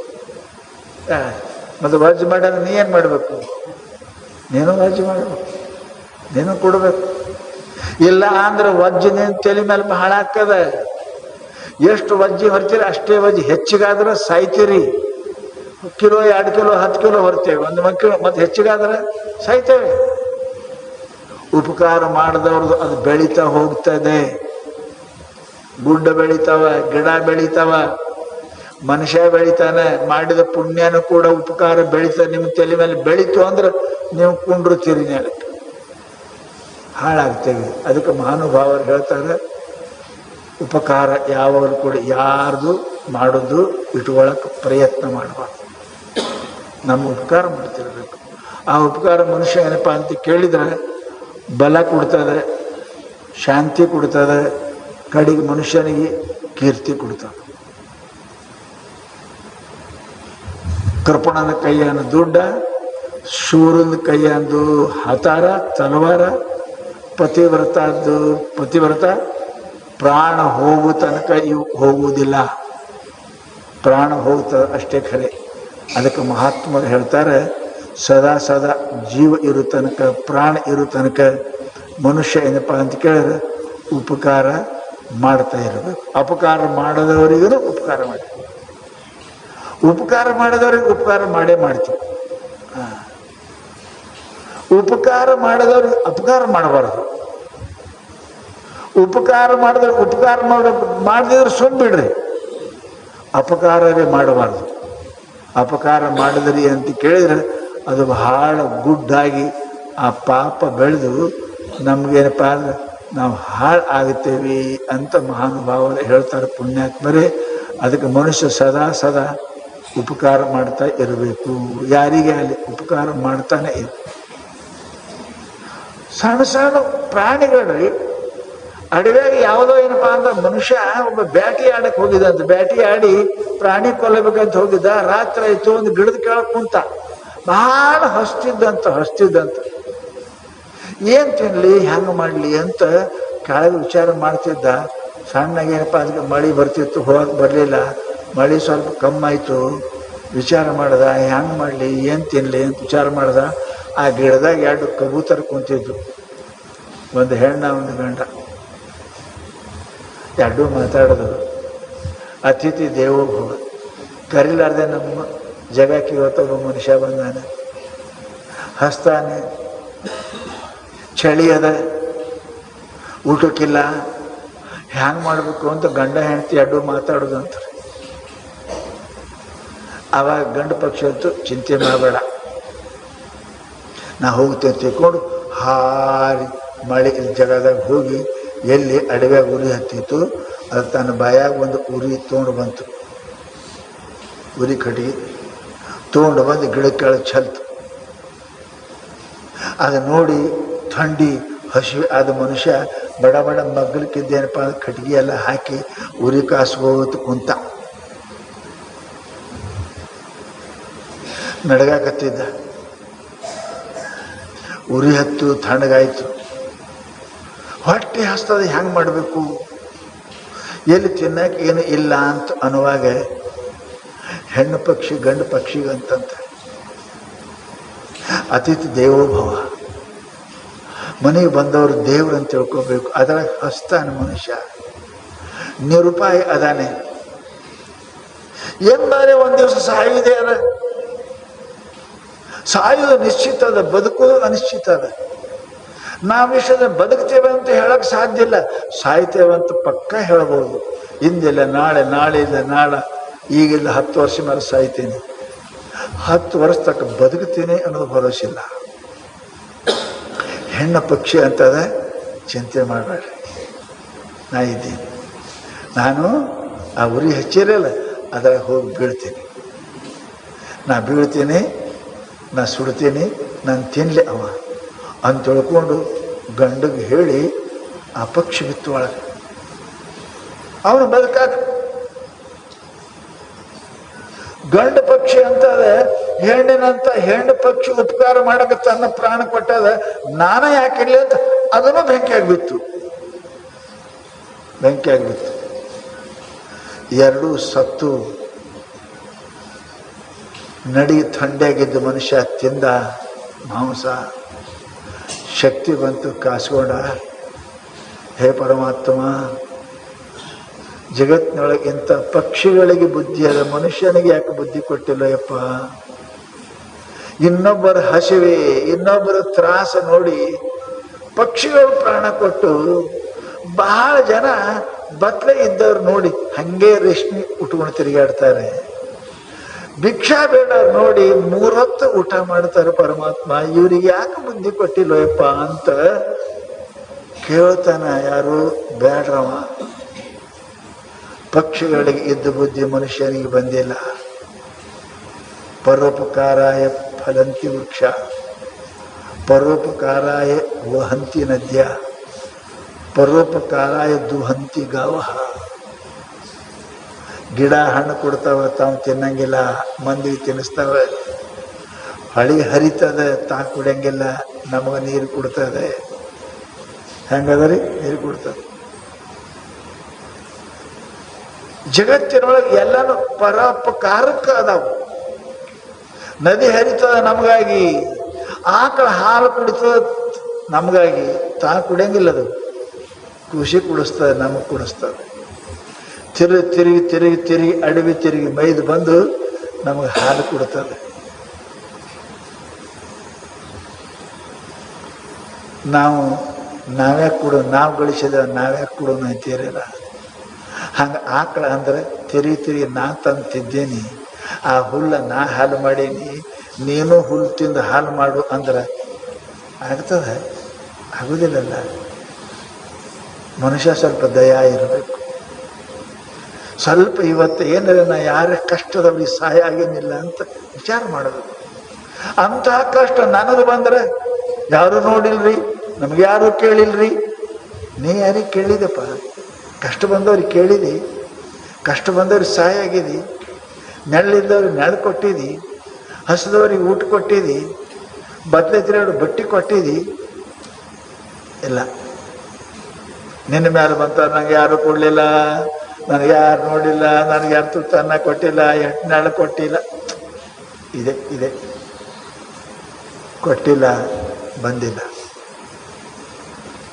ಮತ್ತು ವಾಜ್ಯ ಮಾಡಿದ್ರೆ ನೀ ಏನು ಮಾಡಬೇಕು? ನೀನು ವಾಜ್ಯ ಮಾಡಬೇಕು, ನೀನು ಕೊಡಬೇಕು. ಇಲ್ಲ ಅಂದ್ರೆ ವಜ್ಜೆ ನೀನು ತಲೆ ಮೇಲೆ ಬಹಳ ಹಾಕದ. ಎಷ್ಟು ವಜ್ಜೆ ಹೊರ್ತೀರಿ ಅಷ್ಟೇ ವಜ್ಜೆ, ಹೆಚ್ಚಿಗಾದ್ರೆ ಸಾಯ್ತೀರಿ. ಕಿಲೋ 2 ಕಿಲೋ 10 ಕಿಲೋ ಹೊರ್ತೇವೆ, 1 ಕಿಲೋ ಮತ್ತೆ ಹೆಚ್ಚಿಗಾದ್ರೆ ಸಾಯ್ತೇವೆ. ಉಪಕಾರ ಮಾಡಿದವ್ರದ್ದು ಅದು ಬೆಳೀತಾ ಹೋಗ್ತದೆ. ಗುಡ್ಡ ಬೆಳಿತಾವ, ಗಿಡ ಬೆಳಿತಾವ, ಮನುಷ್ಯ ಬೆಳಿತಾನೆ. ಮಾಡಿದ ಪುಣ್ಯನೂ ಕೂಡ ಉಪಕಾರ ಬೆಳೀತಾ ನಿಮ್ಮ ತಲೆ ಮೇಲೆ ಬೆಳೀತು ಅಂದ್ರೆ ನೀವು ಕುಂಡ್ರುತ್ತೀರಿ, ನೆಲಕ್ಕೆ ಹಾಳಾಗ್ತೇವೆ. ಅದಕ್ಕೆ ಮಹಾನುಭಾವರು ಹೇಳ್ತಾರೆ, ಉಪಕಾರ ಯಾವಾಗಲೂ ಕೂಡ ಯಾರ್ದು ಮಾಡೋದು ಇಟ್ಕೊಳ್ಳೋಕೆ ಪ್ರಯತ್ನ ಮಾಡಬಾರ್ದು. ನಮ್ಮ ಉಪಕಾರ ಮಾಡ್ತಿರ್ಬೇಕು. ಆ ಉಪಕಾರ ಮನುಷ್ಯ ಏನಪ್ಪ ಅಂತ ಕೇಳಿದ್ರೆ ಬಲ ಕೊಡ್ತದೆ, ಶಾಂತಿ ಕೊಡ್ತದೆ, ಕಡೆಗೆ ಮನುಷ್ಯನಿಗೆ ಕೀರ್ತಿ ಕೊಡ್ತದೆ. ಕೃಪಣನ ಕೈಯನ್ನು ದುಡ್ಡ, ಶೂರನ ಕೈಯಂದು ಹತಾರ ತಲವಾರ, ಪತಿವ್ರತ ಪ್ರಾಣ ಹೋಗೋ ತನಕ ಇವು ಹೋಗುವುದಿಲ್ಲ. ಪ್ರಾಣ ಹೋಗ್ತದೆ ಅಷ್ಟೇ ಖರೆ. ಅದಕ್ಕೆ ಮಹಾತ್ಮರು ಹೇಳ್ತಾರೆ, ಸದಾ ಜೀವ ಇರೋ ತನಕ, ಪ್ರಾಣ ಇರೋ ತನಕ ಮನುಷ್ಯ ಏನಪ್ಪ ಅಂತ ಕೇಳಿದ್ರೆ ಉಪಕಾರ ಮಾಡ್ತಾ ಇರಬೇಕು. ಅಪಕಾರ ಮಾಡದವರಿಗೂ ಉಪಕಾರ ಮಾಡಿ, ಉಪಕಾರ ಮಾಡದವ್ರಿಗೆ ಉಪಕಾರ ಮಾಡೇ ಮಾಡ್ತೀವಿ. ಉಪಕಾರ ಮಾಡದವ್ರಿಗೆ ಅಪಕಾರ ಮಾಡಬಾರ್ದು. ಉಪಕಾರ ಮಾಡಿದ್ರೆ ಉಪಕಾರ ಮಾಡದಿದ್ರೆ ಸುಮ್ಮ ಬಿಡ್ರಿ, ಅಪಕಾರವೇ ಮಾಡಬಾರ್ದು. ಅಪಕಾರ ಮಾಡಿದ್ರಿ ಅಂತ ಕೇಳಿದ್ರೆ ಅದು ಬಹಳ ಗುಡ್ಡಾಗಿ ಆ ಪಾಪ ಬೆಳೆದು ನಮಗೇನಪ್ಪ ಅಂದ್ರೆ ನಾವು ಹಾಳು ಆಗುತ್ತೇವೆ ಅಂತ ಮಹಾನುಭಾವರು ಹೇಳ್ತಾರೆ, ಪುಣ್ಯಾತ್ಮರೇ. ಅದಕ್ಕೆ ಮನುಷ್ಯ ಸದಾ ಉಪಕಾರ ಮಾಡ್ತಾ ಇರಬೇಕು. ಯಾರಿಗೆ ಅಲ್ಲಿ ಉಪಕಾರ ಮಾಡ್ತಾನೆ ಇರು. ಸಣ್ಣ ಪ್ರಾಣಿಗಳು ಅಡವ್ಯಾಗ ಯಾವುದೋ ಏನಪ್ಪಾ ಅಂದ್ರೆ ಮನುಷ್ಯ ಒಬ್ಬ ಬ್ಯಾಟಿ ಆಡಕ್ ಹೋಗಿದಂತ. ಬ್ಯಾಟಿ ಆಡಿ ಪ್ರಾಣಿ ಕೊಲ್ಲಬೇಕಂತ ಹೋಗಿದ್ದ. ರಾತ್ರಿ ಆಯ್ತು, ಒಂದು ಗಿಡದ ಕೆಳಗ್ ಕುಂತ. ಬಹಳ ಹಸ್ತಿದ್ದಂತ. ಏನ್ ತಿನ್ಲಿ, ಹೆಂಗ ಮಾಡ್ಲಿ ಅಂತ ಕೆಳಗೆ ವಿಚಾರ ಮಾಡ್ತಿದ್ದ. ಸಣ್ಣಗೇನಪ್ಪ ಅದಕ್ಕೆ ಮಳೆ ಬರ್ತಿತ್ತು, ಹೋಗಕ್ ಬರ್ಲಿಲ್ಲ. ಮಳೆ ಸ್ವಲ್ಪ ಕಮ್ಮಾಯ್ತು. ವಿಚಾರ ಮಾಡ್ದ, ಹೆಂಗ್ ಮಾಡ್ಲಿ, ಏನ್ ತಿನ್ಲಿ ಅಂತ ವಿಚಾರ ಮಾಡ್ದ. ಆ ಗಿಡದಾಗ 2 ಕಬೂತರ ಕುಂತಿದ್ದು, ಒಂದು ಹೆಣ್ಣ ಒಂದು ಗಂಡ. 2 ಮಾತಾಡಿದ್ರು. ಅತಿಥಿ ದೇವೋ ಭವ. ಕರಿಲಾರ್ದೆ ನಮ್ಮ ಜಗಕ್ಕೆ ಇವತ್ತೊಬ್ಬ ಮನುಷ್ಯ ಬಂದಾನೆ, ಹಸ್ತಾನೆ, ಚಳಿ ಅದ, ಊಟಕ್ಕಿಲ್ಲ, ಹ್ಯಾಂಗ್ ಮಾಡ್ಬೇಕು ಅಂತ ಗಂಡ ಹೆಂಡತಿ 2 ಮಾತಾಡೋದಂತ. ಆವಾಗ ಗಂಡು ಪಕ್ಷಿ ಅಂತೂ ಚಿಂತೆ ಮಾಡಬೇಡ, ನಾ ಹೋಗ್ತೇನೆ ತಿಳ್ಕೊಂಡು ಹಾರಿ ಮಳೆ ಜಾಗದಾಗ ಹೋಗಿ ಎಲ್ಲಿ ಅಡವ್ಯಾಗ ಉರಿ ಹತ್ತಿತ್ತು ಅದು ತನ್ನ ಬಾಯಾಗ ಒಂದು ಉರಿ ತೊಗೊಂಡು ಬಂತು. ಉರಿ ಕಟ್ಟಿಗೆ ತೊಗೊಂಡು ಬಂದು ಗಿಡಕ್ಕೆ ಕೆಳಗೆ ಚೆಲ್ತು. ಅದು ನೋಡಿ ಥಂಡಿ ಹಸಿವೆ ಆದ ಮನುಷ್ಯ ಬಡ ಬಡ ಮಗ್ಗಲಿಕ್ಕಿದ್ದೇನಪ್ಪ ಕಟ್ಟಿಗೆ ಎಲ್ಲ ಹಾಕಿ ಉರಿ ಕಾಸ್ಕೋತ ಕುಂತ. ನಡಗಾಕತ್ತಿದ್ದ. ಉರಿ ಹತ್ತು ತಣ್ಣಗಾಯ್ತು. ಹೊಟ್ಟೆ ಹಸ್ತದ ಹೆಂಗೆ ಮಾಡಬೇಕು, ಎಲ್ಲಿ ತಿನ್ನಕ್ಕೆ ಏನು ಇಲ್ಲ ಅಂತ ಅನ್ನುವಾಗ ಹೆಣ್ಣು ಪಕ್ಷಿ ಗಂಡು ಪಕ್ಷಿಗಂತಂತ ಅತಿಥಿ ದೇವೋಭವ. ಮನೆಗೆ ಬಂದವರು ದೇವ್ರು ಅಂತ ತಿಳ್ಕೋಬೇಕು. ಅದ್ರಾಗ ಹಸ್ತಾನ ಮನುಷ್ಯ, ನಿರುಪಾಯ ಅದಾನೆ. ಎಂದರೆ ಒಂದು ದಿವಸ ಸಾಯುವುದೇ ಅದ. ಸಾಯುವುದು ನಿಶ್ಚಿತ ಅದ, ಬದುಕುವುದು ಅನಿಶ್ಚಿತ ಅದ. ನಾವಿಷ್ಟದ ಬದುಕ್ತೇವೆ ಅಂತ ಹೇಳಕ್ ಸಾಧ್ಯ ಇಲ್ಲ, ಸಾಯ್ತೇವೆ ಅಂತ ಪಕ್ಕ ಹೇಳ್ಬೋದು. ಇಂದಿಲ್ಲ ನಾಳೆ, ನಾಳೆ ಇಲ್ಲ ನಾಳ, ಈಗಿಲ್ಲ 10 ವರ್ಷ ಮೇಲೆ ಸಾಯ್ತೀನಿ, 10 ವರ್ಷ ತಕ್ಕ ಬದುಕ್ತೀನಿ ಅನ್ನೋದು ಭರೋಸೆ ಇಲ್ಲ. ಹೆಣ್ಣು ಪಕ್ಷಿ ಅಂತದ, ಚಿಂತೆ ಮಾಡಬೇಡ್ರಿ, ನಾ ಇದ್ದೀನಿ. ನಾನು ಆ ಉರಿ ಹಚ್ಚಿರಲ್ಲ ಅದ್ರಾಗ ಹೋಗಿ ಬೀಳ್ತೀನಿ. ನಾ ಬೀಳ್ತೀನಿ, ನಾ ಸುಡ್ತೀನಿ, ನಾನು ತಿನ್ಲಿ ಅವ ಅಂತ ತಿಳ್ಕೊಂಡು ಗಂಡಿಗೆ ಹೇಳಿ ಆ ಪಕ್ಷಿ ಬಿತ್ತು ಒಳಗೆ. ಅವನು ಬದುಕಾಕ ಗಂಡು ಪಕ್ಷಿ ಅಂತದ. ಹೆಣ್ಣಿನಂತ ಹೆಣ್ಣು ಪಕ್ಷಿ ಉಪಕಾರ ಮಾಡಕ್ಕೆ ತನ್ನ ಪ್ರಾಣ ಕೊಟ್ಟದ, ನಾನ ಯಾಕಿರ್ಲಿ ಅಂತ ಅದನ್ನು ಬೆಂಕಿ ಆಗಿಬಿತ್ತು. 2 ಸತ್ತು ನಡಿ ಥಂಡಿಯಾಗಿದ್ದ ಮನುಷ್ಯ ತಿಂದ ಮಾಂಸ, ಶಕ್ತಿ ಬಂತು, ಕಾಸ್ಕೊಂಡ. ಹೇ ಪರಮಾತ್ಮ, ಜಗತ್ತಿನೊಳಗೆ ಇಂಥ ಪಕ್ಷಿಗಳಿಗೆ ಬುದ್ಧಿ ಅದ, ಮನುಷ್ಯನಿಗೆ ಯಾಕೆ ಬುದ್ಧಿ ಕೊಟ್ಟಿಲ್ಲ ಯಪ್ಪ? ಇನ್ನೊಬ್ಬರ ಹಸಿವೆ, ಇನ್ನೊಬ್ಬರ ತ್ರಾಸ ನೋಡಿ ಪಕ್ಷಿಗಳು ಪ್ರಾಣ ಕೊಟ್ಟು, ಬಹಳ ಜನ ಬತ್ಲೆ ಇದ್ದವ್ರು ನೋಡಿ ಹಂಗೆ ರೇಷ್ಮೆ ಉಟ್ಕೊಂಡು ತಿರುಗಾಡ್ತಾರೆ. ಭಿಕ್ಷಾ ಬೇಡವ್ರು ನೋಡಿ 3 ಹೊತ್ತು ಊಟ ಮಾಡ್ತಾರೆ. ಪರಮಾತ್ಮ ಇವ್ರಿಗೆ ಯಾಕೆ ಬುದ್ಧಿ ಕೊಟ್ಟಿಲ್ಲೋಯಪ್ಪ ಅಂತ ಕೇಳ್ತಾನ. ಯಾರು ಬೇಡ್ರವ. ಪಕ್ಷಿಗಳಿಗೆ ಇದ್ದ ಬುದ್ಧಿ ಮನುಷ್ಯನಿಗೆ ಬಂದಿಲ್ಲ. ಪರೋಪಕಾರಾಯ ಫಲಂತಿ ವೃಕ್ಷ, ಪರೋಪಕಾರಾಯ ವಹಂತಿ ನದ್ಯ, ಪರೋಪಕಾರಾಯ ದುಹಂತಿ ಗಾವಹ. ಗಿಡ ಹಣ್ಣು ಕೊಡ್ತಾವ, ತಾವು ತಿನ್ನಂಗಿಲ್ಲ, ಮಂದಿಗೆ ತಿನ್ನಿಸ್ತಾವೆ. ಹಳಿ ಹರಿತದೆ, ತಾ ಕುಡಿಯಂಗಿಲ್ಲ, ನಮಗೆ ನೀರು ಕೊಡ್ತದೆ. ಹೆಂಗದ ರೀ, ನೀರು ಕೊಡ್ತದೆ. ಜಗತ್ತಿನೊಳಗೆ ಎಲ್ಲನೂ ಪರೋಪಕಾರಕ್ಕೆ ಅದಾವು. ನದಿ ಹರಿತದ ನಮಗಾಗಿ, ಆಕಳ ಹಾಲು ಕುಡಿತದ ನಮಗಾಗಿ, ತಾ ಕುಡಿಯಂಗಿಲ್ಲ. ಅದು ಖುಷಿ ಕುಡಿಸ್ತದೆ, ನಮಗೆ ಕುಡಿಸ್ತದೆ. ತಿರುಗಿ ಅಡವಿ ತಿರುಗಿ ಮೈದು ಬಂದು ನಮಗೆ ಹಾಲು ಕೊಡ್ತದೆ. ನಾವ್ಯಾಕೆ ಕೊಡೋ, ನಾವು ಗಳಿಸಿದ ನಾವ್ಯಾಕೆ ಕೊಡೋಣ ಅಂತೀರಲ್ಲ. ಹಂಗೆ ಆಕಳ ಅಂದ್ರೆ ತಿರುಗಿ ನಾ ತಂದು ತಿದ್ದೇನಿ, ಆ ಹುಲ್ಲ ನಾ ಹಾಲು ಮಾಡೀನಿ, ನೀನು ಹುಲ್ಲು ತಿಂದು ಹಾಲು ಮಾಡು ಅಂದ್ರೆ ಆಗ್ತದೆ? ಆಗೋದಿಲ್ಲಲ್ಲ. ಮನುಷ್ಯ ಸ್ವಲ್ಪ ದಯಾ ಇರಬೇಕು. ಸ್ವಲ್ಪ ಇವತ್ತು ಏನಾರ ನಾ ಯಾರ ಕಷ್ಟದವ್ರಿಗೆ ಸಹಾಯ ಆಗೇನಿಲ್ಲ ಅಂತ ವಿಚಾರ ಮಾಡಬೇಕು. ಅಂತಹ ಕಷ್ಟ ನನಗೆ ಬಂದರೆ ಯಾರು ನೋಡಿಲ್ರಿ, ನಮ್ಗೆ ಯಾರು ಕೇಳಿಲ್ರಿ, ನೀ ಯಾರಿಗೆ ಕೇಳಿದೆಪ್ಪ? ಕಷ್ಟ ಬಂದವ್ರಿಗೆ ಕೇಳಿದಿ, ಕಷ್ಟ ಬಂದವ್ರಿಗೆ ಸಹಾಯ ಆಗಿದಿ, ನೆರಳಿದ್ದವ್ರಿಗೆ ನೆರಳು ಕೊಟ್ಟಿದಿ, ಹಸಿದವ್ರಿಗೆ ಊಟ ಕೊಟ್ಟಿದಿ, ಬದಲೆತಿರೋರು ಬಟ್ಟೆ ಕೊಟ್ಟಿದಿ ಇಲ್ಲ. ನಿನ್ನ ಮೇಲೆ ಬಂತ ನನಗೆ ಯಾರು ಕೊಡಲಿಲ್ಲ, ನನಗೆ ಯಾರು ನೋಡಿಲ್ಲ, ನನಗೆ ಯಾರು ತುತ್ತು ಅನ್ನ ಕೊಟ್ಟಿಲ್ಲ, ಎಷ್ಟು ನೆರಳು ಕೊಟ್ಟಿಲ್ಲ, ಇದೆ ಕೊಟ್ಟಿಲ್ಲ, ಬಂದಿಲ್ಲ.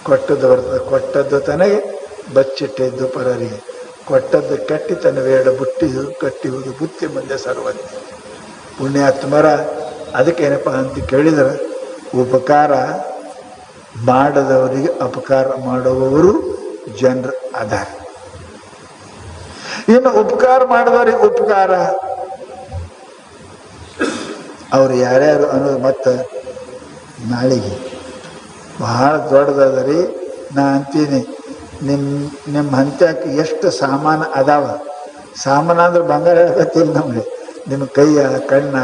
ಕೊಟ್ಟದ್ದು ತನಗೆ ಬಚ್ಚಿಟ್ಟಿದ್ದು ಪರರಿಗೆ, ಕೊಟ್ಟದ್ದು ಕಟ್ಟಿ ತನ್ನ ಬೇಡ ಬುಟ್ಟಿದು ಕಟ್ಟಿಹುದು ಬುತ್ತಿ ಮುಂದೆ ಸರ್ವಜ್ಞ. ಪುಣ್ಯಾತ್ಮರ ಅದಕ್ಕೇನಪ್ಪ ಅಂತ ಕೇಳಿದರೆ, ಉಪಕಾರ ಮಾಡದವರಿಗೆ ಅಪಕಾರ ಮಾಡುವವರು ಜನರ ಆಧಾರ. ಇನ್ನು ಉಪಕಾರ ಮಾಡಿದವರಿಗೆ ಉಪಕಾರ ಅವ್ರು ಯಾರ್ಯಾರು ಅನ್ನೋದು ಮತ್ತೆ ನಾಳೆಗೆ ಬಹಳ ದೊಡ್ಡದರಿ. ನಾ ಅಂತೀನಿ, ನಿಮ್ಮ ಹಂತ್ಯಕ್ಕೆ ಎಷ್ಟು ಸಾಮಾನು ಅದಾವ. ಸಾಮಾನು ಅಂದ್ರೆ ಬಂಗಾರ ಹೇಳಕತ್ತಿಲ್ಲ ನಮಗೆ. ನಿಮ್ಮ ಕೈಯ ಕಣ್ಣ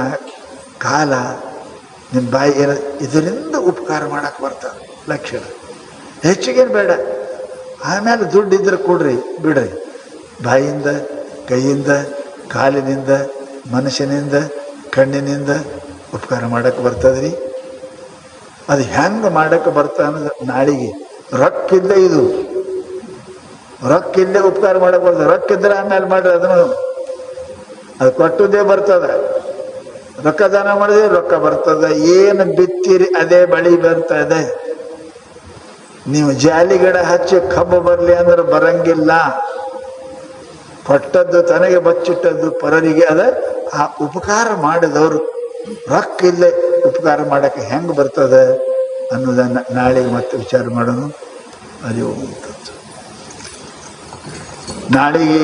ಕಾಲ ನಿಮ್ಮ ಬಾಯಿ ಏನ ಇದರಿಂದ ಉಪಕಾರ ಮಾಡಕ್ಕೆ ಬರ್ತದೆ. ಲಕ್ಷಣ ಹೆಚ್ಚಿಗೇನು ಬೇಡ. ಆಮೇಲೆ ದುಡ್ಡು ಇದ್ರೆ ಕೊಡ್ರಿ ಬಿಡ್ರಿ. ಬಾಯಿಯಿಂದ, ಕೈಯಿಂದ, ಕಾಲಿನಿಂದ, ಮನುಷ್ಯನಿಂದ, ಕಣ್ಣಿನಿಂದ ಉಪಕಾರ ಮಾಡಕ್ಕೆ ಬರ್ತದ್ರಿ. ಅದು ಹೆಂಗೆ ಮಾಡಕ್ಕೆ ಬರ್ತಾ ಅನ್ನೋದು ನಾಳೆಗೆ. ರೊಕ್ಕಿದ್ದ ಇದು ರೊಕ್ಕಿಲ್ಲದೆ ಉಪಕಾರ ಮಾಡಕ್ಕೆ ಬರ್ತದೆ. ರೊಕ್ಕಿದ್ರೆ ಆಮೇಲೆ ಮಾಡ್ರಿ, ಅದನ್ನು ಅದು ಕೊಟ್ಟದ್ದೇ ಬರ್ತದ. ರೊಕ್ಕ ದಾನ ಮಾಡಿದ್ರೆ ರೊಕ್ಕ ಬರ್ತದೆ. ಏನು ಬಿತ್ತೀರಿ ಅದೇ ಬಳಿ ಬರ್ತದೆ. ನೀವು ಜಾಲಿಗಡ ಹಚ್ಚಿ ಕಬ್ಬು ಬರಲಿ ಅಂದ್ರೆ ಬರಂಗಿಲ್ಲ. ಕೊಟ್ಟದ್ದು ತನಗೆ ಬಚ್ಚಿಟ್ಟದ್ದು ಪರರಿಗೆ ಅದ. ಆ ಉಪಕಾರ ಮಾಡಿದವರು ರೊಕ್ಕ ಇಲ್ಲೇ ಉಪಕಾರ ಮಾಡಕ್ಕೆ ಹೆಂಗೆ ಬರ್ತದೆ ಅನ್ನೋದನ್ನು ನಾಳೆಗೆ ಮತ್ತೆ ವಿಚಾರ ಮಾಡೋಣ. ಅರಿವು ನಾಳೆಗೆ